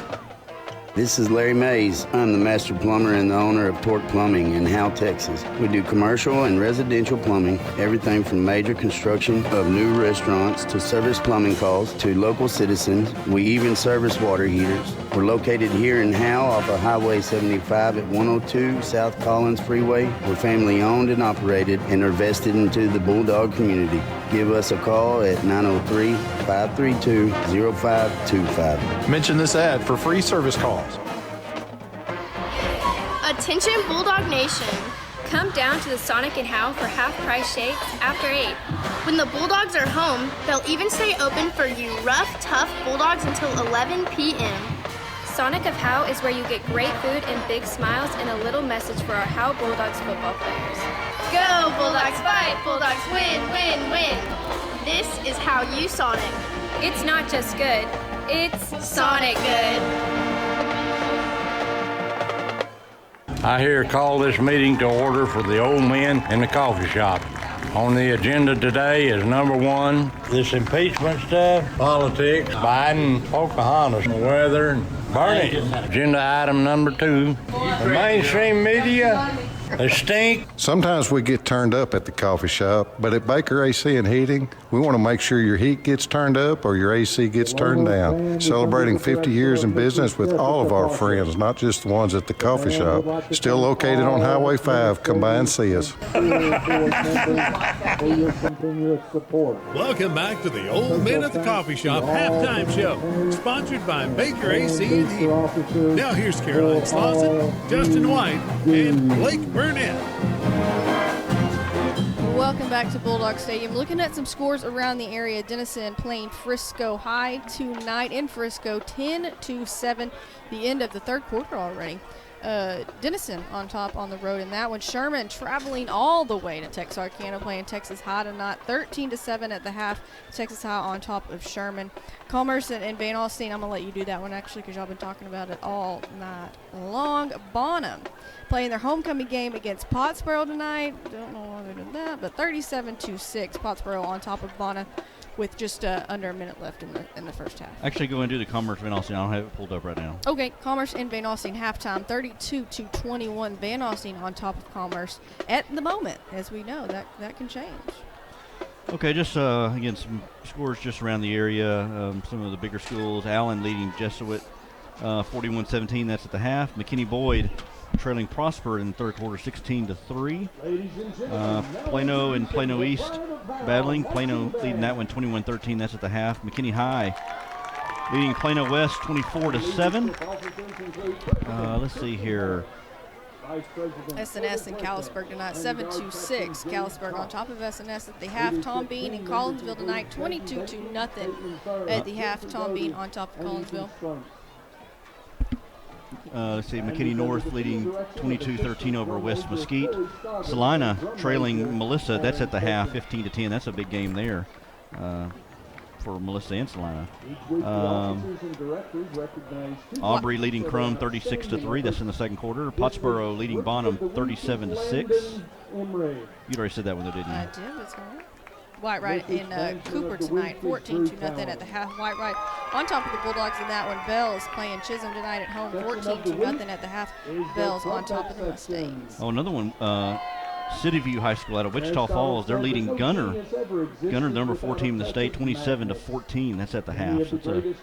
S16: This is Larry Mays. I'm the master plumber and the owner of Torque Plumbing in Howe, Texas. We do commercial and residential plumbing, everything from major construction of new restaurants to service plumbing calls to local citizens. We even service water heaters. We're located here in Howe off of Highway 75 at 102 South Collins Freeway. We're family owned and operated and are vested into the Bulldog community. Give us a call at 903-532-0525.
S2: Mention this ad for free service calls.
S17: Attention Bulldog Nation.
S21: Come down to the Sonic and Howe for half-price shakes after 8.
S17: When the Bulldogs are home, they'll even stay open for you rough, tough Bulldogs until 11 p.m.
S21: Sonic of Howe is where you get great food and big smiles and a little message for our Howe Bulldogs football players.
S17: Go Bulldogs fight, Bulldogs win, win, win. This is how you Sonic.
S21: It's not just good, it's
S17: Sonic good.
S13: I here call this meeting to order for the old men in the coffee shop. On the agenda today is number 1, this impeachment stuff, politics, Biden, Pocahontas, weather, and Bernie. Agenda item number 2, the mainstream media, they stink.
S14: Sometimes we get turned up at the coffee shop, but at Baker AC and Heating, we want to make sure your heat gets turned up or your AC gets turned down. Celebrating 50 years in business with all of our friends, not just the ones at the coffee shop. Still located on Highway 5. Come by and see us.
S12: Welcome back to the Old Men at the Coffee Shop halftime show, sponsored by Baker AC and Heating. Now here's Caroline Slauson, Justin White, and Blake Burnett.
S18: Welcome back to Bulldog Stadium. Looking at some scores around the area. Denison playing Frisco High tonight in Frisco, 10-7. The end of the third quarter already. Denison on top on the road in that one. Sherman traveling all the way to Texarkana, playing Texas High tonight, 13-7 at the half. Texas High on top of Sherman. Commerce and Van Alstyne, I'm going to let you do that one actually because y'all been talking about it all night long. Bonham playing their homecoming game against Pottsboro tonight. Don't know why they did that, but 37-6. Pottsboro on top of Bonham with just under a minute left in the first half.
S4: Actually, go and do the Commerce Van Alstyne. I don't have it pulled up right now.
S18: Okay, Commerce and Van Alstyne halftime, 32-21. Van Alstyne on top of Commerce at the moment. As we know, that can change.
S4: Okay, just again some scores just around the area. Some of the bigger schools. Allen leading Jesuit 41-17. That's at the half. McKinney Boyd trailing Prosper in the third quarter 16-3. Plano and Plano East battling. Plano leading that one 21-13. That's at the half. McKinney High leading Plano West 24-7. Let's see here.
S18: SNS and Callisburg tonight 7-6. Callisburg on top of SNS at the half. Tom Bean and Collinsville tonight 22-0 at the half. Tom Bean on top of Collinsville.
S4: Let's see, McKinney North leading 22-13 over West Mesquite. Salina trailing Melissa. That's at the half, 15-10. That's a big game there for Melissa and Salina. Aubrey leading Crum 36-3. That's in the second quarter. Pottsboro leading Bonham 37-6. You'd already said that one, though, didn't you?
S18: I did. That's right. White in Cooper tonight, 14-0 at the half. White on top of the Bulldogs in that one. Bells playing Chisholm tonight at home, 14-0 at the half. Bells on top of the Mustangs.
S4: Oh, another one. City View High School out of Wichita Falls. They're leading Gunner. Gunner, the number 4 team in the state, 27-14. That's at the half. So it's an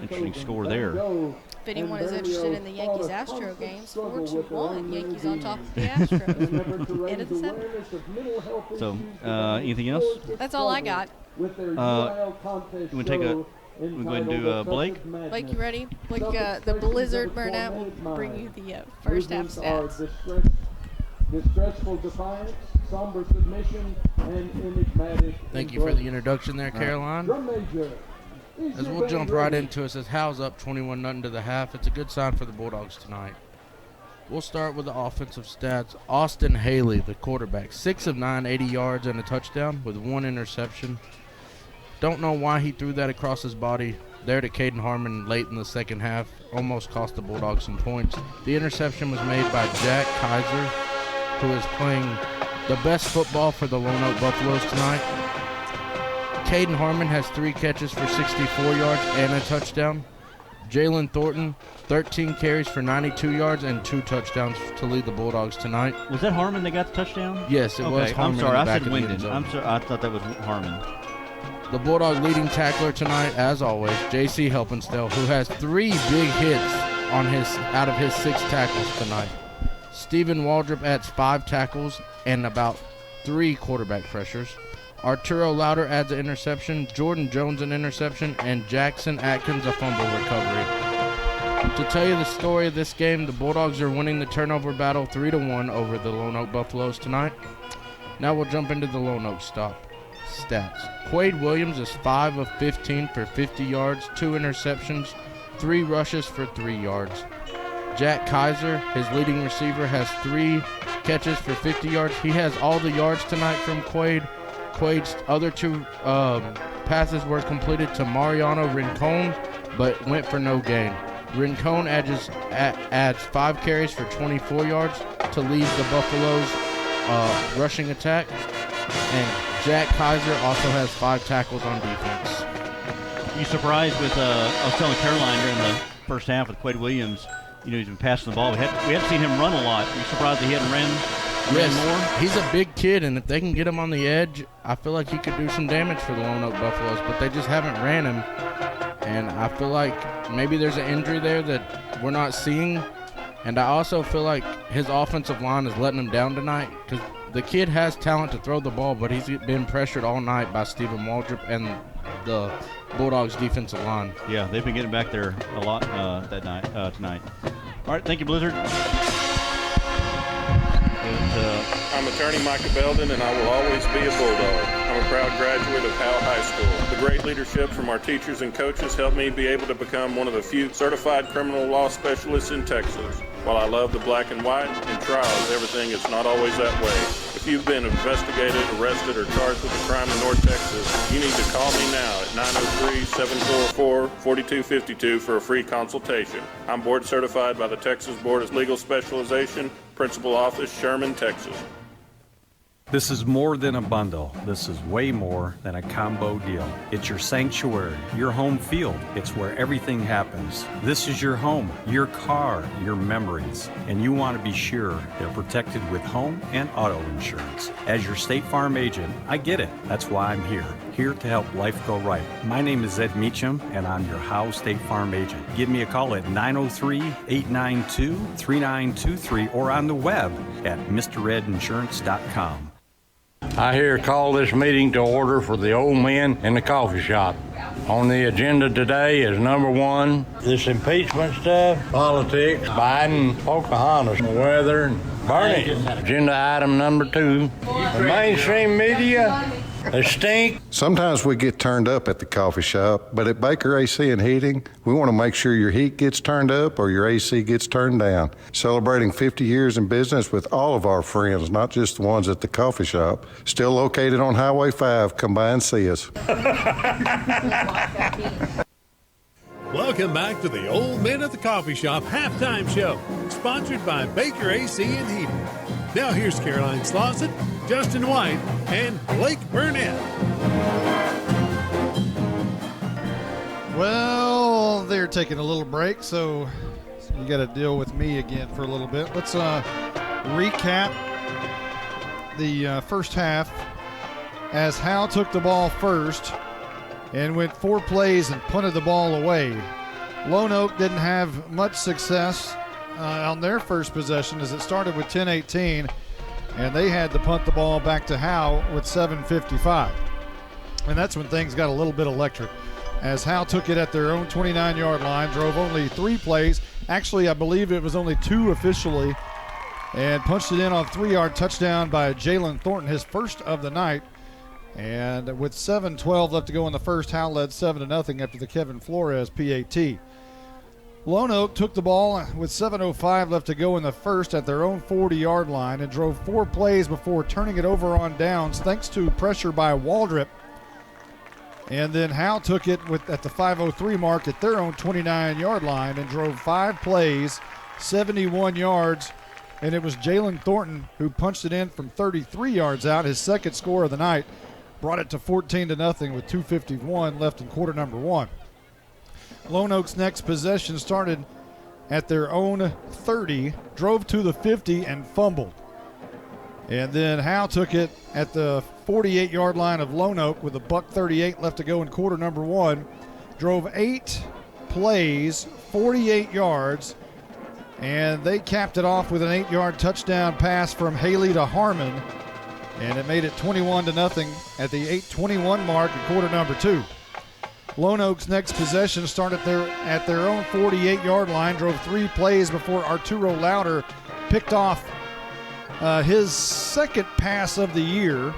S4: interesting score there.
S18: If anyone is interested in the Yankees-Astro games, 4-1. Yankees on top of the Astros. End of the seventh.
S4: So, anything else?
S18: That's all I got.
S4: You want to take a? We'll go ahead and do Blake.
S18: Blake, you ready? Blake, the Blizzard burnout will bring you the first half stats.
S7: Distressful defiance, somber submission, and enigmatic.
S20: Thank you for the introduction there, Caroline. As we'll jump right into it, says Howe's up 21-0 to the half. It's a good sign for the Bulldogs tonight. We'll start with the offensive stats. Austin Haley, the quarterback, 6 of 9, 80 yards and a touchdown with 1 interception. Don't know why he threw that across his body there to Caden Harmon late in the second half. Almost cost the Bulldogs some points. The interception was made by Jack Kaiser, who is playing the best football for the Lone Oak Buffaloes tonight. Caden Harmon has 3 catches for 64 yards and a touchdown. Jalen Thornton, 13 carries for 92 yards and 2 touchdowns to lead the Bulldogs tonight.
S4: Was that Harmon that got the touchdown?
S20: Yes, it was Harmon.
S4: I'm sorry,
S20: I
S4: said Wyndon. I'm sorry, I thought that was Harmon.
S20: The Bulldog leading tackler tonight, as always, J.C. Helpenstell, who has 3 big hits out of his 6 tackles tonight. Stephen Waldrop adds 5 tackles and about 3 quarterback pressures. Arturo Louder adds an interception, Jordan Jones an interception, and Jackson Atkins a fumble recovery. To tell you the story of this game, the Bulldogs are winning the turnover battle 3-1 over the Lone Oak Buffaloes tonight. Now we'll jump into the Lone Oak stats. Quade Williams is 5 of 15 for 50 yards, 2 interceptions, 3 rushes for 3 yards. Jack Kaiser, his leading receiver, has 3 catches for 50 yards. He has all the yards tonight from Quade. Quade's other 2 passes were completed to Mariano Rincon, but went for no gain. Rincon adds 5 carries for 24 yards to lead the Buffaloes' rushing attack. And Jack Kaiser also has 5 tackles on defense.
S4: You surprised with, I was telling Caroline during the first half with Quade Williams, you know, he's been passing the ball. We haven't seen him run a lot. Are you surprised that he hadn't ran more?
S20: He's a big kid, and if they can get him on the edge, I feel like he could do some damage for the Lone Oak Buffaloes, but they just haven't ran him. And I feel like maybe there's an injury there that we're not seeing. And I also feel like his offensive line is letting him down tonight because the kid has talent to throw the ball, but he's been pressured all night by Stephen Waldrop and the Bulldogs defensive line.
S4: Yeah, they've been getting back there a lot tonight. All right, thank you, Blizzard.
S11: I'm attorney Micah Belden, and I will always be a Bulldog. I'm a proud graduate of Howe High School. The great leadership from our teachers and coaches helped me be able to become one of the few certified criminal law specialists in Texas. While I love the black and white, in trials, everything is not always that way. If you've been investigated, arrested, or charged with a crime in North Texas, you need to call me now at 903-744-4252 for a free consultation. I'm board certified by the Texas Board of Legal Specialization, Principal Office, Sherman, Texas.
S10: This is more than a bundle. This is way more than a combo deal. It's your sanctuary, your home field. It's where everything happens. This is your home, your car, your memories. And you want to be sure they're protected with home and auto insurance. As your State Farm agent, I get it. That's why I'm here to help life go right. My name is Ed Meacham, and I'm your Howe State Farm agent. Give me a call at 903-892-3923 or on the web at MrRedInsurance.com.
S13: I here call this meeting to order for the old men in the coffee shop. On the agenda today is number 1, this impeachment stuff, politics, Biden, Pocahontas, weather, and Bernie. Agenda item number 2, the mainstream media They stink.
S14: Sometimes we get turned up at the coffee shop, but at Baker AC and Heating, we want to make sure your heat gets turned up or your AC gets turned down. Celebrating 50 years in business with all of our friends, not just the ones at the coffee shop. Still located on Highway 5. Come by and see us.
S12: Welcome back to the Old Men at the Coffee Shop halftime show, sponsored by Baker AC and Heating. Now here's Caroline Slauson, Justin White, and Blake Burnett.
S3: Well, they're taking a little break, so you got to deal with me again for a little bit. Let's recap the first half as Howe took the ball first and went 4 plays and punted the ball away. Lone Oak didn't have much success on their first possession as it started with 10-18, and they had to punt the ball back to Howe with 7:55. And that's when things got a little bit electric, as Howe took it at their own 29-yard line, drove only 3 plays. Actually, I believe it was only 2 officially, and punched it in on a 3-yard touchdown by Jalen Thornton, his first of the night. And with 7:12 left to go in the first, Howe led 7-0 after the Kevin Flores PAT. Lone Oak took the ball with 7:05 left to go in the first at their own 40-yard line and drove 4 plays before turning it over on downs thanks to pressure by Waldrop. And then Howe took it at the 5:03 mark at their own 29-yard line and drove 5 plays, 71 yards, and it was Jalen Thornton who punched it in from 33 yards out, his second score of the night, brought it to 14-0 with 2:51 left in quarter number 1. Lone Oak's next possession started at their own 30, drove to the 50 and fumbled. And then Howe took it at the 48-yard line of Lone Oak with $1:38 left to go in quarter number 1, drove 8 plays, 48 yards, and they capped it off with an 8-yard touchdown pass from Haley to Harmon, and it made it 21-0 at the 8:21 mark in quarter number 2. Lone Oak's next possession started at their own 48-yard line, drove 3 plays before Arturo Lauder picked off his second pass of the year,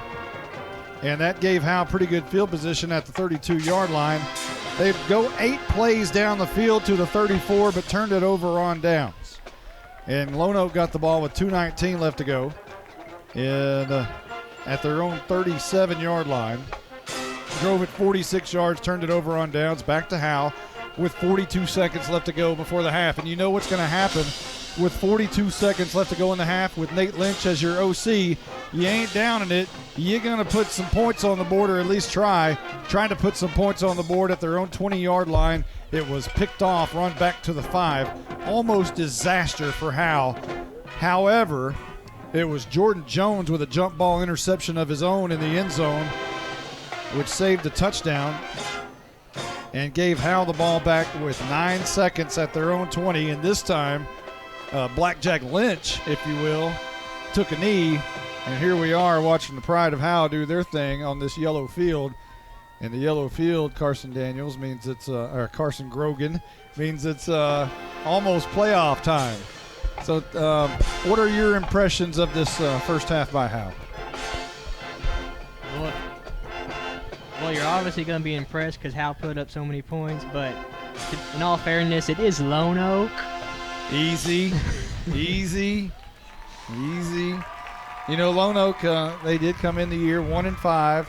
S3: and that gave Howe pretty good field position at the 32-yard line. They go 8 plays down the field to the 34, but turned it over on downs. And Lone Oak got the ball with 2:19 left to go at their own 37-yard line. Drove it 46 yards, turned it over on downs, back to Howe with 42 seconds left to go before the half. And you know what's going to happen with 42 seconds left to go in the half with Nate Lynch as your OC. You ain't downing it. You're going to put some points on the board, or at least trying to put some points on the board at their own 20-yard line. It was picked off, run back to the 5. Almost disaster for Howe. However, it was Jordan Jones with a jump ball interception of his own in the end zone, which saved a touchdown and gave Howe the ball back with 9 seconds at their own 20. And this time, Blackjack Lynch, if you will, took a knee. And here we are watching the Pride of Howe do their thing on this yellow field. And the yellow field, Carson Daniels, means it's, or Carson Grogan, means it's almost playoff time. So what are your impressions of this first half by Howe?
S5: Well, you're obviously going to be impressed because Howe put up so many points, but in all fairness, it is Lone Oak.
S3: Easy. You know, Lone Oak, they did come in the year 1-5,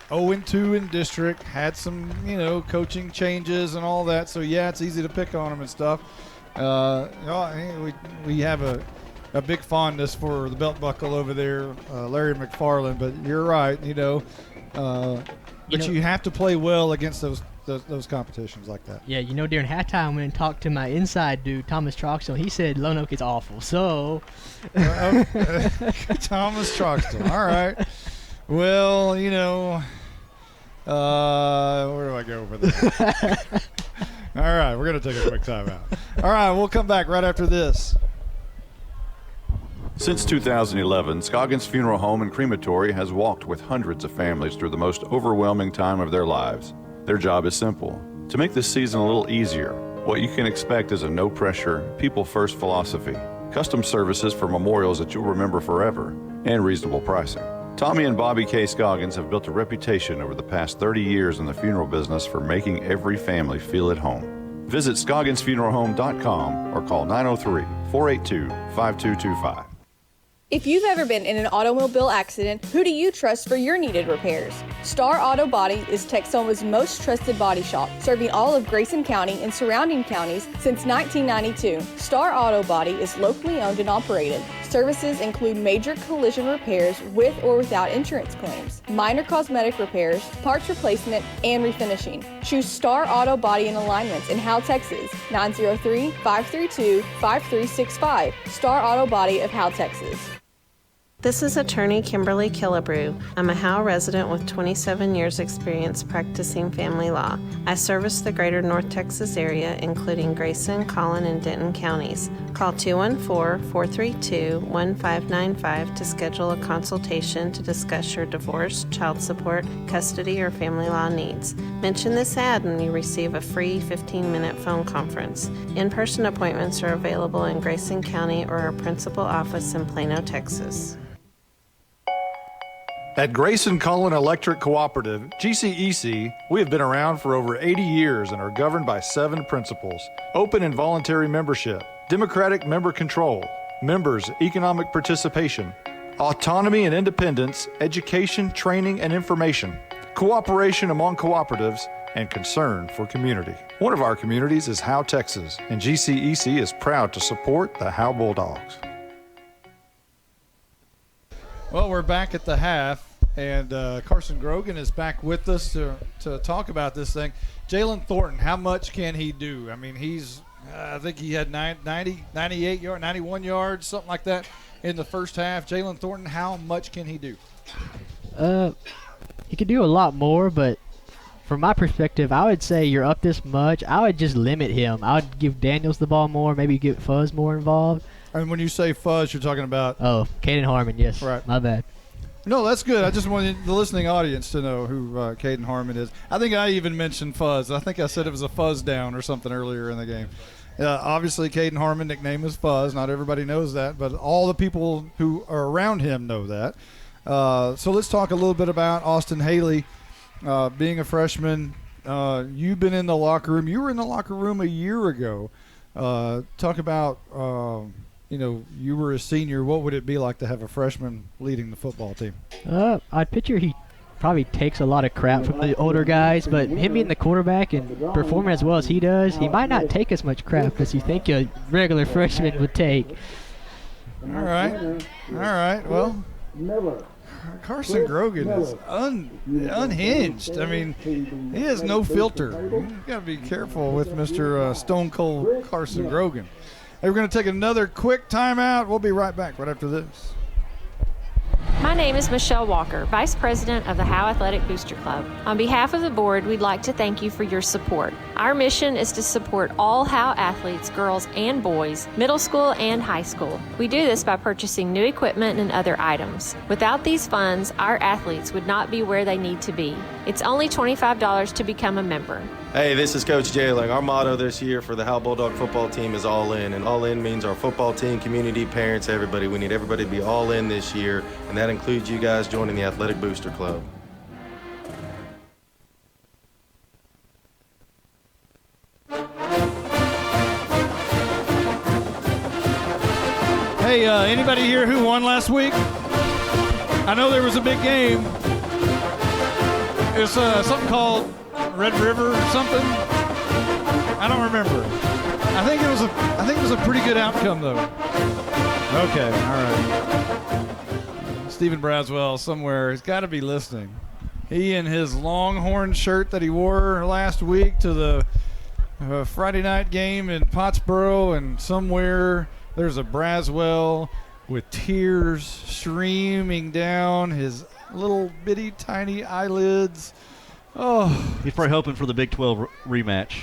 S3: 0-2 in district, had some, coaching changes and all that. So, yeah, it's easy to pick on them and stuff. We have a big fondness for the belt buckle over there, Larry McFarland. But you're right, but you have to play well against those competitions like that.
S5: Yeah, during halftime, I went and talked to my inside dude, Thomas Troxell. He said Lone Oak is awful. So,
S3: Thomas Troxell. All right. Well, where do I go for this? All right, we're going to take a quick time out. All right, we'll come back right after this.
S1: Since 2011, Scoggins Funeral Home and Crematory has walked with hundreds of families through the most overwhelming time of their lives. Their job is simple: to make this season a little easier. What you can expect is a no-pressure, people-first philosophy, custom services for memorials that you'll remember forever, and reasonable pricing. Tommy and Bobby K. Scoggins have built a reputation over the past 30 years in the funeral business for making every family feel at home. Visit ScogginsFuneralHome.com or call 903-482-5225.
S8: If you've ever been in an automobile accident, who do you trust for your needed repairs? Star Auto Body is Texoma's most trusted body shop, serving all of Grayson County and surrounding counties since 1992. Star Auto Body is locally owned and operated. Services include major collision repairs with or without insurance claims, minor cosmetic repairs, parts replacement, and refinishing. Choose Star Auto Body and Alignments in Howe, Texas, 903-532-5365. Star Auto Body of Howe, Texas.
S9: This is attorney Kimberly Killebrew. I'm a Howe resident with 27 years experience practicing family law. I service the greater North Texas area, including Grayson, Collin, and Denton counties. Call 214-432-1595 to schedule a consultation to discuss your divorce, child support, custody, or family law needs. Mention this ad and you receive a free 15-minute phone conference. In-person appointments are available in Grayson County or our principal office in Plano, Texas.
S2: At Grayson Cullen Electric Cooperative, GCEC, we have been around for over 80 years and are governed by 7 principles: open and voluntary membership, democratic member control, members' economic participation, autonomy and independence, education, training, and information, cooperation among cooperatives, and concern for community. One of our communities is Howe, Texas, and GCEC is proud to support the Howe Bulldogs.
S3: Well, we're back at the half, and Carson Grogan is back with us to talk about this thing. Jalen Thornton, how much can he do? I mean, I think he had 98 yards, 91 yards, something like that in the first half. Jalen Thornton, how much can he do?
S5: He could do a lot more, but from my perspective, I would say you're up this much. I would just limit him. I would give Daniels the ball more, maybe get Fuzz more involved.
S3: And when you say Fuzz, you're talking about?
S5: Oh, Caden Harmon, yes.
S3: Right.
S5: My bad.
S3: No, that's good. I just wanted the listening audience to know who Caden Harmon is. I think I even mentioned Fuzz. I think I said it was a fuzz down or something earlier in the game. Obviously, Caden Harmon, nickname is Fuzz. Not everybody knows that, but all the people who are around him know that. So let's talk a little bit about Austin Haley. Being a freshman, you've been in the locker room. You were in the locker room a year ago. Talk about, you were a senior. What would it be like to have a freshman leading the football team?
S5: I'd picture he probably takes a lot of crap from the older guys, but him being the quarterback and performing as well as he does, he might not take as much crap as you think a regular freshman would take.
S3: All right. Well, Carson Grogan is unhinged. I mean, he has no filter. You've got to be careful with Mr. Stone Cold Carson Grogan. Hey, we're going to take another quick timeout. We'll be right back right after this.
S23: My name is Michelle Walker, Vice President of the Howe Athletic Booster Club. On behalf of the board, we'd like to thank you for your support. Our mission is to support all Howe athletes, girls and boys, middle school and high school. We do this by purchasing new equipment and other items. Without these funds, our athletes would not be where they need to be. It's only $25 to become a member.
S22: Hey, this is Coach Jalen. Our motto this year for the Howe Bulldog football team is all in. And all in means our football team, community, parents, everybody. We need everybody to be all in this year. And that includes you guys joining the Athletic Booster Club.
S3: Hey, anybody here who won last week? I know there was a big game. It's something called Red River or something. I don't remember. I think it was a pretty good outcome though. Okay, all right. Stephen Braswell somewhere has got to be listening. He in his Longhorn shirt that he wore last week to the Friday night game in Pottsboro, and somewhere there's a Braswell with tears streaming down his little bitty tiny eyelids. Oh,
S4: he's probably hoping for the Big 12 rematch.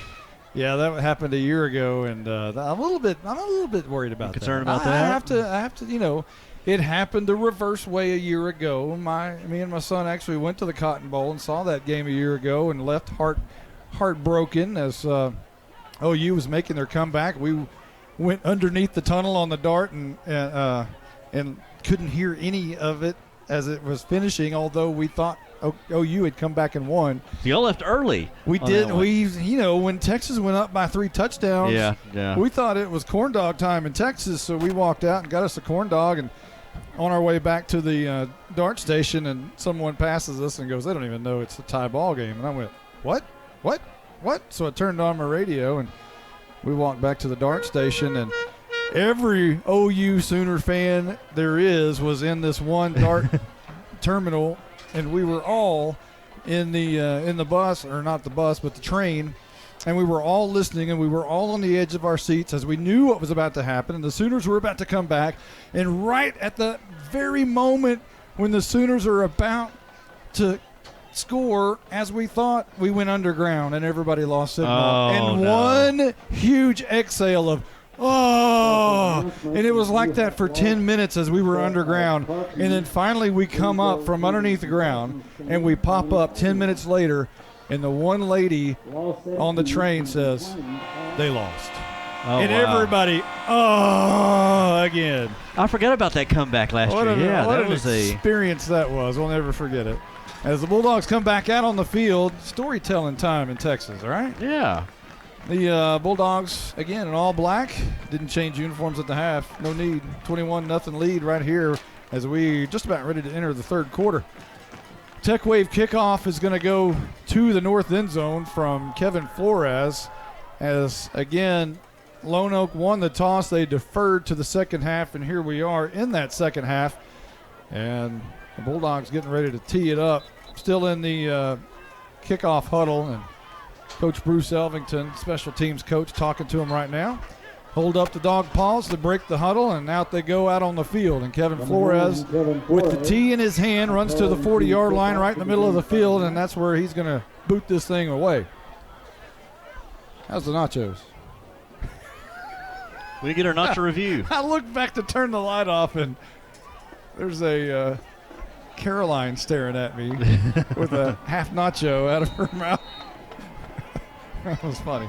S3: Yeah, that happened a year ago, and I'm a little bit worried about that.
S4: Concerned about that?
S3: I have to, it happened the reverse way a year ago. Me and my son actually went to the Cotton Bowl and saw that game a year ago and left heartbroken as OU was making their comeback. We went underneath the tunnel on the Dart and couldn't hear any of it as it was finishing, although we thought OU had come back and won.
S4: So y'all left early.
S3: We did. When Texas went up by 3 touchdowns, we thought it was corn dog time in Texas, so we walked out and got us a corn dog, and on our way back to the dart station, and someone passes us and goes, "They don't even know it's a tie ball game." And I went, "What? So I turned on my radio, and we walked back to the dart station, and every OU Sooner fan there was in this one dart terminal, and we were all in the bus, or not the bus, but the train, and we were all listening, and we were all on the edge of our seats as we knew what was about to happen, and the Sooners were about to come back. And right at the very moment when the Sooners are about to score, as we thought, we went underground, and everybody lost signal. One huge exhale of and it was like that for 10 minutes as we were underground. And then finally we come up from underneath the ground, and we pop up 10 minutes later, and the one lady on the train says, "They lost." And everybody, again.
S4: I forgot about that comeback last year.
S3: What an experience that was. We'll never forget it. As the Bulldogs come back out on the field, storytelling time in Texas, all right?
S4: Yeah.
S3: The Bulldogs, again, in all black, didn't change uniforms at the half. No need. 21-0 lead right here as we just about ready to enter the third quarter. Tech Wave kickoff is going to go to the north end zone from Kevin Flores as, again, Lone Oak won the toss. They deferred to the second half, and here we are in that second half. And the Bulldogs getting ready to tee it up. Still in the kickoff huddle, and Coach Bruce Elvington, special teams coach, talking to him right now. Hold up the dog paws to break the huddle, and out they go out on the field. And Kevin Flores, with the tee in his hand, runs to the 40-yard line right in the middle of the field, and that's where he's going to boot this thing away. How's the nachos?
S4: We get our nacho review.
S3: I looked back to turn the light off, and there's a Caroline staring at me with a half nacho out of her mouth. That was funny.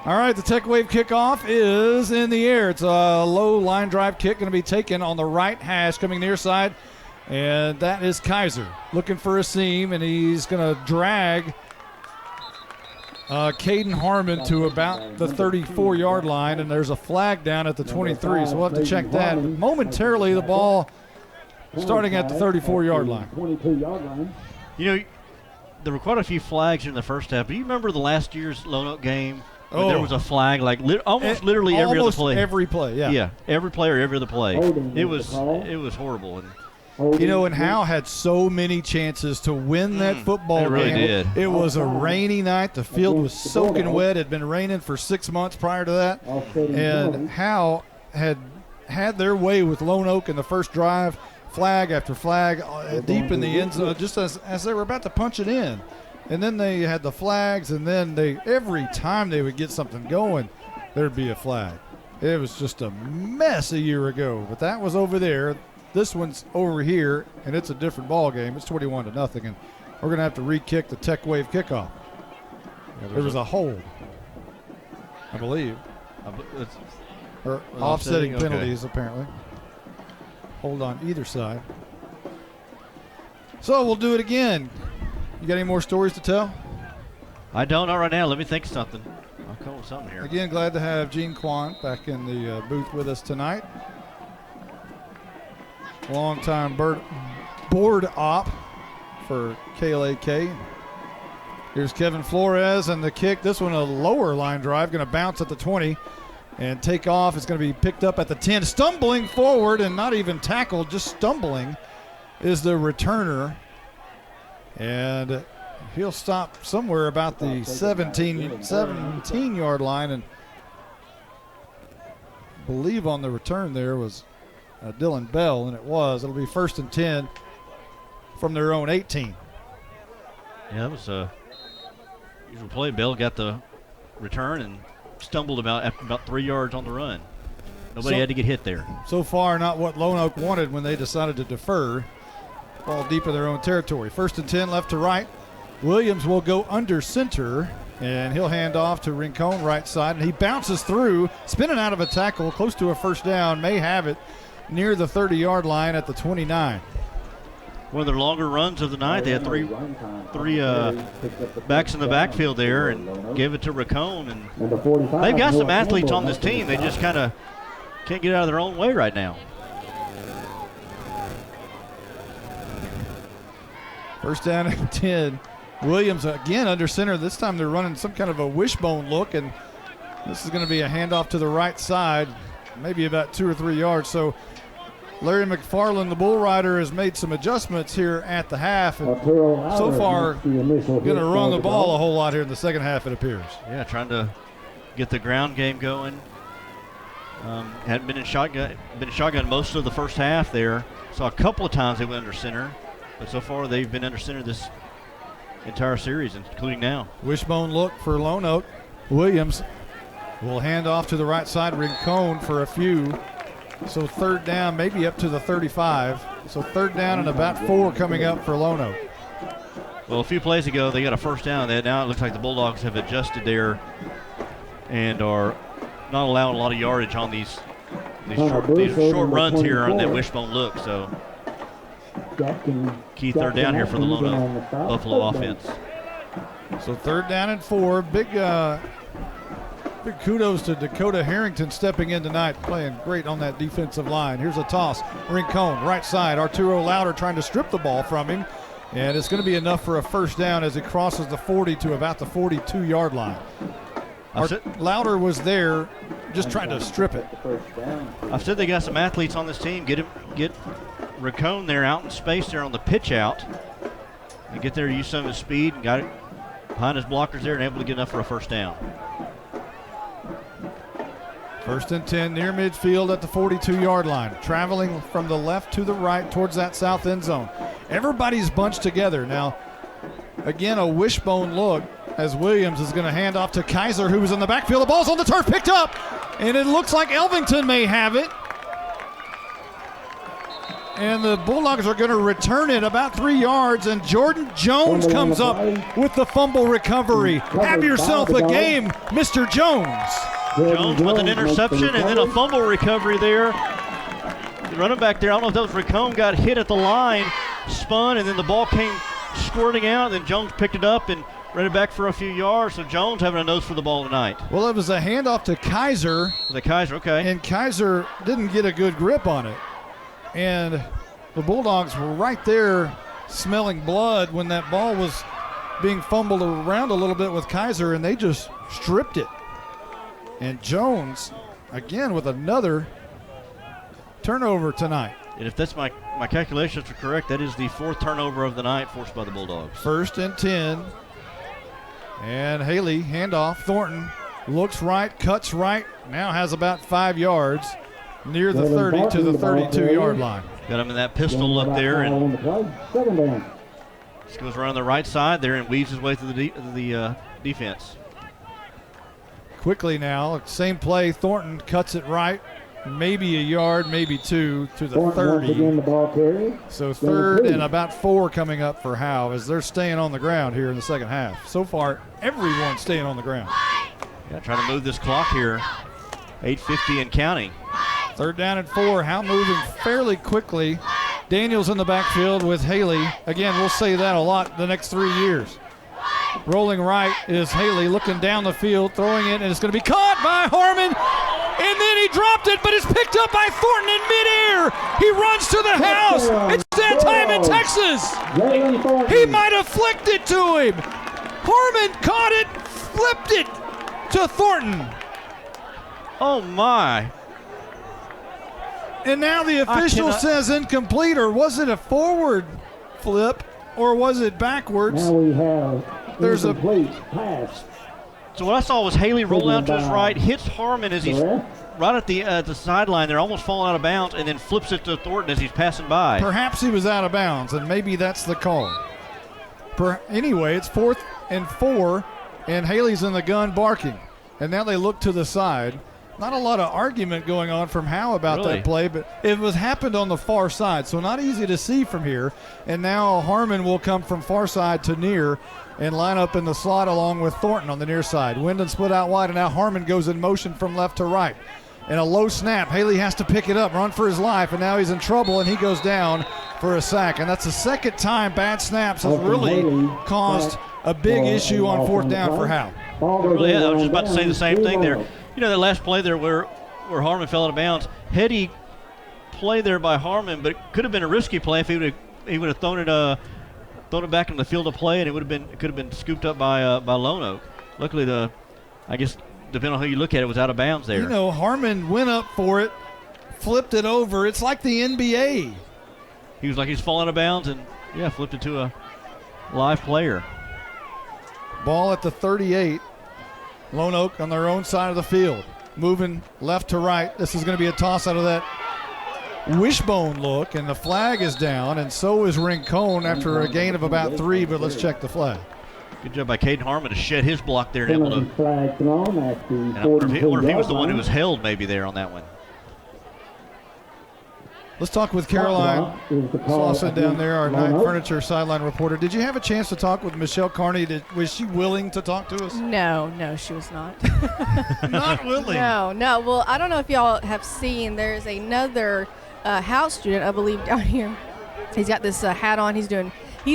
S3: All right, the Tech Wave kickoff is in the air. It's a low line drive kick, going to be taken on the right hash, coming near side, and that is Kaiser looking for a seam, and he's going to drag Caden Harmon to about the 34-yard line, and there's a flag down at the 23, so we'll have to check that. But momentarily, the ball starting at the 34-yard line.
S7: 22-yard line.
S4: You know, there were quite a few flags in the first half. Do you remember the last year's Lone Oak game? There was a flag like almost literally every other play.
S3: Every play, yeah.
S4: Yeah, every play or every other play. It was horrible.
S3: And Howe had so many chances to win that football game.
S4: It really did.
S3: It was a rainy night. The field was soaking wet. It had been raining for 6 months prior to that. And Howe had their way with Lone Oak in the first drive, flag after flag, deep in the end zone, just as they were about to punch it in. And then they had the flags, and then every time they would get something going, there'd be a flag. It was just a mess a year ago, but that was over there. This one's over here, and it's a different ball game. It's 21-0, and we're going to have to re-kick the Tech Wave kickoff. There was a hold, I believe. Or offsetting penalties, apparently. Hold on either side. So we'll do it again. You got any more stories to tell?
S4: I don't know right now. Let me think of something. I'll come up with something here.
S3: Again, glad to have Gene Quan back in the booth with us tonight. Long-time board op for KLAK. Here's Kevin Flores and the kick. This one a lower line drive, going to bounce at the 20 and take off. It's going to be picked up at the 10. Stumbling forward and not even tackled, just stumbling is the returner. And he'll stop somewhere about the 17-yard line, and believe on the return there was Dylan Bell, and it was. It'll be 1st and 10 from their own 18.
S4: Yeah, that was a usual play. Bell got the return and stumbled about 3 yards on the run. Nobody had to get hit there.
S3: So far, not what Lone Oak wanted when they decided to defer. Ball deep in their own territory. 1st and 10 left to right. Williams will go under center, and he'll hand off to Rincon right side, and he bounces through, spinning out of a tackle, close to a first down, may have it near the 30-yard line at the 29.
S4: one of their longer runs of the night. They had three backs in the backfield there and gave it to Racone. And they've got some athletes on this team. They just kind of can't get out of their own way right now.
S3: First down and 10. Williams again under center. This time they're running some kind of a wishbone look, and this is going to be a handoff to the right side, maybe about 2 or 3 yards. So Larry McFarland, the bull rider, has made some adjustments here at the half, and so far going to run the ball a whole lot here in the second half, it appears.
S4: Yeah, trying to get the ground game going. Hadn't been in shotgun most of the first half there. Saw a couple of times they went under center, but so far they've been under center this entire series, including now.
S3: Wishbone look for Lone Oak. Williams will hand off to the right side. Rincon for a few. So third down, maybe up to the 35. So third down and about 4 coming up for Lone Oak.
S4: Well, a few plays ago, they got a first down. Now it looks like the Bulldogs have adjusted there and are not allowing a lot of yardage on these short runs here on that wishbone look. So key third down here for the Lone Oak Buffalo offense.
S3: So third down and 4. Big kudos to Dakota Harrington stepping in tonight, playing great on that defensive line. Here's a toss. Rincon, right side. Arturo Louder trying to strip the ball from him. And it's going to be enough for a first down as he crosses the 40 to about the 42-yard line. Louder was there just trying to strip it.
S4: I've said they got some athletes on this team. Get Rincon there out in space there on the pitch out. And get there, use some of his speed, and got it behind his blockers there and able to get enough for a first down.
S3: First and 10 near midfield at the 42-yard line. Traveling from the left to the right towards that south end zone. Everybody's bunched together. Now, again, a wishbone look as Williams is going to hand off to Kaiser, who was in the backfield. The ball's on the turf, picked up, and it looks like Elvington may have it. And the Bulldogs are going to return it about 3 yards, and Jordan Jones comes up with the fumble recovery. Have yourself a game, Mr. Jones.
S4: Jones with an interception and then a fumble recovery there. The running back there, I don't know if that was Rincon, got hit at the line, spun, and then the ball came squirting out. Then Jones picked it up and ran it back for a few yards. So Jones having a nose for the ball tonight.
S3: Well, it was a handoff to Kaiser.
S4: Okay.
S3: And Kaiser didn't get a good grip on it. And the Bulldogs were right there smelling blood when that ball was being fumbled around a little bit with Kaiser, and they just stripped it. And Jones, again, with another turnover tonight.
S4: And if that's my calculations are correct, that is the 4th turnover of the night forced by the Bulldogs.
S3: First and 10. And Haley, handoff. Thornton looks right, cuts right, now has about 5 yards near the 30 to the 32-yard line.
S4: Got him in that pistol look there. And just goes around the right side there and weaves his way through the defense.
S3: Quickly now, same play. Thornton cuts it right, maybe a yard, maybe 2 to the 30. So third and about 4 coming up for Howe as they're staying on the ground here in the second half. So far, everyone's staying on the ground.
S4: Yeah, trying to move this clock here. 8:50 and counting.
S3: Third down and 4. Howe moving fairly quickly. Daniels in the backfield with Haley. Again, we'll say that a lot the next 3 years. Rolling right is Haley, looking down the field, throwing it, and it's going to be caught by Harmon. And then he dropped it, but it's picked up by Thornton in midair. He runs to the house. It's that time in Texas. He might have flicked it to him. Harmon caught it, flipped it to Thornton.
S4: Oh, my.
S3: And now the official says incomplete, or was it a forward flip, or was it backwards?
S7: Now we have
S3: there's a
S7: pass.
S4: So what I saw was Haley roll out to his right, hits Harmon as he's right at the sideline there, almost falling out of bounds, and then flips it to Thornton as he's passing by.
S3: Perhaps he was out of bounds, and maybe that's the call. Anyway, it's 4th and 4, and Haley's in the gun barking. And now they look to the side. Not a lot of argument going on from Howe about that play, but it happened on the far side, so not easy to see from here. And now Harmon will come from far side to near and line up in the slot along with Thornton on the near side. Wyndon split out wide, and now Harmon goes in motion from left to right. And a low snap. Haley has to pick it up, run for his life, and now he's in trouble, and he goes down for a sack, and that's the second time bad snaps has really caused a big issue on fourth down for Howe.
S4: Really, I was just about to say the same thing there. You know, that last play there where Harmon fell out of bounds, heady play there by Harmon, but it could have been a risky play if he would have thrown it back in the field of play, and it could have been scooped up by Lone Oak. Luckily, I guess depending on how you look at it, was out of bounds there.
S3: You know, Harmon went up for it, flipped it over. It's like the NBA.
S4: He was like he's falling out of bounds and flipped it to a live player.
S3: Ball at the 38. Lone Oak on their own side of the field, moving left to right. This is going to be a toss out of that wishbone look, and the flag is down, and so is Rincon after a gain of about 3, but let's check the flag.
S4: Good job by Caden Harmon to shed his block there. And able to, I wonder if he was the one who was held maybe there on that one.
S3: Let's talk with Caroline Slauson down there, our Night Furniture sideline reporter. Did you have a chance to talk with Michelle Carney? Was she willing to talk to us?
S18: No, she was not.
S3: Not willing?
S18: No. Well, I don't know if y'all have seen, there's another Howe student, I believe, down here. He's got this hat on. He's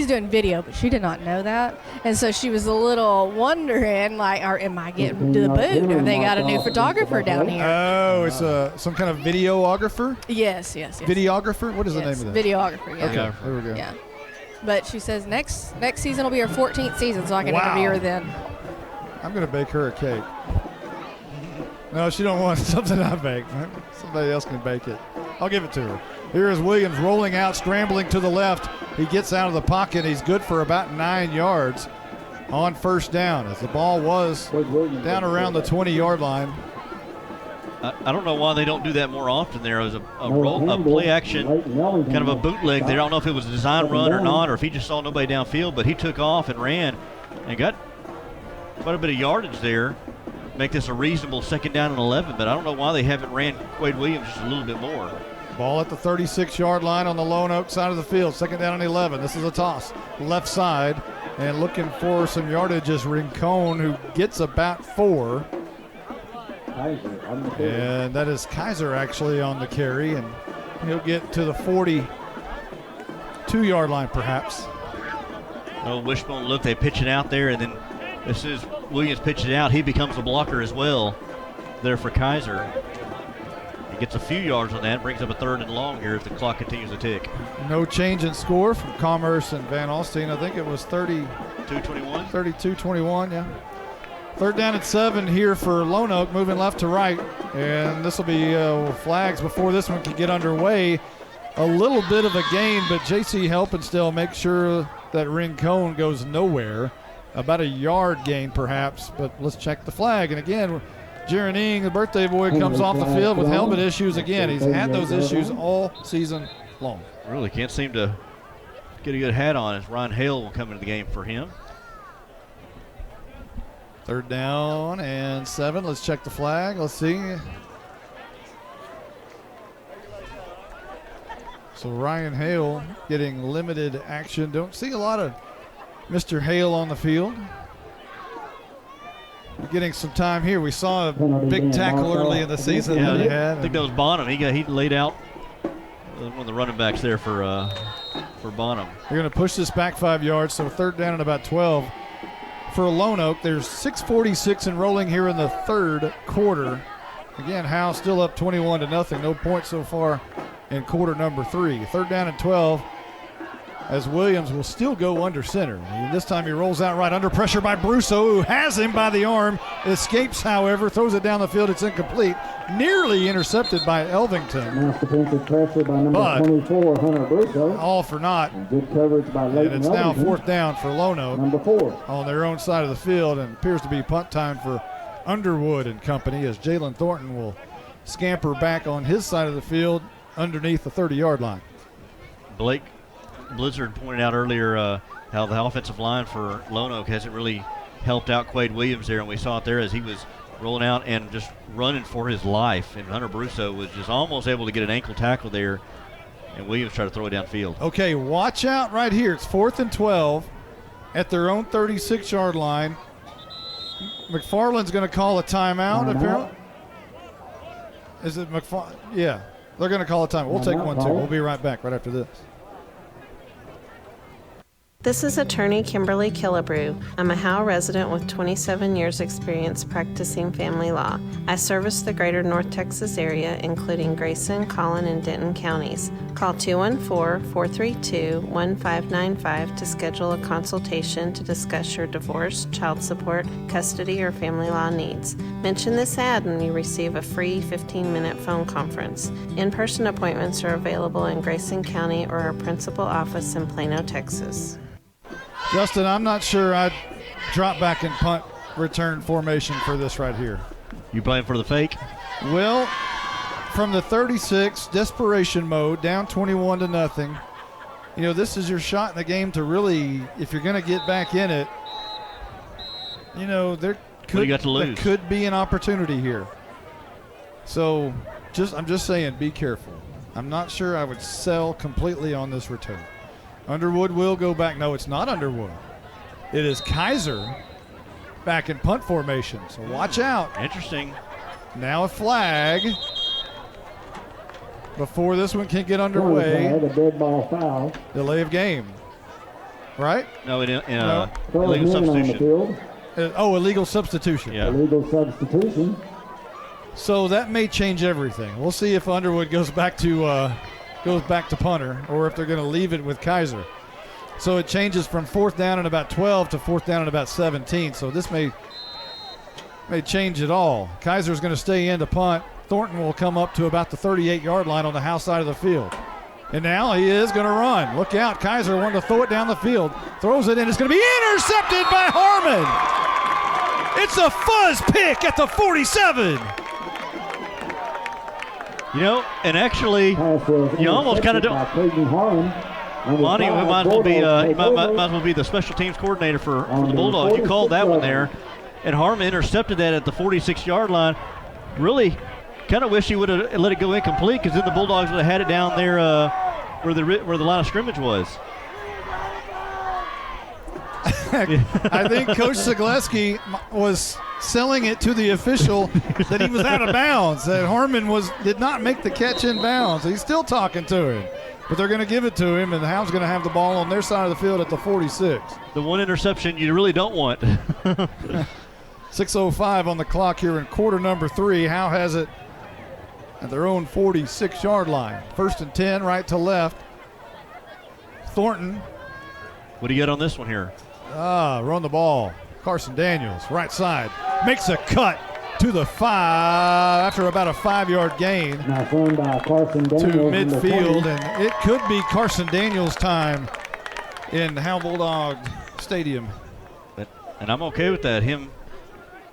S18: doing video, but she did not know that. And so she was a little wondering, like, am I getting to the boot? Or they got a new photographer down here?
S3: Oh, it's some kind of videographer?
S18: Yes.
S3: Videographer? What is the name of that?
S18: Videographer, yeah.
S3: Okay, there we go.
S18: Yeah. But she says next season will be her 14th season, so I can interview her then.
S3: I'm going to bake her a cake. No, she don't want something I bake. Somebody else can bake it. I'll give it to her. Here is Williams rolling out, scrambling to the left. He gets out of the pocket. He's good for about 9 yards on first down, as the ball was down around the 20-yard line.
S4: I don't know why they don't do that more often. There was a play action, kind of a bootleg there. I don't know if it was a design run or not, or if he just saw nobody downfield, but he took off and ran and got quite a bit of yardage there. Make this a reasonable second down and 11, but I don't know why they haven't ran Quade Williams just a little bit more.
S3: Ball at the 36-yard line on the Lone Oak side of the field. Second down and 11. This is a toss. Left side. And looking for some yardage is Rincon, who gets about 4. And that is actually on the carry. And he'll get to the 42-yard line perhaps.
S4: Wishbone look. They pitch it out there. And then as soon as Williams pitches it out, he becomes a blocker as well there for Kaiser. Gets a few yards on that, brings up a 3rd and long here as the clock continues to tick.
S3: No change in score from Commerce and Van Alstyne. I think it was
S4: 32-21.
S3: 32-21, yeah. 3rd down and 7 here for Lone Oak, moving left to right. And this will be flags before this one can get underway. A little bit of a gain, but J.C. Helpenstiel makes sure that Rincon goes nowhere. About a yard gain perhaps, but let's check the flag. And again, Jaron Ing, the birthday boy, comes off the field with helmet issues again. He's had those issues all season long.
S4: Really can't seem to get a good hat on as Ryan Hale will come into the game for him.
S3: 3rd down and 7. Let's check the flag. Let's see. So Ryan Hale getting limited action. Don't see a lot of Mr. Hale on the field. Getting some time here. We saw a big tackle early in the season that he had.
S4: I think that was Bonham. He laid out one of the running backs there for Bonham.
S3: They're going to push this back 5 yards, so 3rd down and about 12 for Lone Oak. There's 6:46 and rolling here in the 3rd quarter. Again, Howe still up 21-0. No points so far in quarter number 3. 3rd down and 12. As Williams will still go under center. And this time he rolls out right under pressure by Brusso, who has him by the arm. Escapes, however, throws it down the field. It's incomplete. Nearly intercepted by Elvington.
S7: Nice defensive pressure by number 24, Hunter Brusso.
S3: All for naught.
S7: And good coverage by Leighton
S3: And it's now
S7: Elvington.
S3: 4th down for Lone Oak.
S7: Number 4.
S3: On their own side of the field, and appears to be punt time for Underwood and company as Jalen Thornton will scamper back on his side of the field underneath the 30-yard line.
S4: Blake Blizzard pointed out earlier how the offensive line for Lone Oak hasn't really helped out Quade Williams there, and we saw it there as he was rolling out and just running for his life. And Hunter Brusso was just almost able to get an ankle tackle there, and Williams tried to throw it downfield.
S3: Okay, watch out right here. It's 4th and 12 at their own 36-yard line. McFarland's going to call a timeout, apparently. Is it McFarland? Yeah, they're going to call a timeout. We'll take one, too. We'll be right back right after this.
S9: This is attorney Kimberly Killebrew. I'm a Howe resident with 27 years experience practicing family law. I service the greater North Texas area, including Grayson, Collin, and Denton counties. Call 214-432-1595 to schedule a consultation to discuss your divorce, child support, custody, or family law needs. Mention this ad and you receive a free 15-minute phone conference. In-person appointments are available in Grayson County or our principal office in Plano, Texas.
S3: Justin, I'm not sure I'd drop back in punt return formation for this right here.
S4: You playing for the fake?
S3: Well, from the 36, desperation mode, down 21-0. You know, this is your shot in the game to really, if you're going to get back in it, you know, there could be an opportunity here. So I'm just saying, be careful. I'm not sure I would sell completely on this return. Underwood will go back. No, it's not Underwood. It is Kaiser back in punt formation. So watch out.
S4: Interesting.
S3: Now a flag before this one can get underway.
S7: A dead ball foul.
S3: Delay of game. Right?
S4: No,
S3: No.
S4: illegal substitution.
S3: Illegal substitution.
S4: Yeah.
S7: Illegal substitution.
S3: So that may change everything. We'll see if Underwood goes back to punter, or if they're going to leave it with Kaiser. So it changes from 4th down and about 12 to 4th down and about 17. So this may change it all. Kaiser's going to stay in to punt. Thornton will come up to about the 38-yard line on the Howe side of the field. And now he is going to run. Look out. Kaiser wanted to throw it down the field. Throws it in. It's going to be intercepted by Harmon. It's a fuzz pick at the 47.
S4: You know, and actually, you almost kind of don't. Lonnie might as well be the special teams coordinator for the Bulldogs. You called that one there, and Harmon intercepted that at the 46-yard line. Really, kind of wish he would have let it go incomplete, because then the Bulldogs would have had it down there where the line of scrimmage was.
S3: I think Coach Zagleski was selling it to the official that he was out of bounds, that Harmon did not make the catch in bounds. He's still talking to him, but they're going to give it to him, and the Howe's going to have the ball on their side of the field at the 46.
S4: The one interception you really don't want.
S3: 6:05 on the clock here in quarter number 3. Howe has it at their own 46-yard line. 1st and 10, right to left. Thornton.
S4: What do you get on this one here?
S3: Run the ball. Carson Daniels, right side, makes a cut to the 5 after about a 5-yard gain
S7: now thrown by Carson Daniels
S3: to midfield, and it could be Carson Daniels' time in Howe Bulldog Stadium.
S4: And I'm okay with that. Him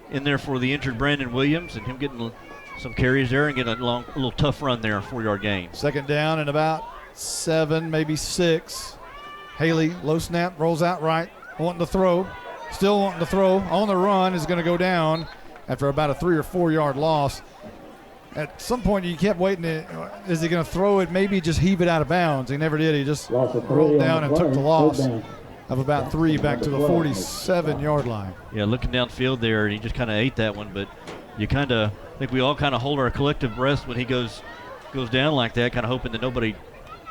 S4: in there for the injured Brandon Williams, and him getting some carries there and getting a little tough run there, 4-yard gain.
S3: 2nd down and about 7, maybe 6. Haley, low snap, rolls out right, wanting to throw. Still wanting to throw. On the run, is going to go down after about a 3 or 4 yard loss. At some point, you kept waiting. Is he going to throw it? Maybe just heave it out of bounds. He never did. He just rolled down and took the loss of about 3 back to the 47-yard line.
S4: Yeah, looking downfield there, and he just kind of ate that one. But you kind of think we all kind of hold our collective breath when he goes down like that, kind of hoping that nobody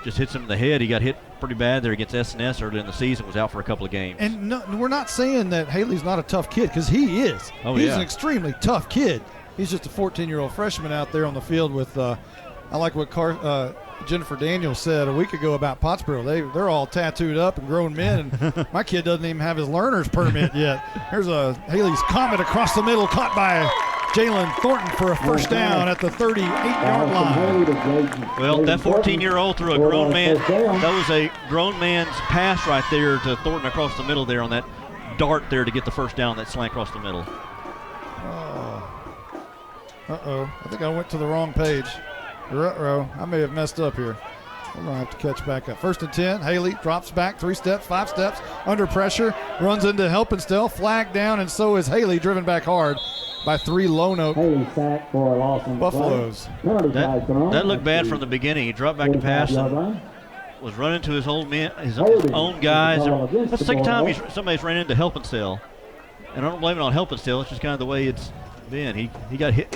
S4: just hits him in the head. He got hit pretty bad there against S&S early in the season, was out for a couple of games.
S3: And no, we're not saying that Haley's not a tough kid, because he is. He's an extremely tough kid. He's just a 14-year-old freshman out there on the field with I like what Jennifer Daniels said a week ago about Pottsboro. They're all tattooed up and grown men, and my kid doesn't even have his learner's permit yet. Here's a Haley's Comet across the middle, caught by Jalen Thornton for a 1st down at the 38-yard line.
S4: Well, that 14-year-old threw a grown man. That was a grown man's pass right there to Thornton across the middle there on that dart there to get the 1st down, that slant across the middle.
S3: I think I went to the wrong page. I may have messed up here. I'm going to have to catch back up. 1st and 10. Haley drops back 3 steps, 5 steps, under pressure, runs into Helpenstell, flag down, and so is Haley, driven back hard by 3 Lone Oak Buffaloes.
S4: That looked bad from the beginning. He dropped back to pass and was running to his own guys. That's the second time somebody's ran into Helpenstell. And I don't blame it on Helpenstell. It's just kind of the way it's been. He got hit.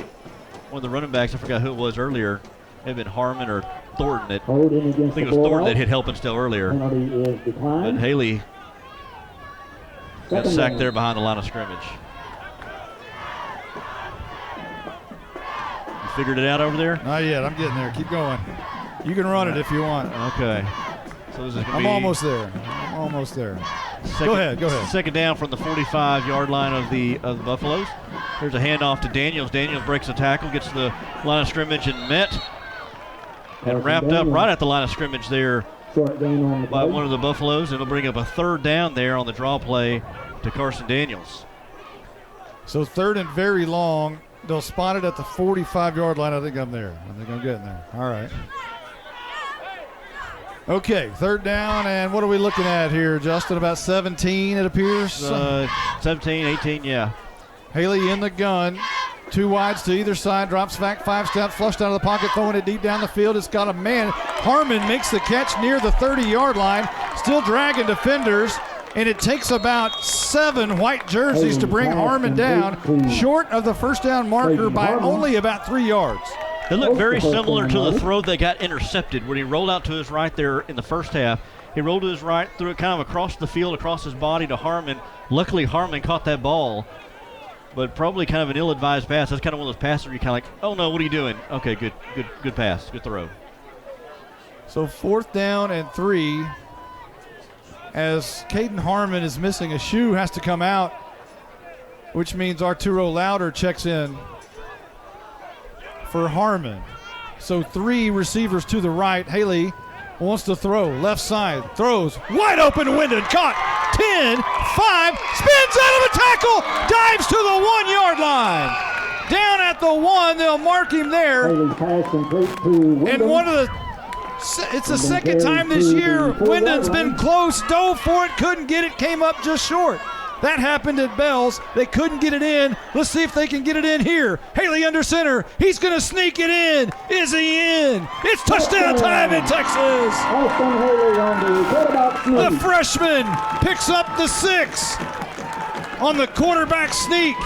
S4: One of the running backs, I forgot who it was earlier. It may have been Harmon or Thornton. I think it was Thornton that hit Helpenstell earlier. But Haley Got sacked there behind the line of scrimmage. You figured it out over there?
S3: Not yet. I'm getting there. Keep going. You can run it if you want.
S4: Okay. So this is
S3: I'm almost there. Go ahead.
S4: Second down from the 45-yard line of the Buffaloes. Here's a handoff to Daniels. Daniels breaks a tackle, gets to the line of scrimmage and met. And wrapped up right at the line of scrimmage there by one of the Buffaloes. And it'll bring up a third down there on the draw play to Carson Daniels.
S3: So third and very long. They'll spot it at the 45-yard line. I think I'm there. I think I'm getting there. All right. Okay, third down, and what are we looking at here, Justin? About 17, it appears?
S4: 17, 18, yeah.
S3: Haley in the gun. Two wides to either side, drops back 5 steps, flushed out of the pocket, throwing it deep down the field. It's got a man. Harmon makes the catch near the 30-yard line, still dragging defenders, and it takes about 7 white jerseys to bring Harmon down, short of the first down marker by only about 3 yards.
S4: It looked very similar to the throw that got intercepted when he rolled out to his right there in the first half. He rolled to his right, threw it kind of across the field, across his body to Harmon. Luckily, Harmon caught that ball, but probably kind of an ill-advised pass. That's kind of one of those passes where you're kind of like, oh, no, what are you doing? Okay, good pass, good throw.
S3: So 4th down and 3, as Caden Harmon is missing a shoe, has to come out, which means Arturo Louder checks in for Harmon. So 3 receivers to the right. Haley wants to throw. Left side. Throws. Wide open. Wyndon. Caught. 10. 5. Spins out of a tackle. Dives to the 1-yard line. Down at the 1. They'll mark him there. And one of the... It's the second time this year Wyndon's been close. Dove for it. Couldn't get it. Came up just short. That happened at Bells. They couldn't get it in. Let's see if they can get it in here. Haley under center. He's going to sneak it in. Is he in? It's touchdown time in Texas. The freshman picks up the 6 on the quarterback sneak.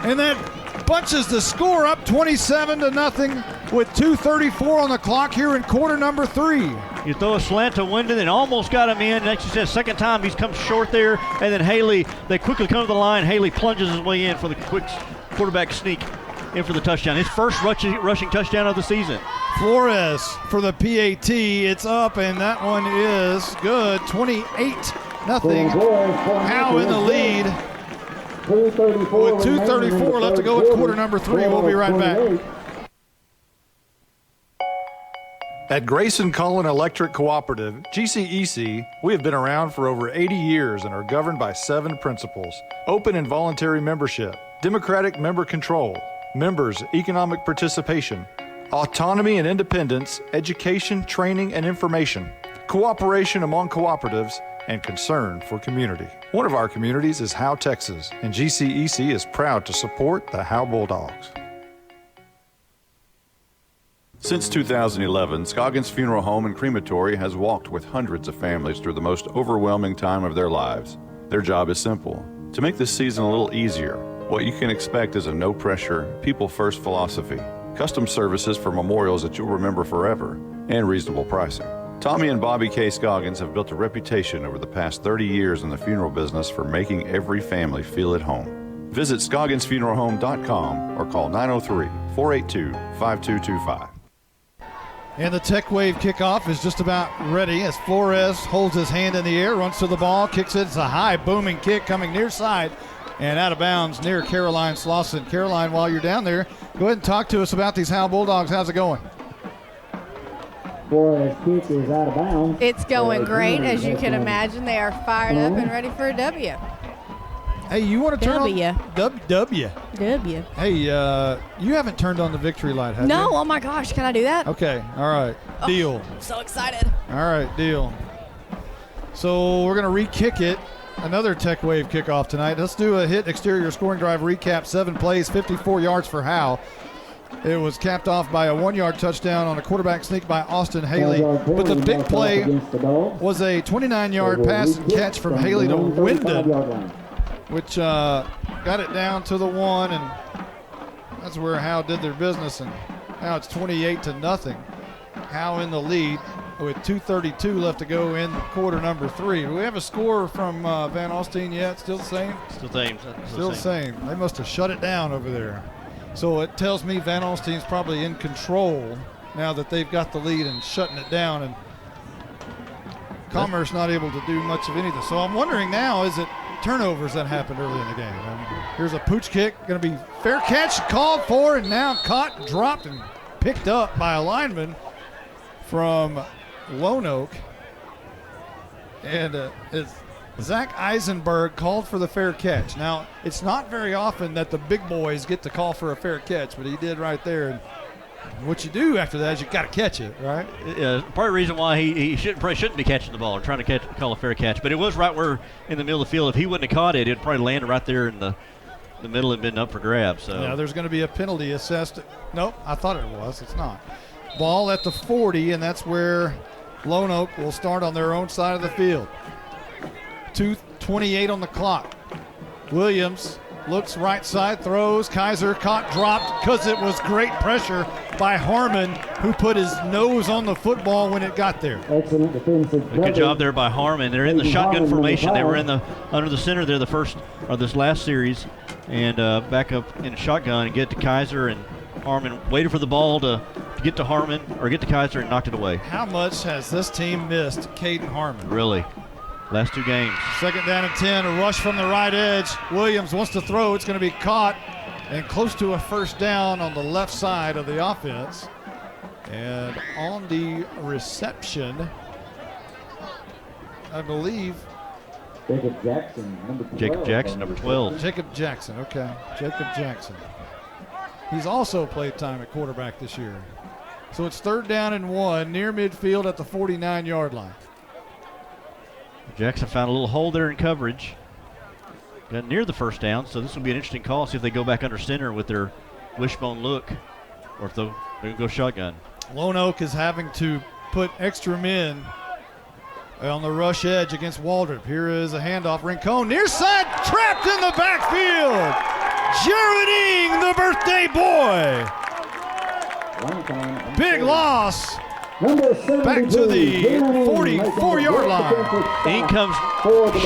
S3: And that bunches the score up 27-0 with 2:34 on the clock here in quarter number 3.
S4: You throw a slant to Wyndon and almost got him in. Next, you said second time he's come short there. And then Haley, they quickly come to the line. Haley plunges his way in for the quick quarterback sneak in for the touchdown. His first rushing touchdown of the season.
S3: Flores for the PAT. It's up, and that one is good. 28-0. Howe in the lead. With 2:34 left to go in quarter number 3. We'll be right back. At Grayson Cullen Electric Cooperative, GCEC, we have been around for over 80 years and are governed by 7 principles: open and voluntary membership, democratic member control, members' economic participation, autonomy and independence, education, training, and information, cooperation among cooperatives, and concern for community. One of our communities is Howe, Texas, and GCEC is proud to support the Howe Bulldogs.
S1: Since 2011, Scoggins Funeral Home and Crematory has walked with hundreds of families through the most overwhelming time of their lives. Their job is simple: to make this season a little easier. What you can expect is a no-pressure, people-first philosophy, custom services for memorials that you'll remember forever, and reasonable pricing. Tommy and Bobby K. Scoggins have built a reputation over the past 30 years in the funeral business for making every family feel at home. Visit ScogginsFuneralHome.com or call 903-482-5225.
S3: And the Tech Wave kickoff is just about ready as Flores holds his hand in the air, runs to the ball, kicks it. It's a high booming kick coming near side and out of bounds near Caroline Slauson. Caroline, while you're down there, go ahead and talk to us about these Howe Bulldogs. How's it going?
S7: Flores' kick is out of bounds.
S18: It's going great. As you can imagine, they are fired up and ready for a W.
S3: Hey, you want to turn
S18: W.
S3: on W. Hey, you haven't turned on the victory light, have you?
S18: No, oh my gosh, can I do that?
S3: Okay, all right, deal.
S18: I'm so excited.
S3: All right, deal. So we're going to re-kick it. Another Tech Wave kickoff tonight. Let's do a hit exterior scoring drive recap. 7 plays, 54 yards for Howe. It was capped off by a 1-yard touchdown on a quarterback sneak by Austin Haley. But the big play was a 29-yard pass and catch from Haley to Wyndon, which got it down to the 1, and that's where Howe did their business. And now it's 28-0. Howe in the lead. with 2:32 left to go in quarter number 3. Do we have a score from Van Alstyne yet? Still the same?
S4: Still the same.
S3: Still the same. They must have shut it down over there. So it tells me Van Alstyne's probably in control now that they've got the lead and shutting it down, and Commerce not able to do much of anything. So I'm wondering now, is it turnovers that happened early in the game? Here's a pooch kick, going to be fair catch called for, and now caught, dropped, and picked up by a lineman from Lone Oak. And it's Zach Eisenberg called for the fair catch. Now, it's not very often that the big boys get to call for a fair catch, but he did right there. And what you do after that is you got to catch it, right?
S4: Part of the reason why he probably shouldn't be catching the ball or trying to call a fair catch, but it was right where in the middle of the field. If he wouldn't have caught it, it'd probably landed right there in the middle and been up for grabs. So
S3: yeah, there's going to be a penalty assessed. Nope, I thought it was. It's not. Ball at the 40, and that's where Lone Oak will start on their own side of the field. 2:28 on the clock. Williams looks right side, throws. Kaiser caught, dropped because it was great pressure by Harmon, who put his nose on the football when it got there.
S7: Excellent defensive.
S4: Good job there by Harmon. They're in the shotgun formation. They were under the center there this last series, and back up in shotgun and get to Kaiser, and Harmon waited for the ball to get to Harmon or get to Kaiser and knocked it away.
S3: How much has this team missed Caden Harmon?
S4: Really? Last 2 games.
S3: Second down and 10, a rush from the right edge. Williams wants to throw. It's going to be caught and close to a first down on the left side of the offense. And on the reception, I believe.
S7: Jacob Jackson, number 12.
S4: Jacob Jackson, number 12.
S3: Jacob Jackson, okay. Jacob Jackson. He's also played time at quarterback this year. So it's 3rd down and 1 near midfield at the 49-yard line.
S4: Jackson found a little hole there in coverage. Got near the first down, so this will be an interesting call. See if they go back under center with their wishbone look, or if they're going to go shotgun.
S3: Lone Oak is having to put extra men on the rush edge against Waldrop. Here is a handoff. Rincon near side, trapped in the backfield. Jared Ing, the birthday boy. Big loss. Back to the 44-yard line.
S4: Ing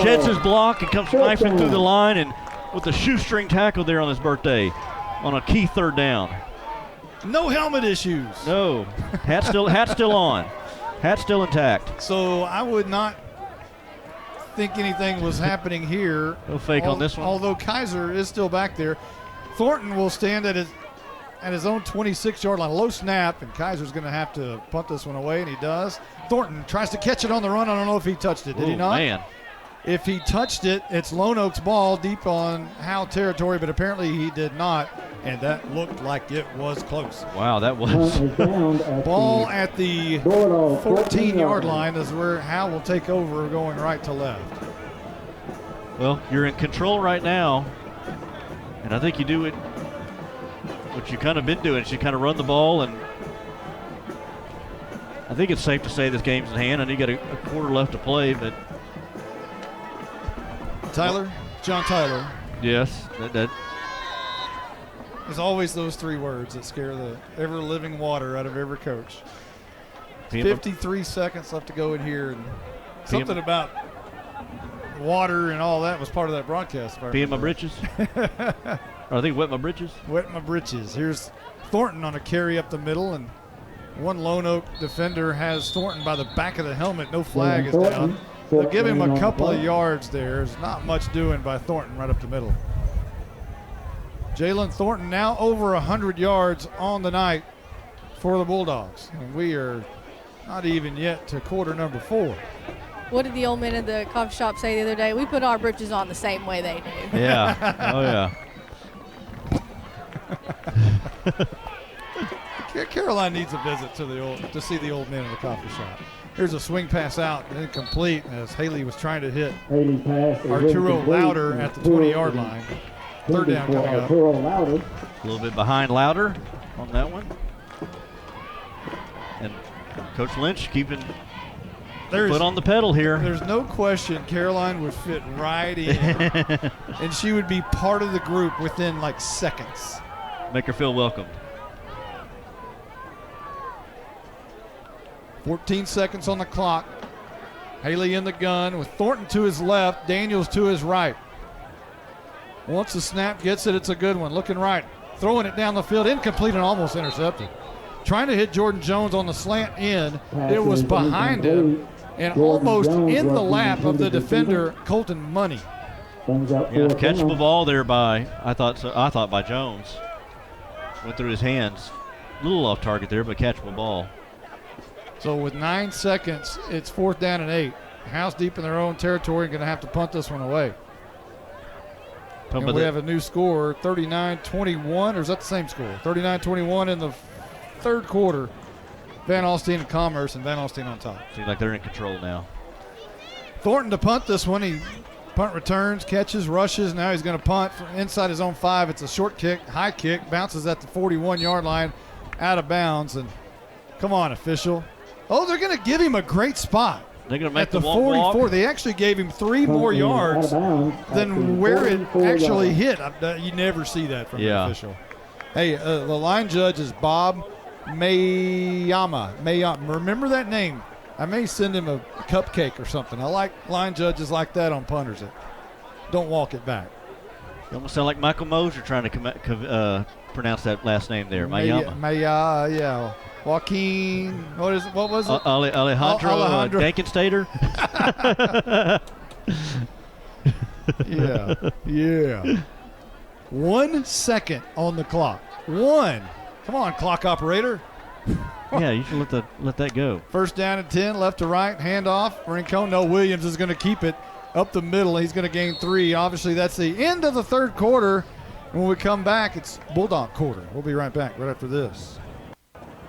S4: sheds his block and comes knifing through the line, and with a shoestring tackle there on his birthday on a key 3rd down.
S3: No helmet issues.
S4: No. Hat's still on. Hat's still intact.
S3: So I would not think anything was happening here.
S4: No fake on this one.
S3: Although Kaiser is still back there. Thornton will stand at his own 26-yard line. Low snap, and Kaiser's going to have to punt this one away, and he does. Thornton tries to catch it on the run. I don't know if he touched it. Did he not?
S4: Man.
S3: If he touched it, it's Lone Oak's ball deep on Howe territory, but apparently he did not, and that looked like it was close.
S4: Wow, that was.
S3: Ball at the 14-yard line is where Howe will take over going right to left.
S4: Well, you're in control right now, and I think you do it. What you kind of been doing is you kind of run the ball, and I think it's safe to say this game's in hand. I know you got a quarter left to play, but
S3: John Tyler.
S4: Yes, that.
S3: There's always those 3 words that scare the ever-living water out of every coach. 53 seconds left to go in here, and something about water and all that was part of that broadcast.
S4: Pee in my britches. I think wet my britches.
S3: Wet my britches. Here's Thornton on a carry up the middle, and one Lone Oak defender has Thornton by the back of the helmet. No flag is down. They'll give him a couple of yards there. There's not much doing by Thornton right up the middle. Jalen Thornton now over 100 yards on the night for the Bulldogs. And we are not even yet to quarter number 4.
S18: What did the old man at the coffee shop say the other day? We put our britches on the same way they do.
S4: Yeah. Oh, yeah.
S3: Caroline needs a visit to see the old man in the coffee shop. Here's a swing pass out, incomplete, as Haley was trying to hit Arturo Louder at the 20-yard line. 3rd down coming up.
S4: A little bit behind Louder on that one. And Coach Lynch keeping foot on the pedal here.
S3: There's no question Caroline would fit right in, and she would be part of the group within like seconds.
S4: Make her feel welcome.
S3: 14 seconds on the clock. Haley in the gun with Thornton to his left, Daniels to his right. Once the snap gets it, it's a good one. Looking right, throwing it down the field, incomplete and almost intercepted. Trying to hit Jordan Jones on the slant in. It was behind him and almost in the lap of the defender, Colton Money.
S4: Yeah, catchable ball there by, I thought by Jones. Went through his hands. A little off target there, but catchable ball.
S3: So with 9 seconds, it's 4th down and 8. House deep in their own territory, going to have to punt this one away. And we have a new score, 39-21, or is that the same score? 39-21 in the third quarter. Van Alstyne and Commerce, and Van Alstyne on top.
S4: Seems like they're in control now.
S3: Thornton to punt this one. He punt returns, catches, rushes. Now he's going to punt from inside his own 5. It's a short kick, high kick, bounces at the 41-yard line, out of bounds. And come on, official. Oh, they're going to give him a great spot.
S4: They're going to make
S3: at the 44. Walk. They actually gave him 3 more yards than where it actually hit. You never see that from an official. Hey, the line judge is Bob Mayama. Remember that name. I may send him a cupcake or something. I like line judges like that on punters that don't walk it back.
S4: You almost sound like Michael Moser trying to pronounce that last name there. Mayama.
S3: Yeah. Joaquin, what was it?
S4: Alejandro. Dankenstater.
S3: Yeah. 1 second on the clock. 1. Come on, clock operator.
S4: Yeah, you should let that go.
S3: 1st down and 10, left to right, handoff. Rincon. No, Williams is going to keep it up the middle. He's going to gain 3. Obviously, that's the end of the third quarter. When we come back, it's Bulldog quarter. We'll be right back right after this.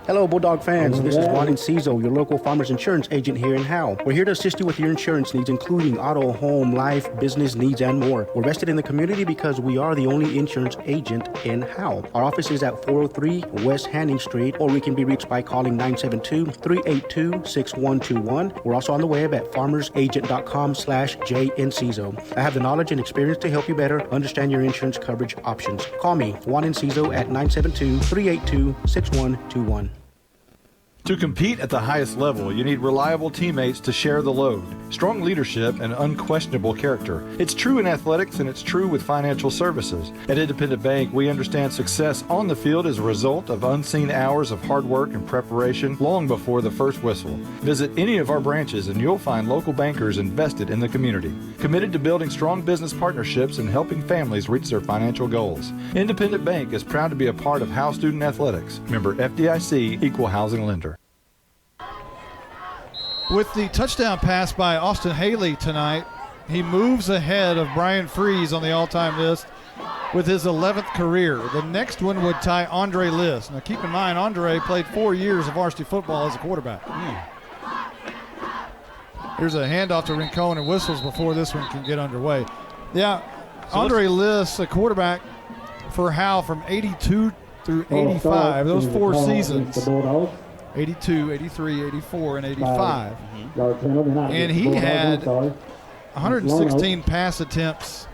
S6: Hello, Bulldog fans. This is Juan Enciso, your local farmers insurance agent here in Howe. We're here to assist you with your insurance needs, including auto, home, life, business needs, and more. We're vested in the community because we are the only insurance agent in Howe. Our office is at 403 West Hanning Street, or we can be reached by calling 972-382-6121. We're also on the web at farmersagent.com/JEnciso. I have the knowledge and experience to help you better understand your insurance coverage options. Call me, Juan Enciso, at 972-382-6121.
S2: To compete at the highest level, you need reliable teammates to share the load, strong leadership, and unquestionable character. It's true in athletics, and it's true with financial services. At Independent Bank, we understand success on the field is a result of unseen hours of hard work and preparation long before the first whistle. Visit any of our branches, and you'll find local bankers invested in the community, committed to building strong business partnerships and helping families reach their financial goals. Independent Bank is proud to be a part of Howe Student Athletics. Member FDIC, Equal Housing Lender.
S3: With the touchdown pass by Austin Haley tonight, he moves ahead of Brian Freeze on the all-time list with his 11th career. The next one would tie Andre Liss. Now keep in mind, Andre played 4 years of varsity football as a quarterback. Here's a handoff to Rincon and whistles before this one can get underway. Yeah, so Andre Liss, a quarterback for Howe from 82 through 85, those 4 seasons. 82, 83, 84, and 85. And he had 116 pass attempts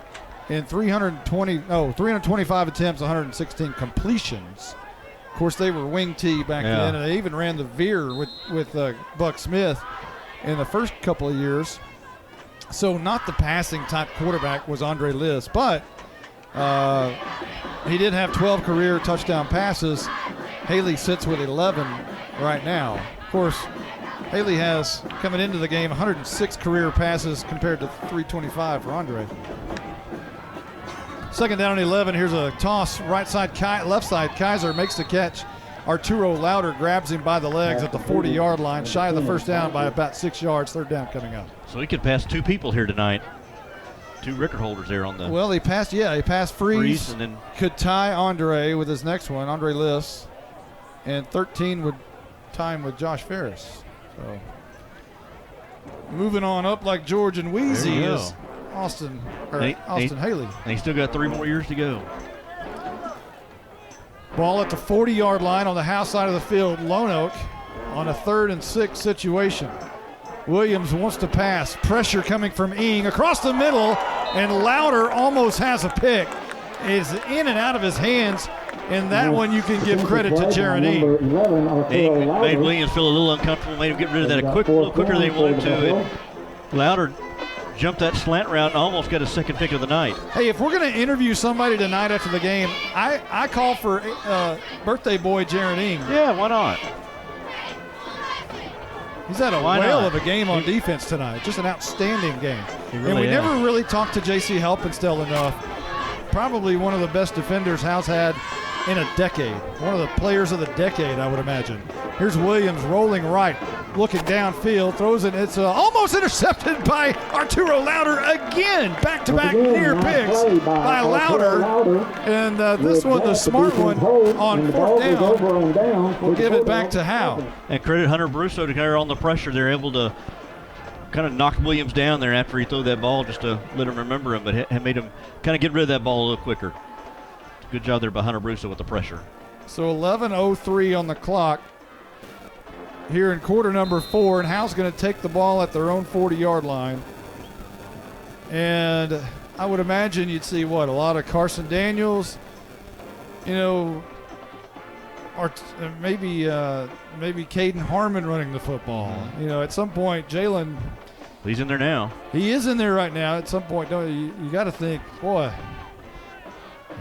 S3: and 325 attempts, 116 completions. Of course, they were wing T back then, and they even ran the veer with Buck Smith in the first couple of years. So not the passing type quarterback was Andre Liss, but he did have 12 career touchdown passes. Haley sits with 11 right now. Of course, Haley has, coming into the game, 106 career passes compared to 325 for Andre. 2nd down and 11. Here's a toss, right side, left side. Kaiser makes the catch. Arturo Louder grabs him by the legs at the 40-yard line, shy of the first down by about 6 yards. 3rd down coming up.
S4: So he could pass 2 people here tonight. 2 record holders there on the.
S3: Well, he passed Freeze and then could tie Andre with his next one, Andre Liss, and 13 would time with Josh Ferris. So moving on up like George and Wheezy is Austin Haley.
S4: And he's still got 3 more years to go.
S3: Ball at the 40-yard line on the House side of the field. Lone Oak on a 3rd and 6 situation. Williams wants to pass. Pressure coming from Ing across the middle, and Louder almost has a pick. Is in and out of his hands. And that one you can give credit to Jeremy.
S4: He made Williams feel a little uncomfortable, made him get rid of that a little quicker than he wanted to. And Louder jumped that slant route and almost got a second pick of the night.
S3: Hey, if we're going to interview somebody tonight after the game, I call for birthday boy Jaredine.
S4: Yeah, why not?
S3: He's had a whale of a game on defense tonight. Just an outstanding game.
S4: Really
S3: and we
S4: has.
S3: never really talked to J.C. Helpenstell enough. Probably one of the best defenders Howe's had in a decade. One of the players of the decade, I would imagine. Here's Williams rolling right, looking downfield, throws it. It's almost intercepted by Arturo Louder again. Back-to-back near picks by Louder. And this one, the smart one, on fourth down, will give it back to Howe.
S4: And credit Hunter Brusso to carry on the pressure. They're able to kind of knock Williams down there after he threw that ball just to let him remember him, but had made him kind of get rid of that ball a little quicker. Good job there by Hunter Brusso with the pressure.
S3: So 11:03 on the clock here in quarter number 4, and Howe's going to take the ball at their own 40-yard line. And I would imagine you'd see, a lot of Carson Daniels, or maybe Caden Harmon running the football. At some point, Jalen.
S4: He's in there now.
S3: He is in there right now. At some point, you got to think, boy,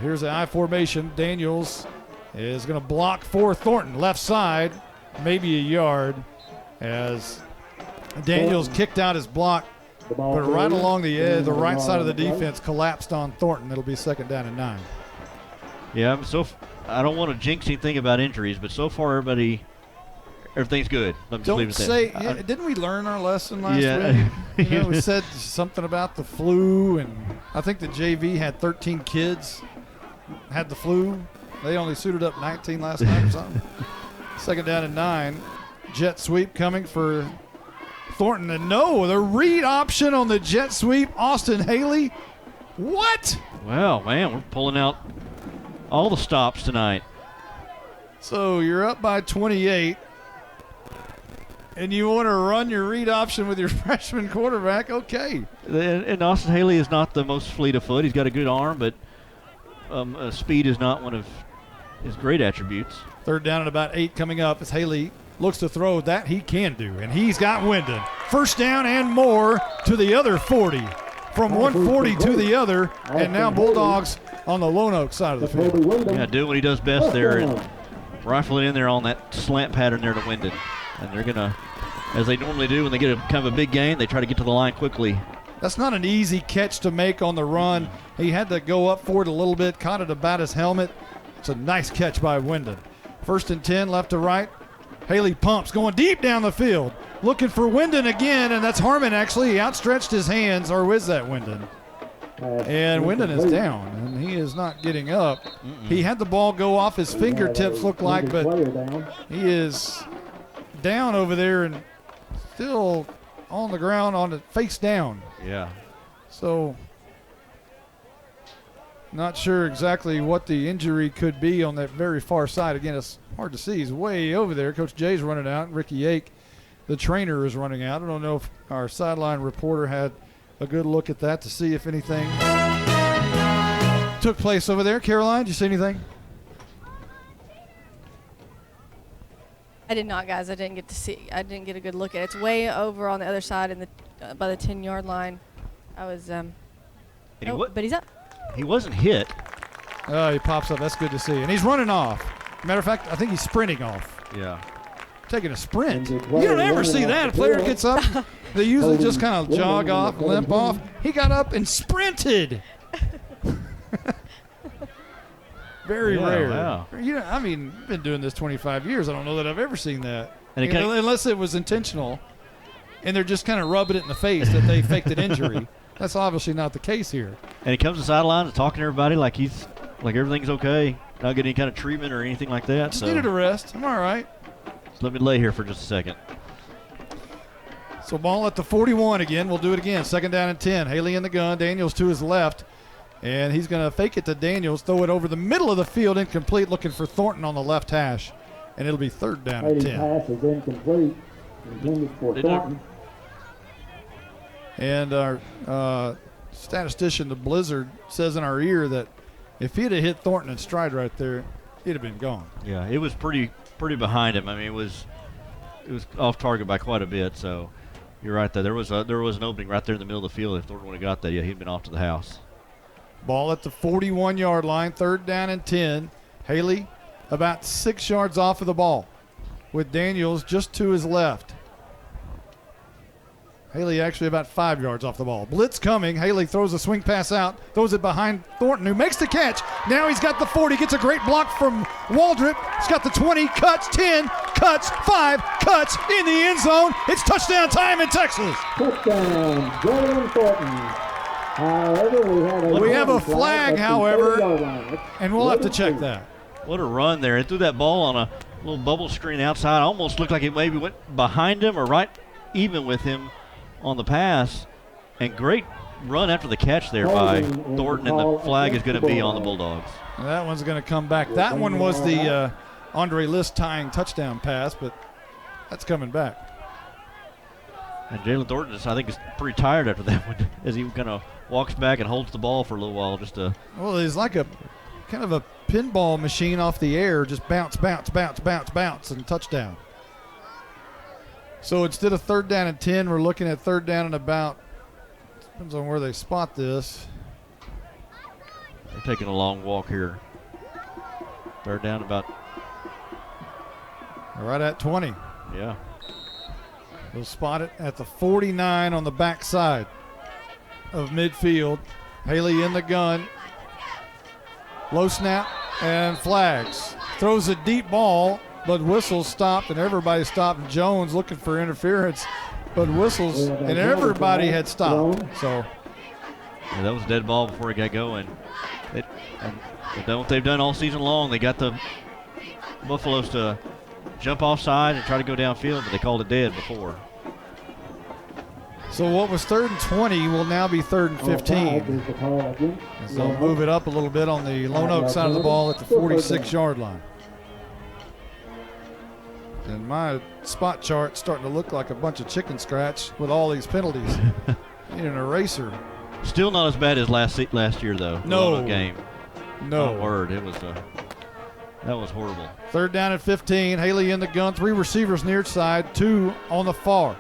S3: here's the I formation. Daniels is going to block for Thornton, left side, maybe a yard, as Daniels kicked out his block, but right along the edge, the right side of the defense collapsed on Thornton. It'll be 2nd down and 9.
S4: Yeah, I don't want to jinx anything about injuries, but so far everything's good. Let me just leave it at that.
S3: Didn't we learn our lesson last week? We said something about the flu, and I think the JV had 13 kids had the flu. They only suited up 19 last night or something. 2nd down and 9. Jet sweep coming for Thornton. And no, the read option on the jet sweep. Austin Haley. What?
S4: Well, man, we're pulling out all the stops tonight.
S3: So you're up by 28. And you want to run your read option with your freshman quarterback? Okay.
S4: And Austin Haley is not the most fleet of foot. He's got a good arm, but speed is not one of his great attributes.
S3: 3rd down and about 8 coming up as Haley looks to throw. That he can do, and he's got Wyndon. 1st down and more to the other 40. From 140 to the other, and now Bulldogs on the Lone Oak side of the field.
S4: Yeah, doing what he does best there and rifle it in there on that slant pattern there to Wyndon. And they're going to, as they normally do when they get a kind of a big gain, they try to get to the line quickly.
S3: That's not an easy catch to make on the run. He had to go up for it a little bit, caught it about his helmet. It's a nice catch by Wyndon. 1st and 10, left to right. Haley pumps, going deep down the field. Looking for Wyndon again, and that's Harmon actually. He outstretched his hands, or is that Wyndon? And Wyndon is down, and he is not getting up. He had the ball go off his fingertips, look like, but he is down over there and still on the ground, on the face down.
S4: Yeah.
S3: So, not sure exactly what the injury could be on that very far side. Again, it's hard to see. He's way over there. Coach Jay's running out. Ricky Yake, the trainer, is running out. I don't know if our sideline reporter had a good look at that to see if anything took place over there. Caroline, did you see anything?
S18: I did not, guys. I didn't get a good look at it. It's way over on the other side in the by the 10-yard line. I was but he's up.
S4: He wasn't hit.
S3: Oh, he pops up. That's good to see. And he's running off. Matter of fact, I think he's sprinting off.
S4: Yeah.
S3: Taking a sprint. You don't ever see that. A player gets up. They usually just kind of jog off, limp off. He got up and sprinted. Very rare.
S4: Wow.
S3: I've been doing this 25 years. I don't know that I've ever seen that. And unless it was intentional, and they're just kind of rubbing it in the face that they faked an injury. That's obviously not the case here.
S4: And he comes to the sideline and talking to everybody like everything's okay, not getting any kind of treatment or anything like that.
S3: Just needed a rest. I'm all right.
S4: So let me lay here for just a second.
S3: So ball at the 41 again. We'll do it again. 2nd down and 10. Haley in the gun. Daniels to his left. And he's going to fake it to Daniels, throw it over the middle of the field, incomplete, looking for Thornton on the left hash. And it'll be 3rd down and 10.
S7: Pass is incomplete. Intended for Thornton.
S3: And our statistician, the Blizzard, says in our ear that if he'd have hit Thornton in stride right there, he'd have been gone.
S4: Yeah, it was pretty behind him. I mean, it was off target by quite a bit. So you're right there. There was an opening right there in the middle of the field. If Thornton would have got that, yeah, he'd been off to the house.
S3: Ball at the 41-yard line, 3rd down and 10. Haley about 6 yards off of the ball with Daniels just to his left. Haley actually about 5 yards off the ball. Blitz coming. Haley throws a swing pass out, throws it behind Thornton, who makes the catch. Now he's got the 40, gets a great block from Waldrop. He's got the 20, cuts, 10, cuts, 5, cuts in the end zone. It's touchdown time in Texas.
S7: Touchdown, Jalen Thornton. However,
S3: we have a flag, however, and we'll have to check that.
S4: What a run there. It threw that ball on a little bubble screen outside. Almost looked like it maybe went behind him or right even with him on the pass. And great run after the catch there by Thornton, and the flag is going to be on the Bulldogs.
S3: That one's going to come back. That one was the Andre List tying touchdown pass, but that's coming back.
S4: And Jalen Thornton, I think, is pretty tired after that one as he kind of walks back and holds the ball for a little while just to.
S3: Well, he's like a kind of a pinball machine off the air, just bounce, bounce, bounce, bounce, bounce, and touchdown. So instead of 3rd down and 10, we're looking at 3rd down and about. Depends on where they spot this.
S4: They're taking a long walk here. 3rd down about.
S3: Right at 20.
S4: Yeah.
S3: They'll spot it at the 49 on the backside of midfield. Haley in the gun. Low snap and flags. Throws a deep ball, but whistles stopped, and everybody stopped. And Jones looking for interference, but whistles, and everybody had stopped. So
S4: yeah, that was a dead ball before it got going. They've done what they've done all season long. They got the Buffaloes to jump offside and try to go downfield, but they called it dead before.
S3: So what was 3rd and 20 will now be 3rd and 15. And so move it up a little bit on the Lone Oak side of the ball at the 46-yard line. And my spot chart's starting to look like a bunch of chicken scratch with all these penalties. Need an eraser.
S4: Still not as bad as last year, though.
S3: No
S4: game.
S3: No
S4: word. It was that was horrible.
S3: 3rd down and 15. Haley in the gun. 3 receivers near side. 2 on the far.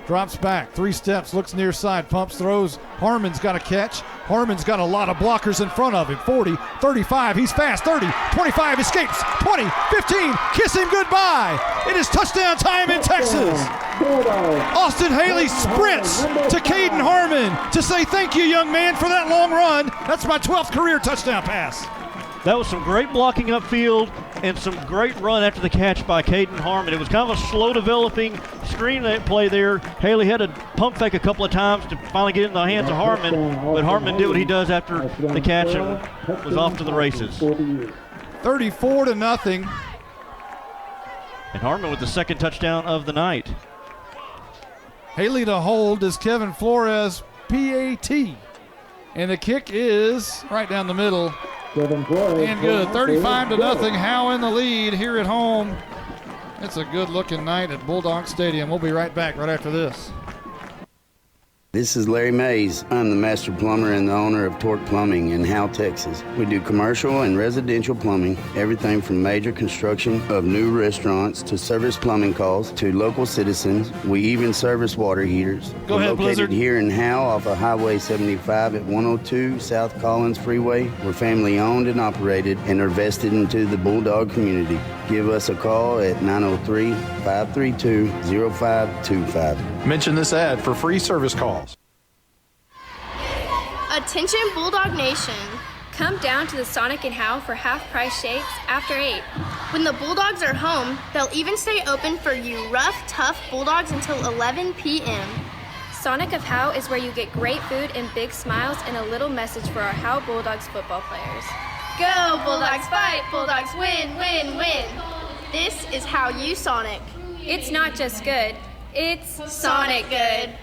S3: Drops back, 3 steps, looks near side, pumps, throws. Harmon's got a catch. Harmon's got a lot of blockers in front of him. 40, 35, he's fast. 30, 25, escapes. 20, 15, kiss him goodbye. It is touchdown time in Texas. Austin Haley sprints to Caden Harmon to say thank you, young man, for that long run. That's my 12th career touchdown pass.
S4: That was some great blocking upfield and some great run after the catch by Caden Harmon. It was kind of a slow developing screen play there. Haley had to pump fake a couple of times to finally get in the hands of Harmon, but Harmon did what he does after the catch and was off to the races.
S3: 34-0.
S4: And Harmon with the 2nd touchdown of the night.
S3: Haley to hold is Kevin Flores, PAT. And the kick is right down the middle. And good. 35-0. Howe in the lead here at home. It's a good-looking night at Bulldog Stadium. We'll be right back right after this.
S15: This is Larry Mays. I'm the master plumber and the owner of Torque Plumbing in Howe, Texas. We do commercial and residential plumbing, everything from major construction of new restaurants to service plumbing calls to local citizens. We even service water heaters.
S3: Go ahead,
S15: located
S3: Blizzard.
S15: Here in Howe off of Highway 75 at 102 South Collins Freeway. We're family owned and operated and are vested into the Bulldog community. Give us a call at 903-532-0525.
S2: Mention this ad for free service calls.
S17: Attention Bulldog Nation.
S23: Come down to the Sonic and Howe for half-price shakes after 8.
S17: When the Bulldogs are home, they'll even stay open for you rough, tough Bulldogs until 11 p.m.
S23: Sonic of Howe is where you get great food and big smiles and a little message for our Howe Bulldogs football players.
S17: Go Bulldogs fight, Bulldogs win, win, win. This is how you Sonic.
S23: It's not just good, it's
S17: Sonic good.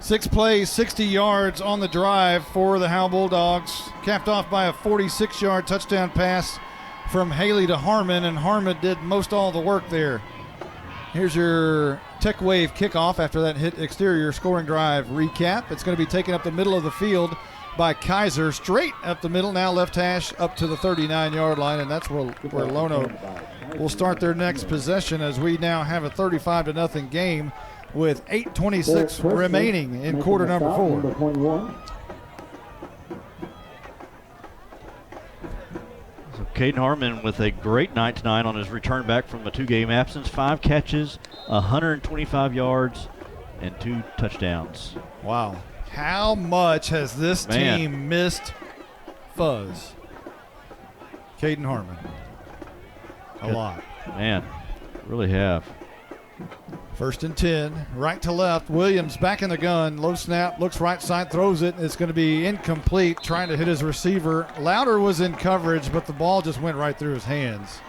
S3: 6 plays, 60 yards on the drive for the Howe Bulldogs. Capped off by a 46-yard touchdown pass from Haley to Harmon, and Harmon did most all the work there. Here's your Tech Wave kickoff after that hit exterior scoring drive recap. It's going to be taken up the middle of the field by Kaiser, straight up the middle, now left hash up to the 39-yard line, and that's where Lono will start their next possession as we now have a 35-0 game with 8:26 remaining in quarter number 4.
S4: So Caden Harmon with a great night tonight on his return back from a 2-game absence. 5 catches, 125 yards, and 2 touchdowns.
S3: Wow. How much has this team missed Fuzz? Caden Harmon. A lot.
S4: Man, really have.
S3: 1st and 10, right to left. Williams back in the gun. Low snap, looks right side, throws it. It's going to be incomplete, trying to hit his receiver. Louder was in coverage, but the ball just went right through his hands.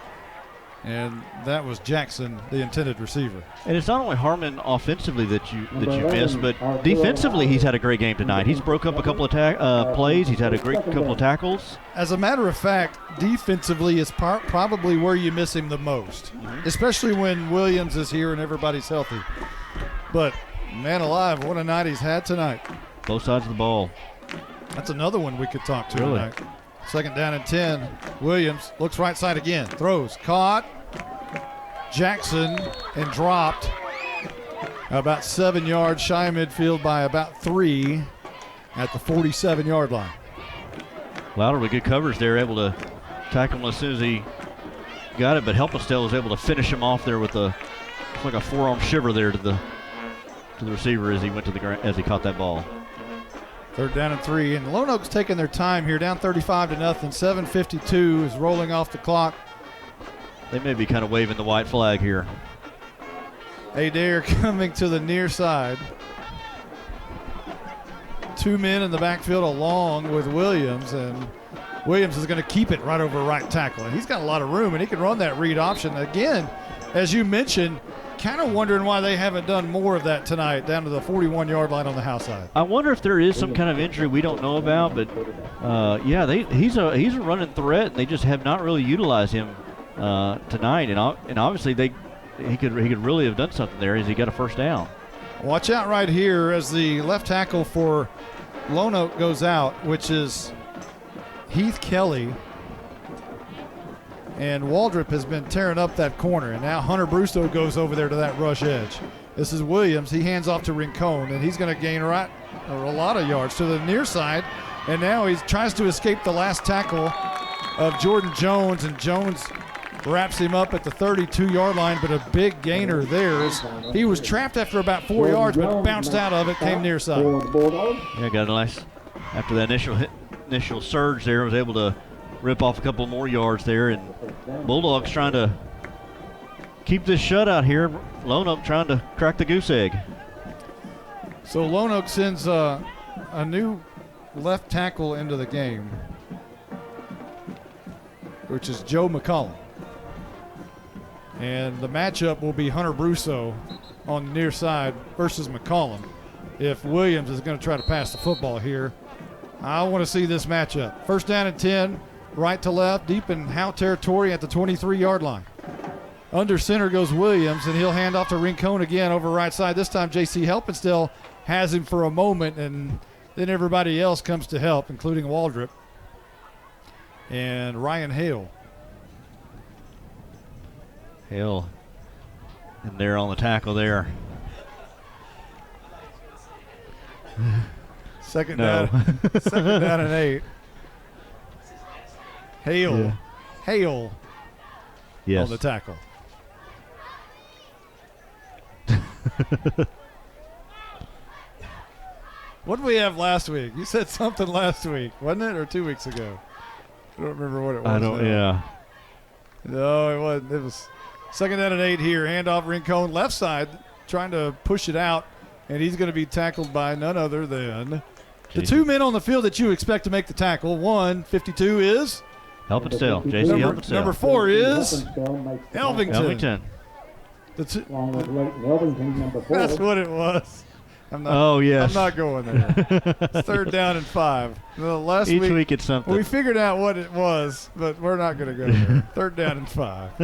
S3: And that was Jackson, the intended receiver.
S4: And it's not only Harmon offensively that you miss, but defensively he's had a great game tonight. He's broke up a couple of plays. He's had a great couple of tackles.
S3: As a matter of fact, defensively is probably where you miss him the most, especially when Williams is here and everybody's healthy. But, man alive, what a night he's had tonight.
S4: Both sides of the ball.
S3: That's another one we could talk to
S4: Really?
S3: tonight. 2nd down and 10. Williams looks right side again. Throws. Caught. Jackson and dropped. About 7 yards shy of midfield by about 3 at the 47-yard line.
S4: Louder with good coverage there, able to tackle him as soon as he got it, but Helpenstell was able to finish him off there with it's like a forearm shiver there to the receiver as he went to the ground, as he caught that ball.
S3: 3rd down and 3, and Lone Oak's taking their time here, down 35-0. 7:52 is rolling off the clock.
S4: They may be kind of waving the white flag here.
S3: Adair coming to the near side. 2 men in the backfield along with Williams, and Williams is going to keep it right over right tackle. And he's got a lot of room, and he can run that read option. Again, as you mentioned, kind of wondering why they haven't done more of that tonight down to the 41-yard line on the house side.
S4: I wonder if there is some kind of injury we don't know about, but he's a running threat, and they just have not really utilized him tonight. And obviously he could really have done something there as he got a first down.
S3: Watch out right here as the left tackle for Lone Oak goes out, which is Heath Kelly. And Waldrop has been tearing up that corner. And now Hunter Brusto goes over there to that rush edge. This is Williams. He hands off to Rincon, and he's going to gain a lot of yards to the near side. And now he tries to escape the last tackle of Jordan Jones, and Jones wraps him up at the 32-yard line, but a big gainer there. He was trapped after about 4 yards, but bounced out of it, came near side.
S4: Yeah, got a nice, after that initial surge there, was able to rip off a couple more yards there, and Bulldogs trying to keep this shutout here. Lone Oak trying to crack the goose egg.
S3: So Lone Oak sends a new left tackle into the game, which is Joe McCollum. And the matchup will be Hunter Brusso on the near side versus McCollum. If Williams is going to try to pass the football here, I want to see this matchup. 1st down and 10, right to left, deep in Howe territory at the 23-yard line. Under center goes Williams, and he'll hand off to Rincon again over right side. This time J.C. Helpenstell has him for a moment, and then everybody else comes to help, including Waldrop and Ryan Hale.
S4: Hale in there on the tackle there.
S3: Second down and 8. Hale
S4: Yes.
S3: on the tackle. What did we have last week? You said something last week, wasn't it, or 2 weeks ago? I don't remember what it was.
S4: I don't.
S3: now.
S4: Yeah.
S3: No, it wasn't. It was 2nd down and 8 here. Handoff Rincon, left side, trying to push it out, and he's going to be tackled by none other than the 2 men on the field that you expect to make the tackle. 152 is
S4: Helpenstell. J.C. Helpenstell.
S3: Number 4 is Elvington. That's what it was.
S4: Oh, yes.
S3: I'm not going there. It's 3rd down and 5. Last
S4: Each week it's something.
S3: We figured out what it was, but we're not going to go there. 3rd down and 5.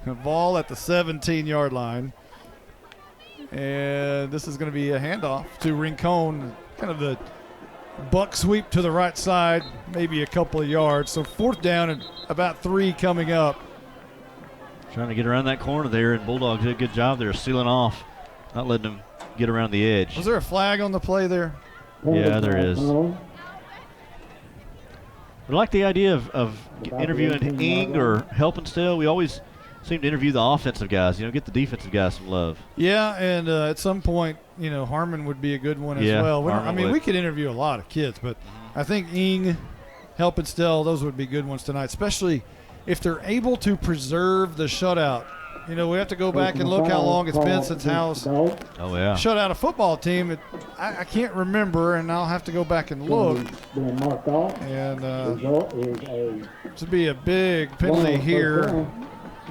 S3: The ball at the 17-yard line. And this is going to be a handoff to Rincon, kind of the buck sweep to the right side, maybe a couple of yards. So 4th down and about 3 coming up.
S4: Trying to get around that corner there, and Bulldogs did a good job there sealing off, not letting them get around the edge.
S3: Was there a flag on the play there?
S4: Yeah, there is. I like the idea of interviewing Ing or Helpenstell. We always seem to interview the offensive guys, get the defensive guys some love.
S3: Yeah, and at some point, Harmon would be a good one as well. We could interview a lot of kids, but I think Ing, Helpenstell, those would be good ones tonight, especially if they're able to preserve the shutout. We have to go back and look how long it's been since Howe's shut out a football team. I can't remember, and I'll have to go back and look. And to be a big penalty here,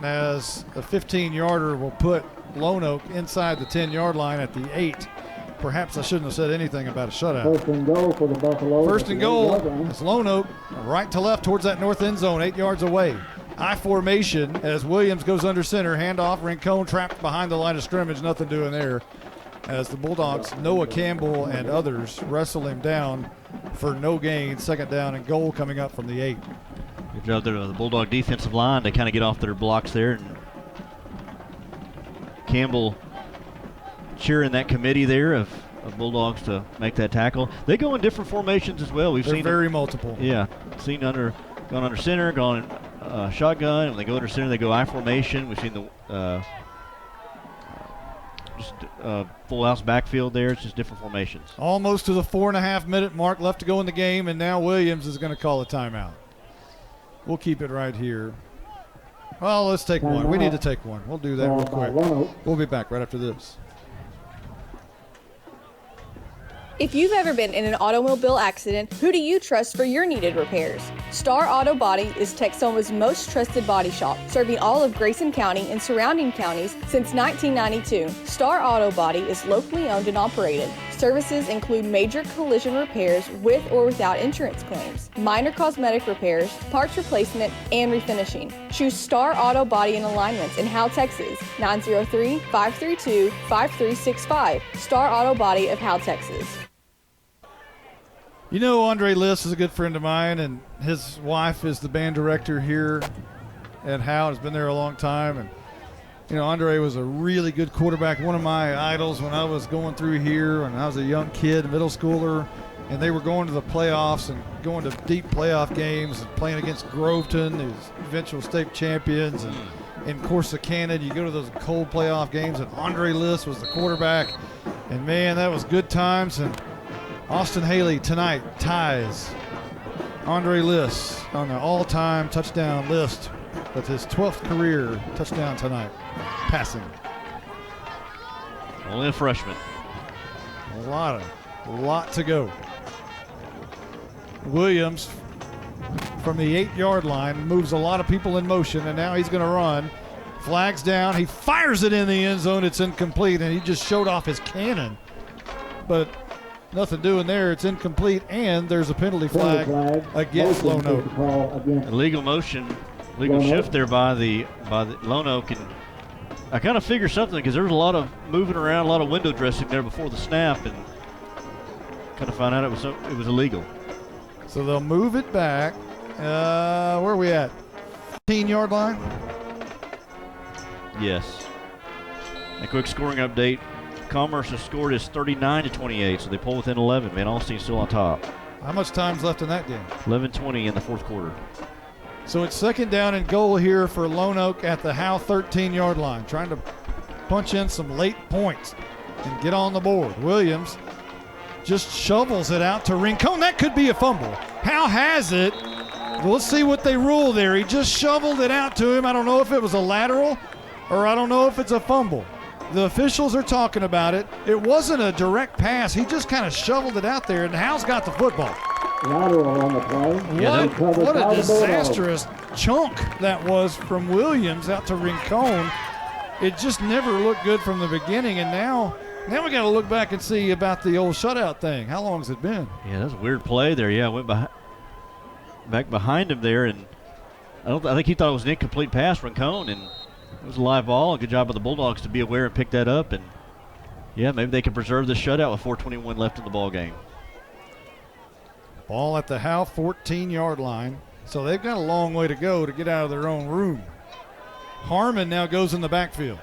S3: as a 15-yarder will put Lone Oak inside the 10-yard line at the 8. Perhaps I shouldn't have said anything about a shutout.
S7: First and goal for the Buffaloes.
S3: First and goal. It's Lone Oak right to left towards that north end zone, 8 yards away. I formation as Williams goes under center. Handoff. Rincon trapped behind the line of scrimmage. Nothing doing there. As the Bulldogs, Noah Campbell and others wrestle him down for no gain. 2nd down and goal coming up from the 8.
S4: Good job there of the Bulldog defensive line to kind of get off their blocks there. And Campbell cheering that committee there of Bulldogs to make that tackle. They go in different formations as well.
S3: They're very multiple.
S4: Yeah, seen gone under center, gone shotgun. When they go under center, they go I formation. We've seen the full house backfield there. It's just different formations.
S3: Almost to the 4.5-minute mark left to go in the game, and now Williams is going to call a timeout. We'll keep it right here. Well, let's take one. We need to take one. We'll do that real quick. We'll be back right after this.
S8: If you've ever been in an automobile accident, who do you trust for your needed repairs? Star Auto Body is Texoma's most trusted body shop, serving all of Grayson County and surrounding counties since 1992. Star Auto Body is locally owned and operated. Services include major collision repairs with or without insurance claims, minor cosmetic repairs, parts replacement, and refinishing. Choose Star Auto Body and Alignments in Howe, Texas, 903-532-5365. Star Auto Body of Howe, Texas.
S3: Andre Liss is a good friend of mine, and his wife is the band director here at Howe. Has been there a long time, and Andre was a really good quarterback, one of my idols when I was going through here when I was a young kid, middle schooler, and they were going to the playoffs and going to deep playoff games and playing against Groveton, who's eventual state champions, and in Corsicana, you go to those cold playoff games, and Andre Liss was the quarterback, and man, that was good times. And Austin Haley tonight ties Andre Liss on the all-time touchdown list. That's his 12th career touchdown tonight, passing.
S4: Only a freshman.
S3: A lot to go. Williams from the 8-yard line moves a lot of people in motion, and now he's going to run. Flags down. He fires it in the end zone. It's incomplete, and he just showed off his cannon. But nothing doing there. It's incomplete, and there's a penalty flag against Lone Oak.
S4: Illegal motion, legal shift there by the Lone Oak, and I kind of figure something because there was a lot of moving around, a lot of window dressing there before the snap, and kind of found out it was illegal.
S3: So they'll move it back. Where are we at? 15-yard line.
S4: Yes. A quick scoring update. Commerce has scored is 39-28, so they pull within 11. Van Alstyne's still on top.
S3: How much time's left in that game?
S4: 11:20 in the fourth quarter.
S3: So it's 2nd down and goal here for Lone Oak at the Howe 13-yard line, trying to punch in some late points and get on the board. Williams just shovels it out to Rincon. That could be a fumble. Howe has it. We'll see what they rule there. He just shoveled it out to him. I don't know if it was a lateral or I don't know if it's a fumble. The officials are talking about it. It wasn't a direct pass. He just kind of shoveled it out there, and Howe's got the football.
S7: Lateral on the play.
S3: What a disastrous chunk that was from Williams out to Rincon. It just never looked good from the beginning, and now we got to look back and see about the old shutout thing. How long has it been?
S4: Yeah, that's a weird play there. Yeah, went back behind him there, and I think he thought it was an incomplete pass, Rincon, and it was a live ball. A good job of the Bulldogs to be aware and pick that up. And, yeah, maybe they can preserve this shutout with 4:21 left in the ball game.
S3: Ball at the Howe 14-yard line. So they've got a long way to go to get out of their own room. Harmon now goes in the backfield.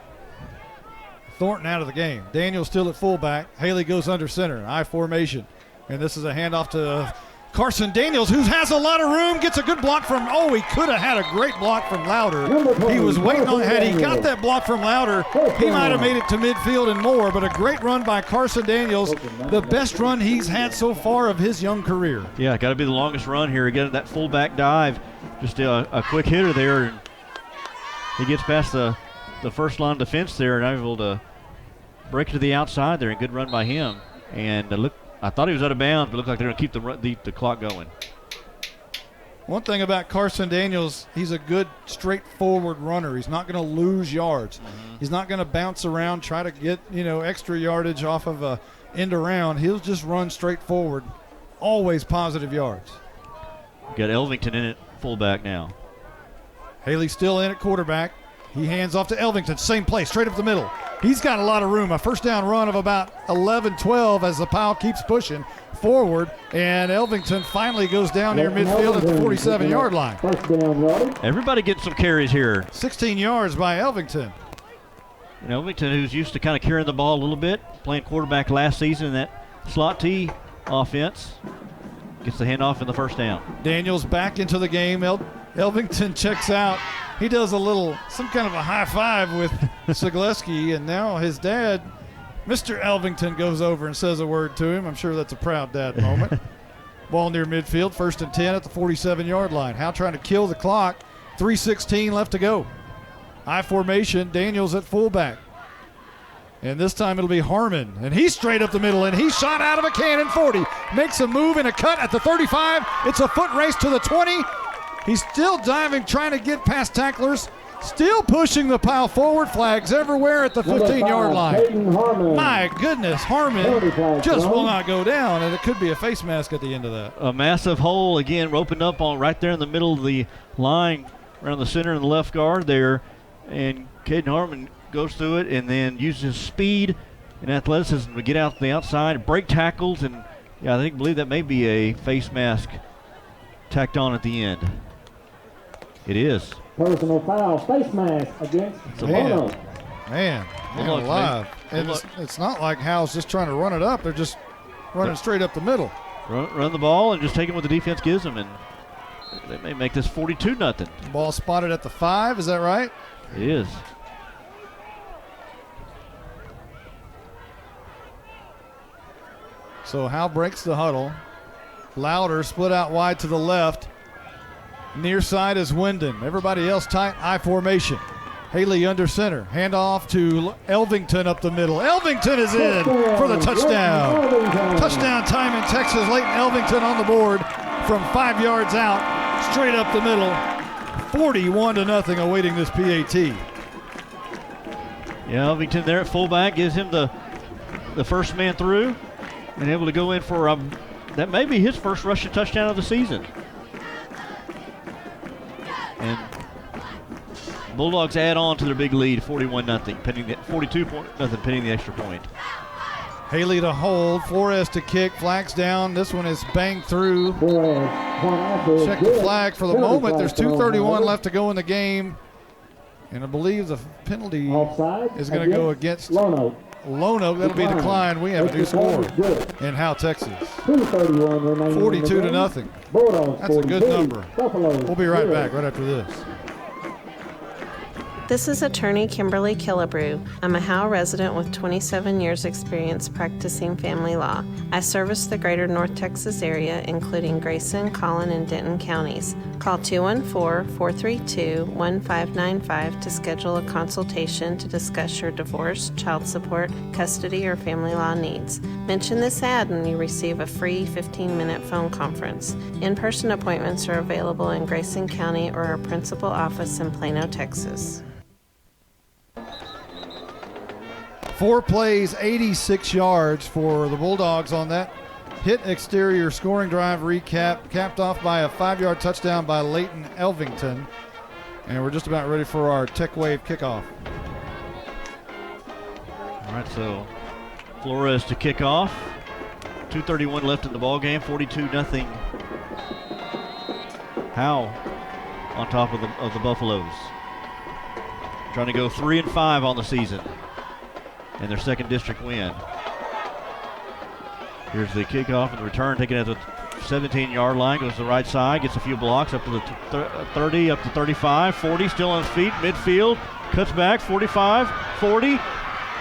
S3: Thornton out of the game. Daniels still at fullback. Haley goes under center. I formation. And this is a handoff to Carson Daniels, who has a lot of room, gets a good block from, he could have had a great block from Louder. He was waiting on, had he got that block from Louder, he might have made it to midfield and more, but a great run by Carson Daniels, the best run he's had so far of his young career.
S4: Yeah, got to be the longest run here. Again, that fullback dive, just a quick hitter there. And he gets past the first line defense there and able to break to the outside there. A good run by him. And I thought he was out of bounds, but it looked like they're going to keep the clock going.
S3: One thing about Carson Daniels, he's a good, straightforward runner. He's not going to lose yards. He's not going to bounce around, try to get extra yardage off of a end around. He'll just run straight forward, always positive yards.
S4: Got Elvington in at fullback now.
S3: Haley still in at quarterback. He hands off to Elvington, same play, straight up the middle. He's got a lot of room, a first down run of about 11-12 as the pile keeps pushing forward, and Elvington finally goes down near midfield at the 47-yard line.
S4: Everybody getting some carries here.
S3: 16 yards by Elvington.
S4: And Elvington, who's used to kind of carrying the ball a little bit, playing quarterback last season in that slot T offense, gets the handoff in the first down.
S3: Daniels back into the game. Elvington checks out. He does some kind of a high five with Zagleski, and now his dad, Mr. Elvington, goes over and says a word to him. I'm sure that's a proud dad moment. Ball near midfield, 1st and 10 at the 47-yard line. Howe trying to kill the clock. 3:16 left to go. I formation, Daniels at fullback. And this time it'll be Harmon, and he's straight up the middle, and he's shot out of a cannon. 40, makes a move and a cut at the 35. It's a foot race to the 20. He's still diving, trying to get past tacklers, still pushing the pile forward. Flags everywhere at the 15-yard line. My goodness, Harmon just will not go down, and it could be a face mask at the end of that.
S4: A massive hole, again, opened up on right there in the middle of the line, around the center and the left guard there, and Caden Harmon goes through it and then uses speed and athleticism to get out the outside, break tackles, and I believe that may be a face mask tacked on at the end. It is.
S7: Personal foul, face mask against Bono.
S3: Man, alive. And it's not like Howe's just trying to run it up. They're just running straight up the middle.
S4: Run the ball and just taking what the defense gives them, and they may make this 42-0.
S3: Ball spotted at the 5, is that right?
S4: It is.
S3: So Howe breaks the huddle. Louder split out wide to the left. Near side is Wyndon. Everybody else tight, I formation. Haley under center. Hand off to Elvington up the middle. Elvington is in for the touchdown. Touchdown time in Texas. Leighton Elvington on the board from 5 yards out, straight up the middle. 41-0 awaiting this PAT.
S4: Yeah, Elvington there at fullback gives him the first man through and able to go in for that may be his first rushing touchdown of the season. And Bulldogs add on to their big lead, 41-0, pending 42-0, pending the extra point.
S3: Haley to hold, Flores to kick, flags down. This one is banged through. Check the flag for the moment. There's 2:31 left to go in the game. And I believe the penalty is going to go against Lono. That'll be declined. We have a new score in Howe, Texas. 42-0. That's a good number. We'll be right back right after this.
S9: This is attorney Kimberly Killebrew. I'm a Howe resident with 27 years experience practicing family law. I service the greater North Texas area, including Grayson, Collin, and Denton counties. Call 214-432-1595 to schedule a consultation to discuss your divorce, child support, custody, or family law needs. Mention this ad and you receive a free 15-minute phone conference. In-person appointments are available in Grayson County or our principal office in Plano, Texas.
S3: 4 plays, 86 yards for the Bulldogs on that hit exterior scoring drive recap, capped off by a 5-yard touchdown by Leighton Elvington. And we're just about ready for our Tech Wave kickoff.
S4: All right, so Flores to kick off. 2:31 left in the ball game. 42-0. Howe on top of the Buffaloes. Trying to go 3-5 on the season and their second district win. Here's the kickoff and the return, taken at the 17-yard line, goes to the right side, gets a few blocks up to the 30, up to 35, 40, still on his feet, midfield, cuts back, 45, 40,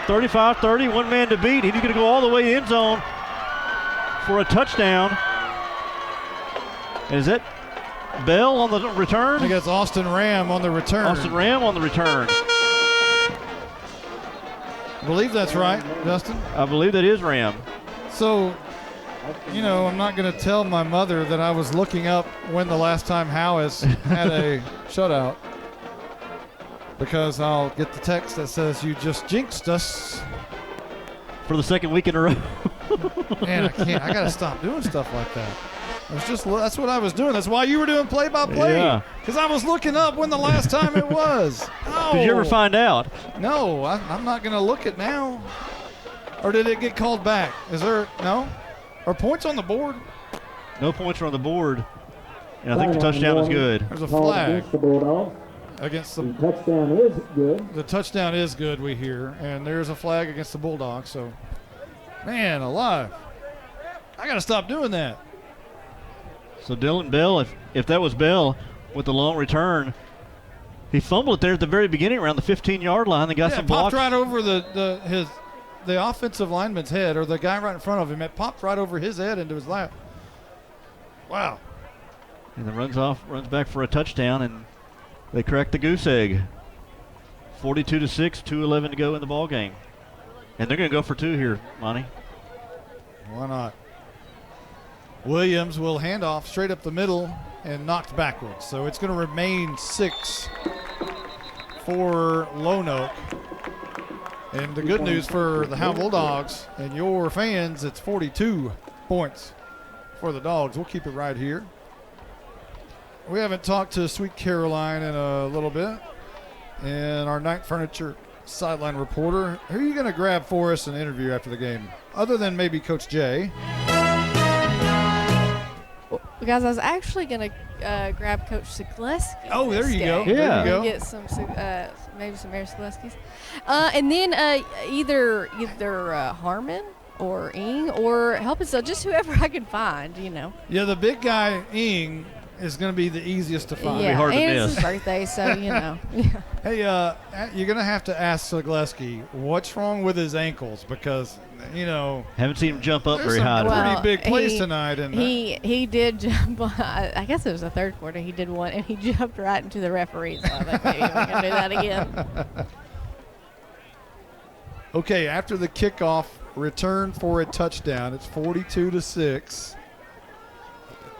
S4: 35, 30, one man to beat. He's going to go all the way end zone for a touchdown. Is it Bell on the return?
S3: I think it's Austin Ram on the return.
S4: Austin Ram on the return.
S3: I believe that's right, Justin.
S4: I believe that is Ram.
S3: So, I'm not going to tell my mother that I was looking up when the last time Howe has had a shutout, because I'll get the text that says you just jinxed us.
S4: For the second week in a row.
S3: Man, I can't. I got to stop doing stuff like that. That's what I was doing. That's why you were doing play-by-play.
S4: Yeah.
S3: Because I was looking up when the last time it was. No.
S4: Did you ever find out?
S3: No, I'm not going to look it now. Or did it get called back? Is there no? Are points on the board?
S4: No points are on the board. And I think the touchdown is good.
S3: There's a flag.
S7: Against the Bulldogs.
S3: Against the
S7: touchdown is good.
S3: The touchdown is good, we hear. And there's a flag against the Bulldogs. So, man alive. I got to stop doing that.
S4: So Dylan Bell, if that was Bell with the long return, he fumbled it there at the very beginning around the 15-yard line. They got some blocks.
S3: Popped right over the offensive lineman's head, or the guy right in front of him. It popped right over his head into his lap. Wow.
S4: And then runs back for a touchdown, and they correct the goose egg. 42-6, 2:11 to go in the ball game. And they're going to go for two here, Monty.
S3: Why not? Williams will hand off straight up the middle and knocked backwards. So it's going to remain 6 for Lone Oak. And the good news for the Howe Bulldogs and your fans, it's 42 points for the Dogs. We'll keep it right here. We haven't talked to Sweet Caroline in a little bit. And our Night Furniture sideline reporter, who are you going to grab for us and interview after the game? Other than maybe Coach Jay.
S18: Guys, I was actually going to grab Coach Zagleski.
S3: Oh, there you go.
S4: Yeah.
S3: There you go.
S18: Get some, maybe some Mary Zagleskis. And then either Harmon or Ing or help us out, just whoever I can find,
S3: Yeah, the big guy, Ing, is going to be the easiest to find.
S18: Yeah,
S4: Be hard to
S18: and
S4: miss.
S18: it's his birthday, so, Yeah.
S3: Hey, you're going to have to ask Zagleski what's wrong with his ankles, because,
S4: Haven't seen him jump up
S3: there's
S4: very high.
S3: some pretty big plays tonight. And
S18: he did jump. I guess it was the third quarter. He did one, and he jumped right into the referee. So I think maybe we're going to do that again.
S3: Okay, after the kickoff, return for a touchdown. It's 42-6,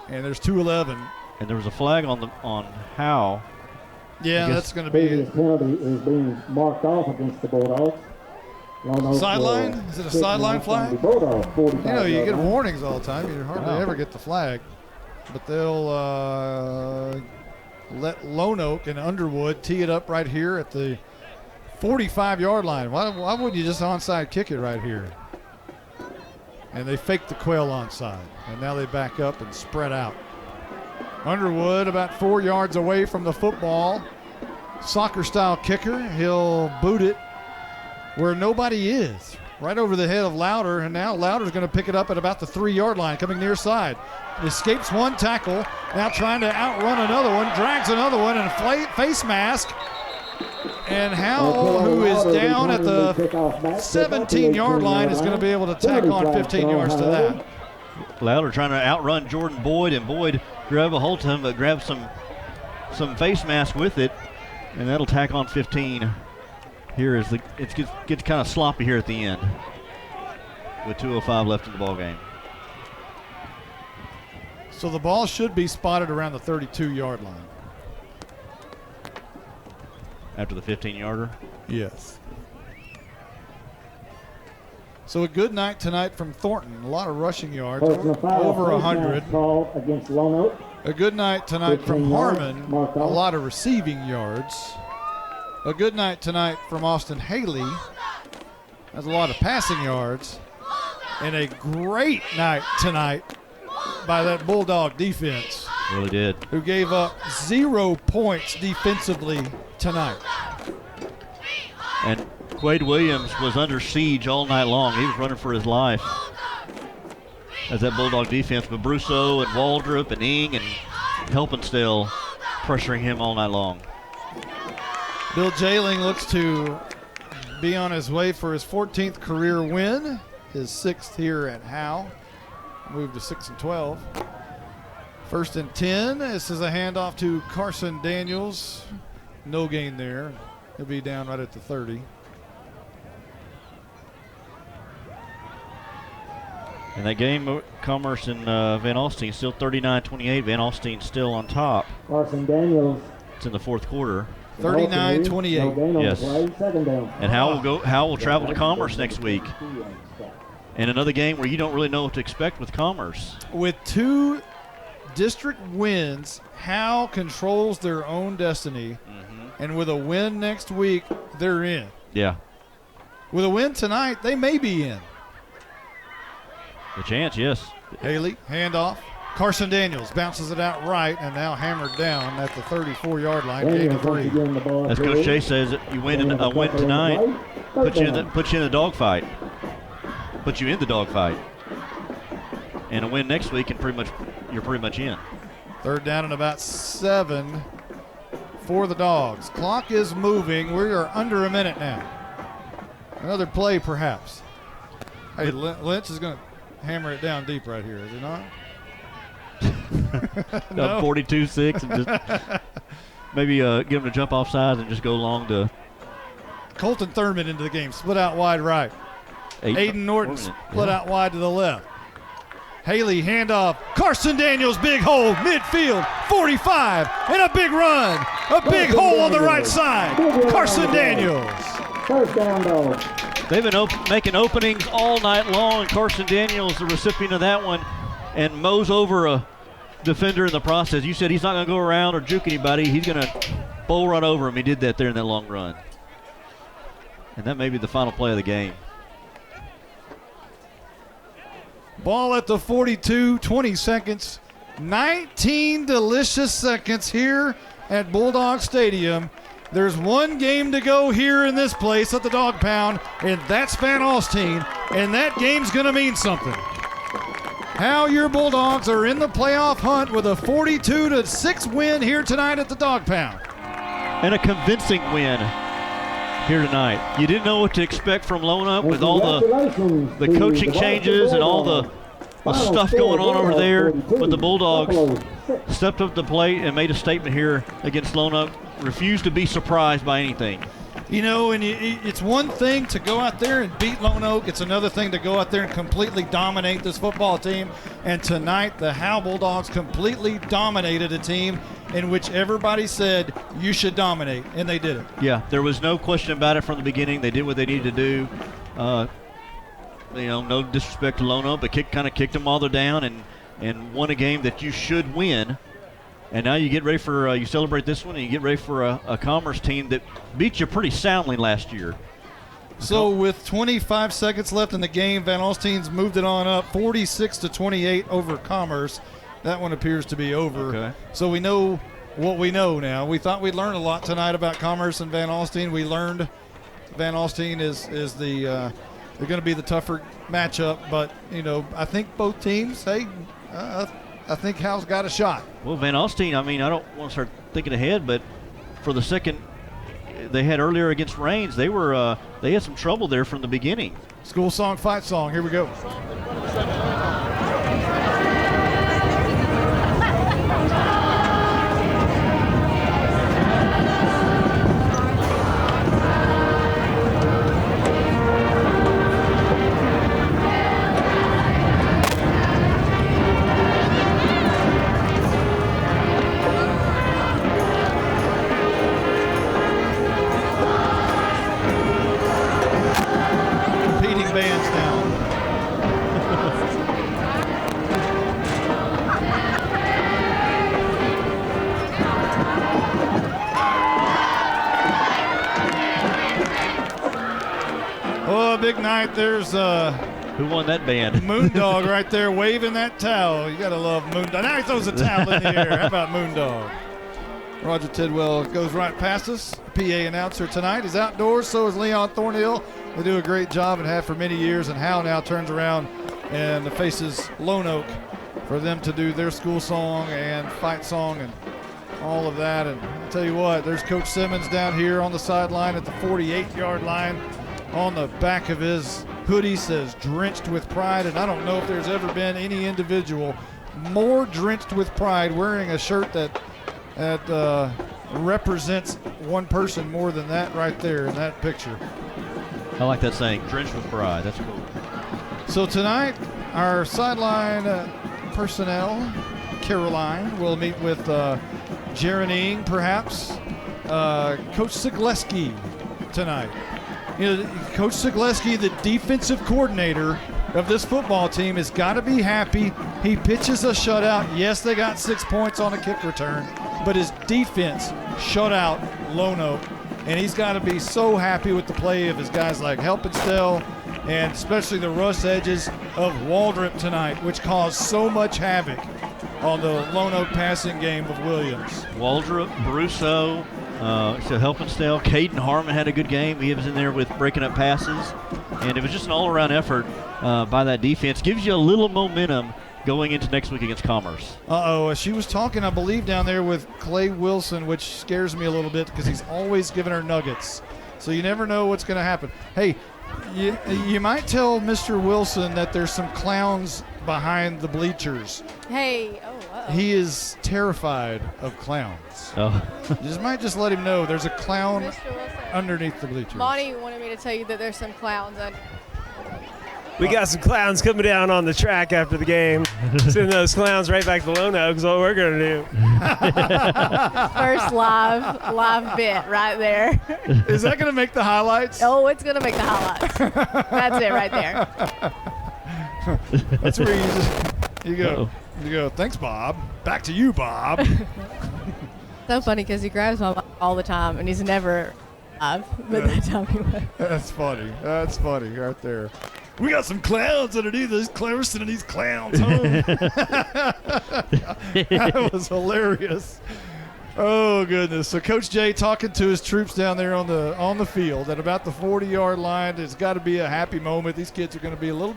S3: and there's 2:11.
S4: And there was a flag on Howe.
S3: Yeah, that's going to be
S7: Previous penalty is being marked off against the Bulldogs.
S3: sideline. Is it a sideline flag? You get warnings all the time. You hardly ever get the flag, but they'll let Lone Oak and Underwood tee it up right here at the 45-yard line. Why wouldn't you just onside kick it right here? And they fake the quail onside, and now they back up and spread out. Underwood about 4 yards away from the football. Soccer-style kicker. He'll boot it where nobody is. Right over the head of Louder, and now Louder's going to pick it up at about the 3-yard line, coming near side. Escapes one tackle, now trying to outrun another one, drags another one, and a face mask. And Howe, who is down at the 17-yard line, is going to be able to tack on 15 yards to that.
S4: Louder trying to outrun Jordan Boyd, and Boyd grab a hold of him, but grab some face mask with it, and that'll tack on 15. Here is it gets kind of sloppy here at the end with 2:05 left in the ball game.
S3: So the ball should be spotted around the 32-yard line.
S4: After the 15-yarder?
S3: Yes. So a good night tonight from Thornton. A lot of rushing yards, over 100.
S7: Against Lone Oak.
S3: A good night tonight from Harmon. A lot of receiving yards. A good night tonight from Austin Haley. Has a lot of passing yards. And a great night tonight by that Bulldog defense.
S4: Really did.
S3: Who gave up 0 points defensively tonight.
S4: And Quade Williams was under siege all night long. He was running for his life as that Bulldog defense, with Brousseau and Waldrop and Ing and Helpenstiel pressuring him all night long.
S3: Bill Jailing looks to be on his way for his 14th career win, his 6th here at Howe. Moved to 6-12. 1st and 10. This is a handoff to Carson Daniels. No gain there. He'll be down right at the 30.
S4: In that game, Commerce and Van Alstyne still 39-28. Van Alstyne still on top.
S7: Carson Daniels.
S4: It's in the fourth quarter.
S3: 39-28.
S4: Yes.
S7: Second down.
S4: And Howe will travel to Commerce next week. And another game where you don't really know what to expect with Commerce.
S3: With 2 district wins, Howe controls their own destiny. And with a win next week, they're in.
S4: Yeah.
S3: With a win tonight, they may be in.
S4: The chance, yes.
S3: Haley, handoff. Carson Daniels bounces it out right and now hammered down at the 34-yard line. Gain of 3.
S4: As Coach Chase says, you win a win tonight, put you in the dogfight. Put you in the dogfight. And a win next week, and you're pretty much in.
S3: 3rd down and about 7 for the Dogs. Clock is moving. We are under a minute now. Another play, perhaps. Hey, Lynch is going to hammer it down deep right here, is he not?
S4: No. 42-6 and just maybe get him to jump off sides and just go long to
S3: Colton Thurman into the game. Split out wide right. Aiden Norton split out wide to the left. Haley handoff. Carson Daniels, big hole, midfield, 45, and a big run. A big hole on the right side. Carson Daniels.
S7: First down, Dogs.
S4: They've been making openings all night long, and Carson Daniels, the recipient of that one, and mows over a defender in the process. You said he's not going to go around or juke anybody. He's going to bull run over him. He did that there in that long run. And that may be the final play of the game.
S3: Ball at the 42, 20 seconds. 19 delicious seconds here at Bulldog Stadium. There's one game to go here in this place at the Dog Pound, and that's Van Alstyne, and that game's going to mean something. How your Bulldogs are in the playoff hunt with a 42-6 win here tonight at the Dog Pound.
S4: And a convincing win here tonight. You didn't know what to expect from Lona with all the coaching changes and all the stuff going on over there, but the Bulldogs stepped up to the plate and made a statement here against Lona. Refused to be surprised by anything.
S3: You know, and it's one thing to go out there and beat Lone Oak. It's another thing to go out there and completely dominate this football team. And tonight, the Howe Bulldogs completely dominated a team in which everybody said you should dominate, and they did it.
S4: Yeah, there was no question about it from the beginning. They did what they needed to do. No disrespect to Lone Oak, but kind of kicked them while they're down and won a game that you should win. And now you get ready for you celebrate this one, and you get ready for a Commerce team that beat you pretty soundly last year.
S3: So with 25 seconds left in the game, Van Alstyne's moved it on up 46-28 over Commerce. That one appears to be over.
S4: Okay.
S3: So we know what we know now. We thought we'd learn a lot tonight about Commerce and Van Alstyne. We learned Van Alstyne is they're going to be the tougher matchup. But I think both teams. I think Howe's got a shot.
S4: Well, Van Alstyne, I don't want to start thinking ahead, but for the second they had earlier against Rains, they had some trouble there from the beginning.
S3: School song, fight song. Here we go. Big night. There's
S4: Who won that band?
S3: Moondog right there waving that towel. You got to love Moondog. Now he throws a towel in the air. How about Moondog? Roger Tidwell goes right past us. PA announcer tonight is outdoors. So is Leon Thornhill. They do a great job and have for many years. And Howe now turns around and faces Lone Oak for them to do their school song and fight song and all of that. And I'll tell you what, there's Coach Simmons down here on the sideline at the 48-yard line. On the back of his hoodie says drenched with pride. And I don't know if there's ever been any individual more drenched with pride wearing a shirt that represents one person more than that right there in that picture.
S4: I like that saying, drenched with pride. That's cool.
S3: So tonight, our sideline personnel, Caroline, will meet with Jaron Ing, perhaps, Coach Sigleski tonight. You know, Coach Sigleski, the defensive coordinator of this football team, has got to be happy. He pitches a shutout. Yes, they got 6 points on a kick return, but his defense shut out Lone Oak, and he's got to be so happy with the play of his guys like Helpenstell and especially the rush edges of Waldrop tonight, which caused so much havoc on the Lone Oak passing game of Williams.
S4: Waldrop, Brusso, so Helpenstell, Caden Harmon had a good game. He was in there with breaking up passes, and it was just an all-around effort by that defense. Gives you a little momentum going into next week against Commerce.
S3: She was talking, I believe, down there with Clay Wilson, which scares me a little bit because he's always giving her nuggets. So you never know what's going to happen. Hey, you might tell Mr. Wilson that there's some clowns behind the bleachers.
S18: Hey,
S3: He is terrified of clowns.
S4: Oh.
S3: You might just let him know there's a clown underneath the bleachers.
S18: Monty wanted me to tell you that there's some clowns under.
S16: We got some clowns coming down on the track after the game. Sending those clowns right back to Lone Oak is what we're going to do.
S18: First live bit right there.
S3: Is that going to make the highlights?
S18: Oh, it's going to make the highlights. That's it right there.
S3: That's where you go. You go, thanks, Bob. Back to you, Bob.
S18: So funny because he grabs my mic all the time and he's never live, but that time he was.
S3: That's funny. That's funny right there. We got some clowns underneath us. We're sending these clowns home. That was hilarious. Oh, goodness. So Coach Jay talking to his troops down there on the field at about the 40-yard line. It's got to be a happy moment. These kids are going to be a little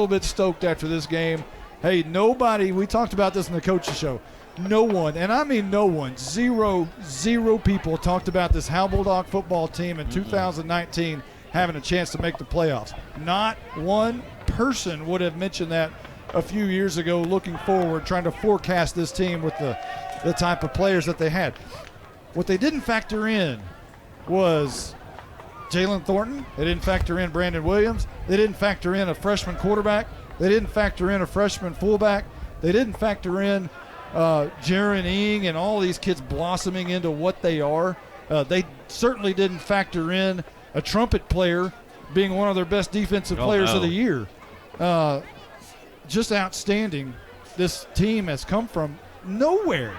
S3: bit stoked after this game. Hey, nobody, we talked about this in the coaches show. No one, and I mean no one, zero people talked about this Howe Bulldog football team in 2019 having a chance to make the playoffs. Not one person would have mentioned that a few years ago, looking forward, trying to forecast this team with the type of players that they had. What they didn't factor in was Jalen Thornton. They didn't factor in Brandon Williams. They didn't factor in a freshman quarterback. They didn't factor in a freshman fullback. They didn't factor in Jaron Ing and all these kids blossoming into what they are. They certainly didn't factor in a trumpet player being one of their best defensive players of the year. Just outstanding. This team has come from nowhere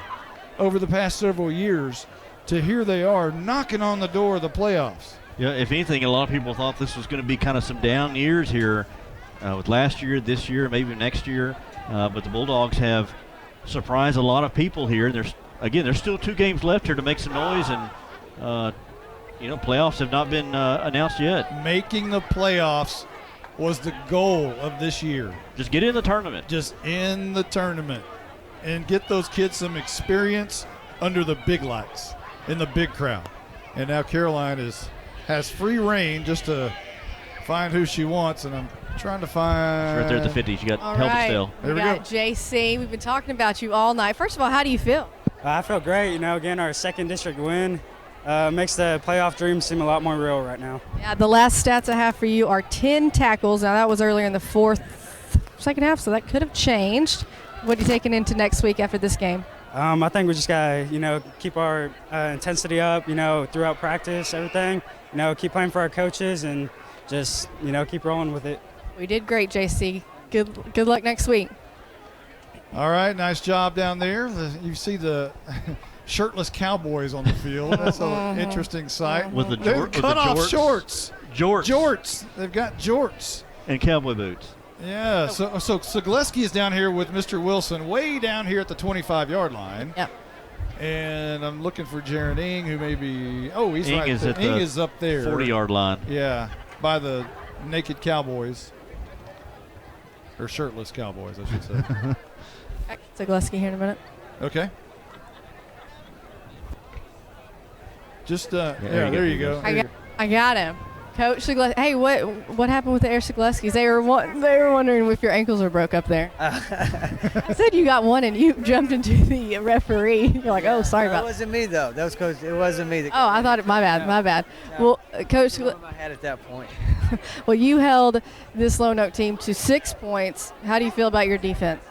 S3: over the past several years to here they are knocking on the door of the playoffs.
S4: Yeah, if anything, a lot of people thought this was going to be kind of some down years here with last year, this year, maybe next year. But the Bulldogs have surprised a lot of people here. There's still 2 games left here to make some noise, and playoffs have not been announced yet.
S3: Making the playoffs was the goal of this year.
S4: Just get in the tournament.
S3: Just in the tournament and get those kids some experience under the big lights, in the big crowd. And now Caroline has free reign just to find who she wants, and I'm trying to find.
S4: Right there at the 50s. You got
S18: All right.
S4: Helpenstell.
S18: We got JC. We've been talking about you all night. First of all, how do you feel?
S19: I feel great. Again, our second district win makes the playoff dream seem a lot more real right now.
S18: Yeah, the last stats I have for you are 10 tackles. Now, that was earlier in the second half, so that could have changed. What are you taking into next week after this game?
S19: I think we just got to, keep our intensity up, throughout practice, everything. Keep playing for our coaches and just, keep rolling with it.
S18: We did great, JC. Good luck next week.
S3: All right, nice job down there. You see the shirtless cowboys on the field. That's an interesting sight.
S4: With the
S3: cut off shorts.
S4: Jorts.
S3: They've got jorts.
S4: And cowboy boots.
S3: Yeah, so Zagleski is down here with Mr. Wilson, way down here at the 25-yard line.
S18: Yep.
S3: And I'm looking for Jaron Ing, who may be – oh, he's
S4: Ing
S3: right
S4: is
S3: there.
S4: at
S3: Ing
S4: the
S3: is up there.
S4: 40-yard line.
S3: Yeah, by the naked Cowboys. Or shirtless Cowboys, I should say.
S18: Zagleski here in a minute.
S3: Okay. Just
S4: there you go.
S18: I got him. Coach Zagleski. Hey, what happened with the Air Zagleskis? They were wondering if your ankles were broke up there. I said you got one and you jumped into the referee. You're like, oh, sorry about
S11: that. It wasn't me though. That was Coach. It wasn't me.
S18: Oh, I thought my bad. Well, Coach.
S11: I had at that point.
S18: Well, you held this Lone Oak team to 6 points. How do you feel about your defense?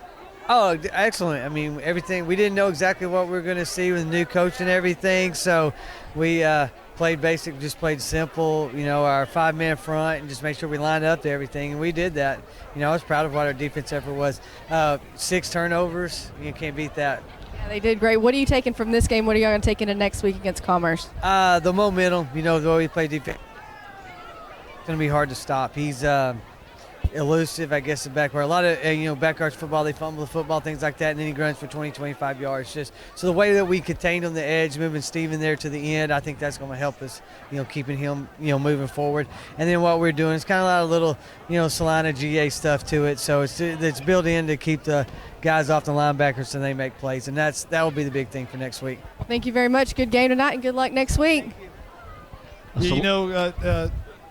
S11: Oh, excellent. I mean, everything. We didn't know exactly what we were going to see with the new coach and everything, so we played basic, just played simple, our 5-man front, and just make sure we lined up to everything, and we did that. I was proud of what our defense effort was. 6 turnovers, you can't beat that.
S18: Yeah, they did great. What are you taking from this game? What are you going to take into next week against Commerce?
S11: The momentum, the way we play defense. It's going to be hard to stop. He's elusive, I guess, the backward. A lot of, backyard football, they fumble the football, things like that, and then he runs for 20, 25 yards. So the way that we contained on the edge, moving Steven there to the end, I think that's going to help us, keeping him, moving forward. And then what we're doing is kind of a lot of little, Salina GA stuff to it. So it's built in to keep the guys off the linebackers so they make plays, and that will be the big thing for next week.
S18: Thank you very much. Good game tonight, and good luck next week.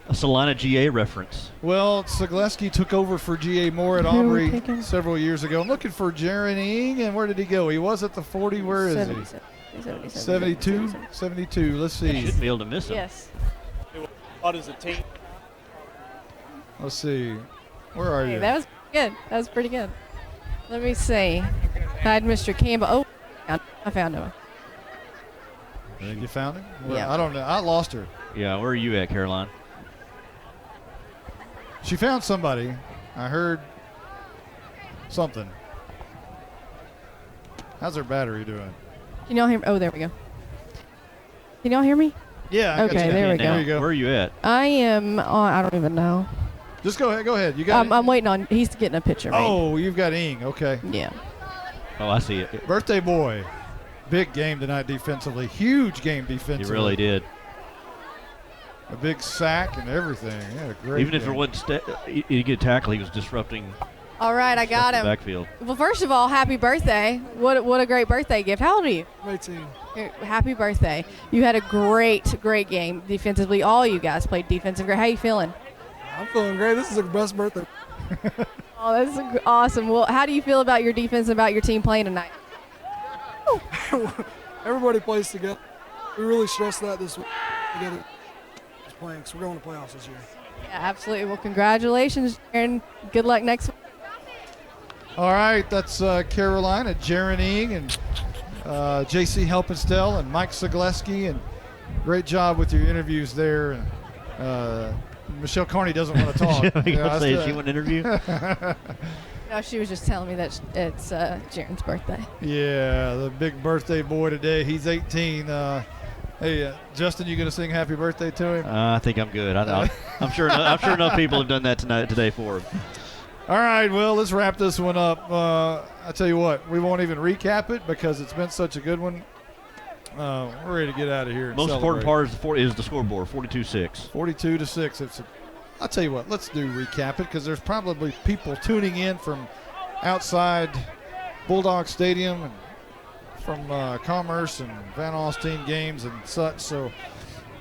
S4: A Salina GA reference.
S3: Well, Zagleski took over for GA Moore at Aubrey several years ago. I'm looking for Jaron Ing, and where did he go? He was at the 40. Where is he? 72? 72. Let's see.
S4: You shouldn't be able to miss him.
S18: Yes.
S20: What is a team?
S3: Let's see. Where are you?
S18: That was good. That was pretty good. Let me see. I had Mr. Campbell. Oh, I found him.
S3: I think you found him? Well,
S18: Yeah.
S3: I don't know. I lost her.
S4: Yeah, where are you at, Caroline?
S3: She found somebody. I heard something. How's her battery doing?
S18: Can y'all hear me? Oh, there we go. Can y'all hear me?
S3: Yeah. I got
S18: Okay,
S3: you.
S18: there we
S3: There you
S18: go.
S3: go.
S4: Where are you at?
S18: I am on, I don't even know.
S3: Just go ahead. Go ahead. You got it?
S18: I'm waiting on, he's getting a picture.
S3: Oh, you've got Ing. Okay.
S18: Yeah.
S4: Oh, I see it.
S3: Birthday boy. Big game tonight defensively. Huge game defensively.
S4: He really did.
S3: A big sack and everything. Yeah, great.
S4: Even if it wasn't he get tackle, he was disrupting.
S18: All right, I got
S4: the
S18: him.
S4: backfield.
S18: Well, first of all, happy birthday. What a great birthday gift. How old are you?
S20: 18.
S18: Happy birthday. You had a great game defensively. All you guys played defensive great. How you feeling?
S20: I'm feeling great. This is the best birthday.
S18: Oh, that's awesome. Well, how do you feel about your defense and about your team playing tonight?
S20: Everybody plays together. We really stressed that this week together. Playing, so we're going to playoffs this year.
S18: Yeah, absolutely. Well, congratulations, and good luck next week.
S3: All right, that's Carolina, Jaron Ing, and J.C. Helpenstell, and Mike Zagleski, and great job with your interviews there. Michelle Carney doesn't want to talk.
S4: She want to interview?
S18: No, she was just telling me that it's Jaron's birthday.
S3: Yeah, the big birthday boy today. He's 18. Hey, Justin, you going to sing happy birthday to him?
S4: I think I'm good. I'm sure enough people have done that today for him.
S3: All right, well, let's wrap this one up. I tell you what, we won't even recap it because it's been such a good one. We're ready to get out of here.
S4: Most important part is the scoreboard, 42-6.
S3: 42-6. I'll tell you what, let's do recap it because there's probably people tuning in from outside Bulldog Stadium and from Commerce and Van Alstyne games and such. So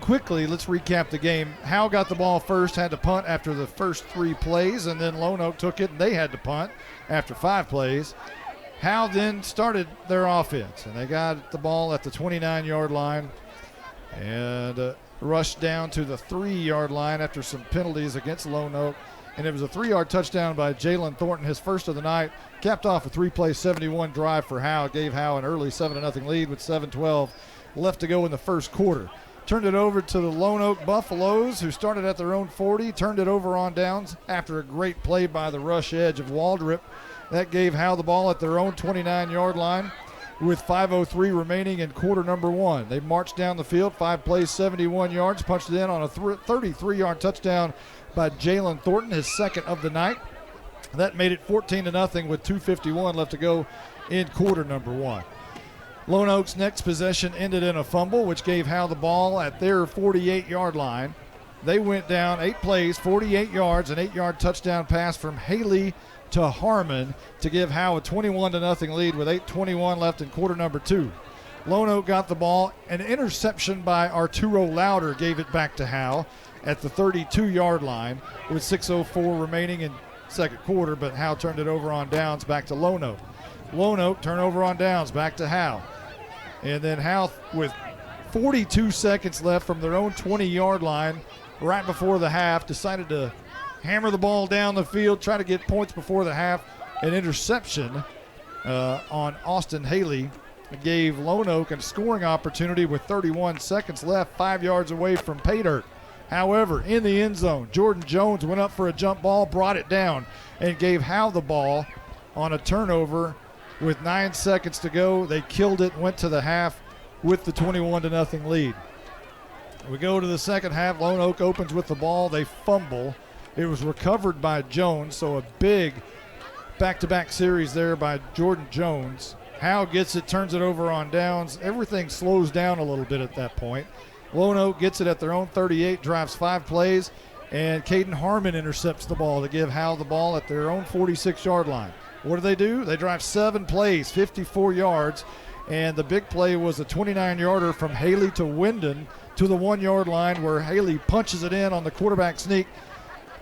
S3: quickly, let's recap the game. Howe got the ball first, had to punt after the first 3 plays, and then Lone Oak took it and they had to punt after 5 plays. Howe then started their offense, and they got the ball at the 29-yard line and rushed down to the 3-yard line after some penalties against Lone Oak. And it was a 3-yard touchdown by Jalen Thornton, his first of the night. Capped off a 3-play 71 drive for Howe. Gave Howe an early 7-0 lead with 7:12 left to go in the first quarter. Turned it over to the Lone Oak Buffaloes, who started at their own 40. Turned it over on downs after a great play by the rush edge of Waldrip. That gave Howe the ball at their own 29-yard line with 5:03 remaining in quarter number 1. They marched down the field, 5 plays, 71 yards, punched it in on a 33-yard touchdown by Jalen Thornton, his second of the night. That made it 14-0 with 2:51 left to go in quarter number 1. Lone Oak's next possession ended in a fumble, which gave Howe the ball at their 48-yard line. They went down 8 plays, 48 yards, an 8-yard touchdown pass from Haley to Harmon to give Howe a 21-0 lead with 8:21 left in quarter number 2. Lone Oak got the ball. An interception by Arturo Lauder gave it back to Howe at the 32-yard line with 6:04 remaining in second quarter, but Howe turned it over on downs back to Lone Oak. Lone Oak turnover on downs back to Howe. And then Howe with 42 seconds left from their own 20-yard line right before the half decided to hammer the ball down the field, try to get points before the half. An interception on Austin Haley gave Lone Oak a scoring opportunity with 31 seconds left, 5 yards away from pay dirt. However, in the end zone, Jordan Jones went up for a jump ball, brought it down, and gave Howe the ball on a turnover with 9 seconds to go. They killed it, went to the half with the 21-0 lead. We go to the second half. Lone Oak opens with the ball. They fumble. It was recovered by Jones, so a big back-to-back series there by Jordan Jones. Howe gets it, turns it over on downs. Everything slows down a little bit at that point. Lone Oak gets it at their own 38, drives 5 plays, and Caden Harmon intercepts the ball to give Howe the ball at their own 46-yard line. What do? They drive 7 plays, 54 yards, and the big play was a 29-yarder from Haley to Wyndon to the 1-yard line where Haley punches it in on the quarterback sneak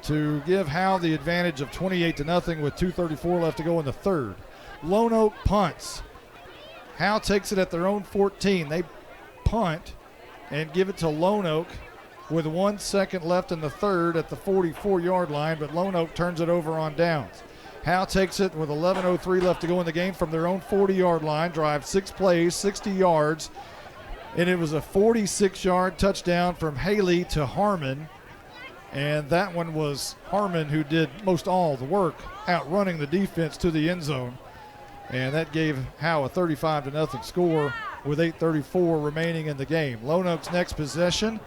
S3: to give Howe the advantage of 28-0 with 2:34 left to go in the third. Lone Oak punts. Howe takes it at their own 14. They punt and give it to Lone Oak with 1 second left in the third at the 44-yard line, but Lone Oak turns it over on downs. Howe takes it with 11:03 left to go in the game from their own 40-yard line, drives 6 plays, 60 yards, and it was a 46-yard touchdown from Haley to Harmon, and that one was Harmon who did most all the work, outrunning the defense to the end zone, and that gave Howe a 35-0 score with 8:34 remaining in the game. Lone Oak's next possession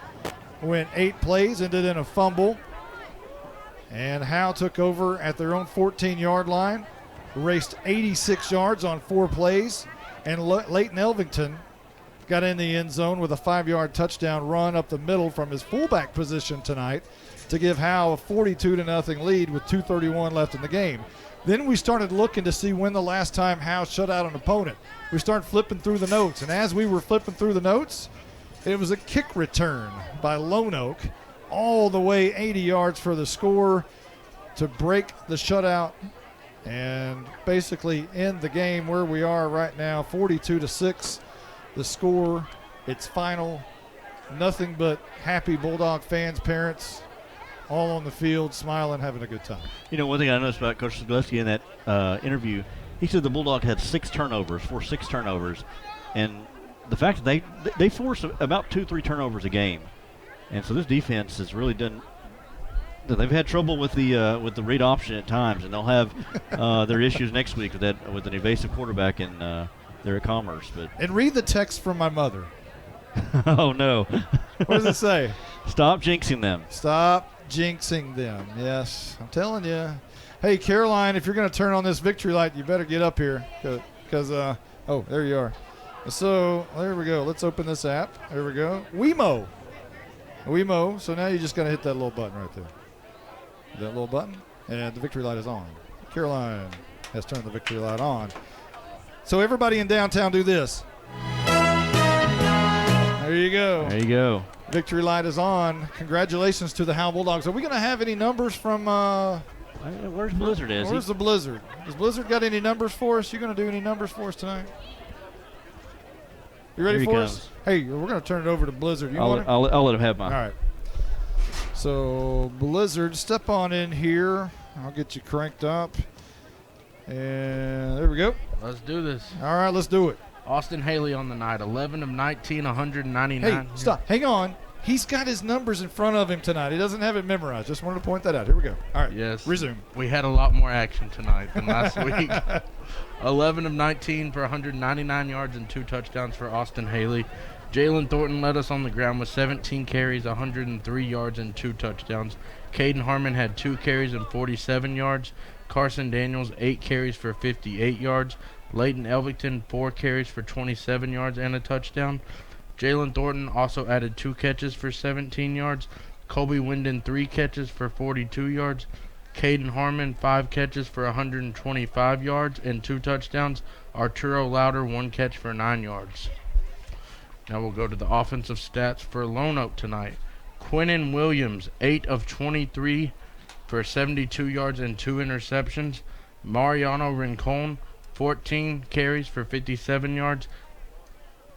S3: went 8 plays, ended in a fumble. And Howe took over at their own 14-yard line, raced 86 yards on 4 plays, and Leighton Elvington got in the end zone with a 5-yard touchdown run up the middle from his fullback position tonight to give Howe a 42-0 lead with 2:31 left in the game. Then we started looking to see when the last time Howe shut out an opponent. We started flipping through the notes, and as we were flipping through the notes, it was a kick return by Lone Oak all the way 80 yards for the score to break the shutout and basically end the game where we are right now, 42-6. The score, it's final. Nothing but happy Bulldog fans, parents, all on the field, smiling, having a good time.
S4: You know, one thing I noticed about Coach Zagleski in that interview, he said the Bulldog had 6 turnovers, and the fact that they force about 2-3 turnovers a game. And so this defense has really done. They've had trouble with the read option at times, and they'll have their issues next week with an evasive quarterback in there at Commerce.
S3: And read the text from my mother.
S4: Oh no!
S3: What does it say?
S4: Stop jinxing them.
S3: Stop jinxing them. Yes, I'm telling you. Hey, Caroline, if you're going to turn on this victory light, you better get up here because oh, there you are. So there we go. Let's open this app. There we go. Wemo. So now you just got to hit that little button right there. That little button, and the victory light is on. Caroline has turned the victory light on. So everybody in downtown do this. There you go.
S4: There you go.
S3: Victory light is on. Congratulations to the Howe Bulldogs. Are we going to have any numbers from
S4: where's Blizzard?
S3: Where's the Blizzard? Has Blizzard got any numbers for us? You going to do any numbers for us tonight? You ready for us? Hey, we're going to turn it over to Blizzard.
S4: I'll let him have mine.
S3: All right. So, Blizzard, step on in here. I'll get you cranked up. And there we go.
S10: Let's do this.
S3: All right, let's do it.
S10: Austin Haley on the night, 11 of 19, 199.
S3: Hey, stop. Hang on. He's got his numbers in front of him tonight. He doesn't have it memorized. Just wanted to point that out. Here we go. All right.
S10: Yes.
S3: Resume.
S10: We had a lot more action tonight than last week. 11 of 19 for 199 yards and 2 touchdowns for Austin Haley. Jalen Thornton led us on the ground with 17 carries, 103 yards, and 2 touchdowns. Caden Harmon had 2 carries and 47 yards. Carson Daniels, 8 carries for 58 yards. Leighton Elvington, 4 carries for 27 yards and a touchdown. Jalen Thornton also added 2 catches for 17 yards. Colby Winden, 3 catches for 42 yards. Caden Harmon, 5 catches for 125 yards and 2 touchdowns. Arturo Louder, 1 catch for 9 yards. Now we'll go to the offensive stats for Lone Oak tonight. Quinnen Williams, 8 of 23 for 72 yards and 2 interceptions. Mariano Rincon, 14 carries for 57 yards.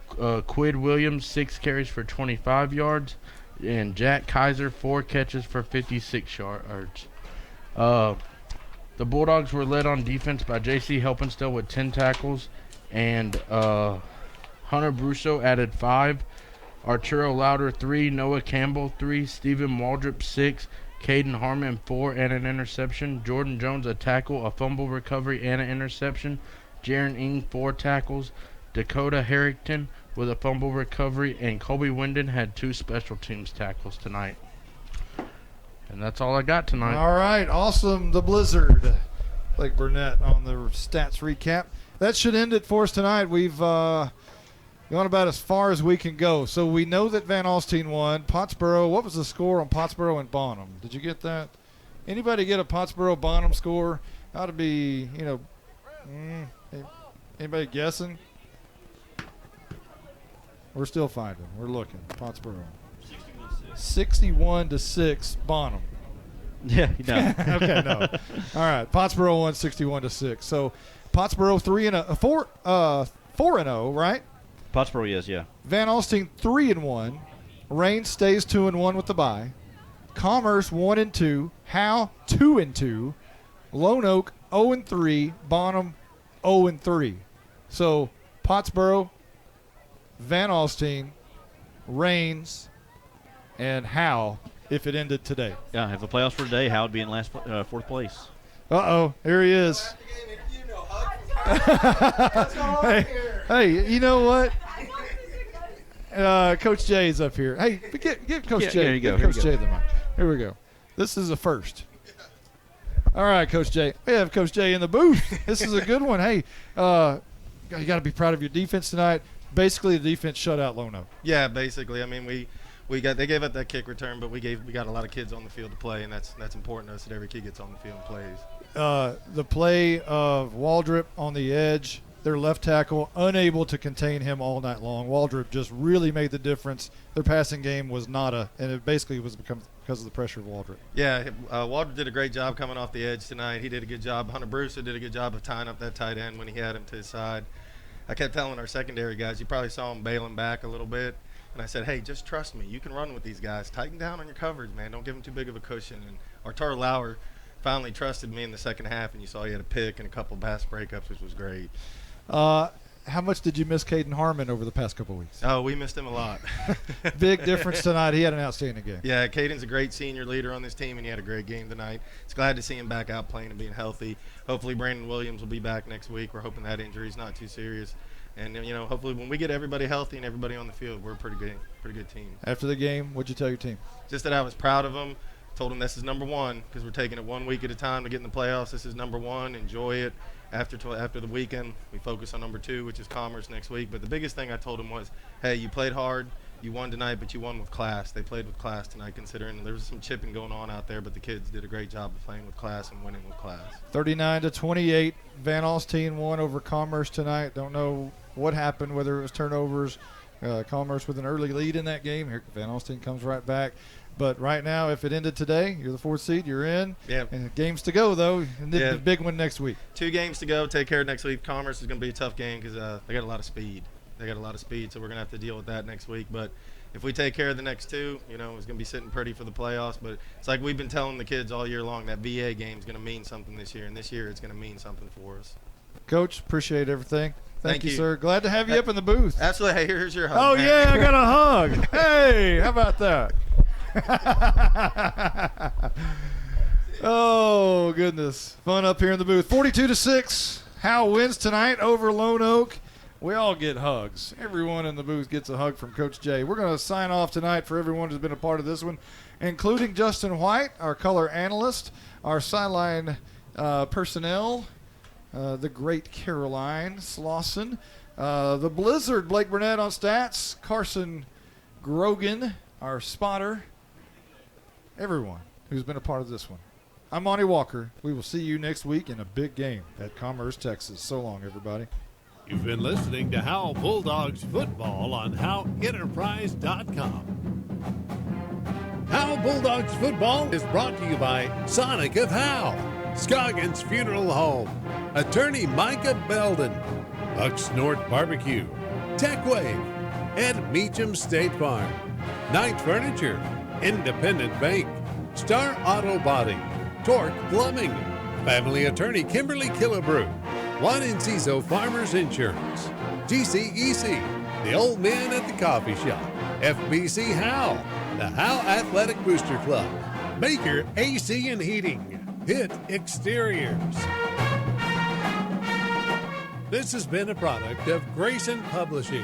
S10: Quid Williams, 6 carries for 25 yards. And Jack Kaiser, 4 catches for 56 yards. The Bulldogs were led on defense by J.C. Helpenstill with 10 tackles. And Hunter Brusso added 5. Arturo Louder, 3. Noah Campbell, 3. Stephen Waldrop, 6. Caden Harmon, 4 and an interception. Jordan Jones, a tackle, a fumble recovery, and an interception. Jaron Ing, 4 tackles. Dakota Harrington with a fumble recovery. And Colby Winden had 2 special teams tackles tonight. And that's all I got tonight.
S3: All right, awesome. The Blizzard. Blake Burnett on the stats recap. That should end it for us tonight. We've gone about as far as we can go. So we know that Van Alstyne won. Pottsboro, what was the score on Pottsboro and Bonham? Did you get that? Anybody get a Pottsboro-Bonham score? Ought to be, anybody guessing? We're still finding. We're looking. Pottsboro. 61-6 Bonham.
S4: Yeah, no.
S3: Okay, no. All right, Pottsboro won 61-6. So Pottsboro 4-0, right?
S4: Pottsboro, yes, yeah.
S3: Van Alstyne 3-1. Rain stays 2-1 with the bye. Commerce 1-2. Howe 2-2. Lone Oak 0-3. Bonham 0-3. So Pottsboro, Van Alstyne, Rains, and Howe if it ended today.
S4: Yeah, if the playoffs were today, Howe would be in fourth place.
S3: Uh-oh, here he is. Hey, you know what? Coach Jay's up here. Hey, get Coach Jay.
S4: Here you go.
S3: Coach Jay the mic. Here we go. This is a first. All right, Coach Jay. We have Coach Jay in the booth. This is a good one. Hey, you got to be proud of your defense tonight. Basically, the defense shut out Lone Oak.
S22: Yeah, basically. I mean, they gave up that kick return, but we got a lot of kids on the field to play, and that's important to us that every kid gets on the field and plays.
S3: The play of Waldrop on the edge, their left tackle, unable to contain him all night long. Waldrop just really made the difference. Their passing game was nada, and it basically was because of the pressure of Waldrop.
S22: Yeah, Waldrop did a great job coming off the edge tonight. He did a good job. Hunter Bruce did a good job of tying up that tight end when he had him to his side. I kept telling our secondary guys, you probably saw him bailing back a little bit. And I said, hey, just trust me. You can run with these guys. Tighten down on your coverage, man. Don't give them too big of a cushion. And Arturo Lauer finally trusted me in the second half, and you saw he had a pick and a couple pass breakups, which was great.
S3: How much did you miss Caden Harmon over the past couple weeks?
S22: Oh, we missed him a lot.
S3: Big difference tonight. He had an outstanding game.
S22: Yeah, Caden's a great senior leader on this team, and he had a great game tonight. It's glad to see him back out playing and being healthy. Hopefully Brandon Williams will be back next week. We're hoping that injury's not too serious. And, hopefully when we get everybody healthy and everybody on the field, we're a pretty good team.
S3: After the game, what'd you tell your team?
S22: Just that I was proud of them. Told them this is number one because we're taking it 1 week at a time to get in the playoffs. This is number one. Enjoy it. After the weekend, we focus on number 2, which is Commerce next week. But the biggest thing I told them was, hey, you played hard. You won tonight, but you won with class. They played with class tonight, considering there was some chipping going on out there, but the kids did a great job of playing with class and winning with class.
S3: 39-28, Van Alstyne won over Commerce tonight. Don't know what happened, whether it was turnovers. Commerce with an early lead in that game. Here, Van Alstyne comes right back. But right now, if it ended today, you're the 4th seed, you're in.
S22: Yeah.
S3: And games to go, though, and then the big one next week.
S22: 2 games to go. Take care next week. Commerce is going to be a tough game because they got a lot of speed. So we're going to have to deal with that next week. But if we take care of the next 2, it's going to be sitting pretty for the playoffs. But it's like we've been telling the kids all year long, that VA game is going to mean something this year, and this year it's going to mean something for us.
S3: Coach, appreciate everything. Thank you,
S22: you,
S3: sir. Glad to have you up in the booth.
S22: Absolutely. Hey, here's your hug.
S3: Oh,
S22: man.
S3: yeah, I got a hug. Hey, how about that? Oh, goodness. Fun up here in the booth. 42-6. Howe wins tonight over Lone Oak. We all get hugs. Everyone in the booth gets a hug from Coach Jay. We're going to sign off tonight for everyone who's been a part of this one, including Justin White, our color analyst, our sideline personnel, the great Caroline Slauson, the Blizzard, Blake Burnett on stats, Carson Grogan, our spotter, everyone who's been a part of this one. I'm Monty Walker. We will see you next week in a big game at Commerce, Texas. So long, everybody.
S12: You've been listening to Howe Bulldogs football on HoweEnterprise.com. Howe Bulldogs football is brought to you by Sonic of Howe, Scoggins Funeral Home, Attorney Micah Belden, Huck's North Barbecue, TechWave, and Meacham State Farm, Knight Furniture, Independent Bank, Star Auto Body, Torque Plumbing, Family Attorney Kimberly Killebrew, Juan Enciso Farmers Insurance, GCEC, the Old Man at the Coffee Shop, FBC Howe, the Howe Athletic Booster Club, Baker AC and Heating, Pitt Exteriors. This has been a product of Grayson Publishing.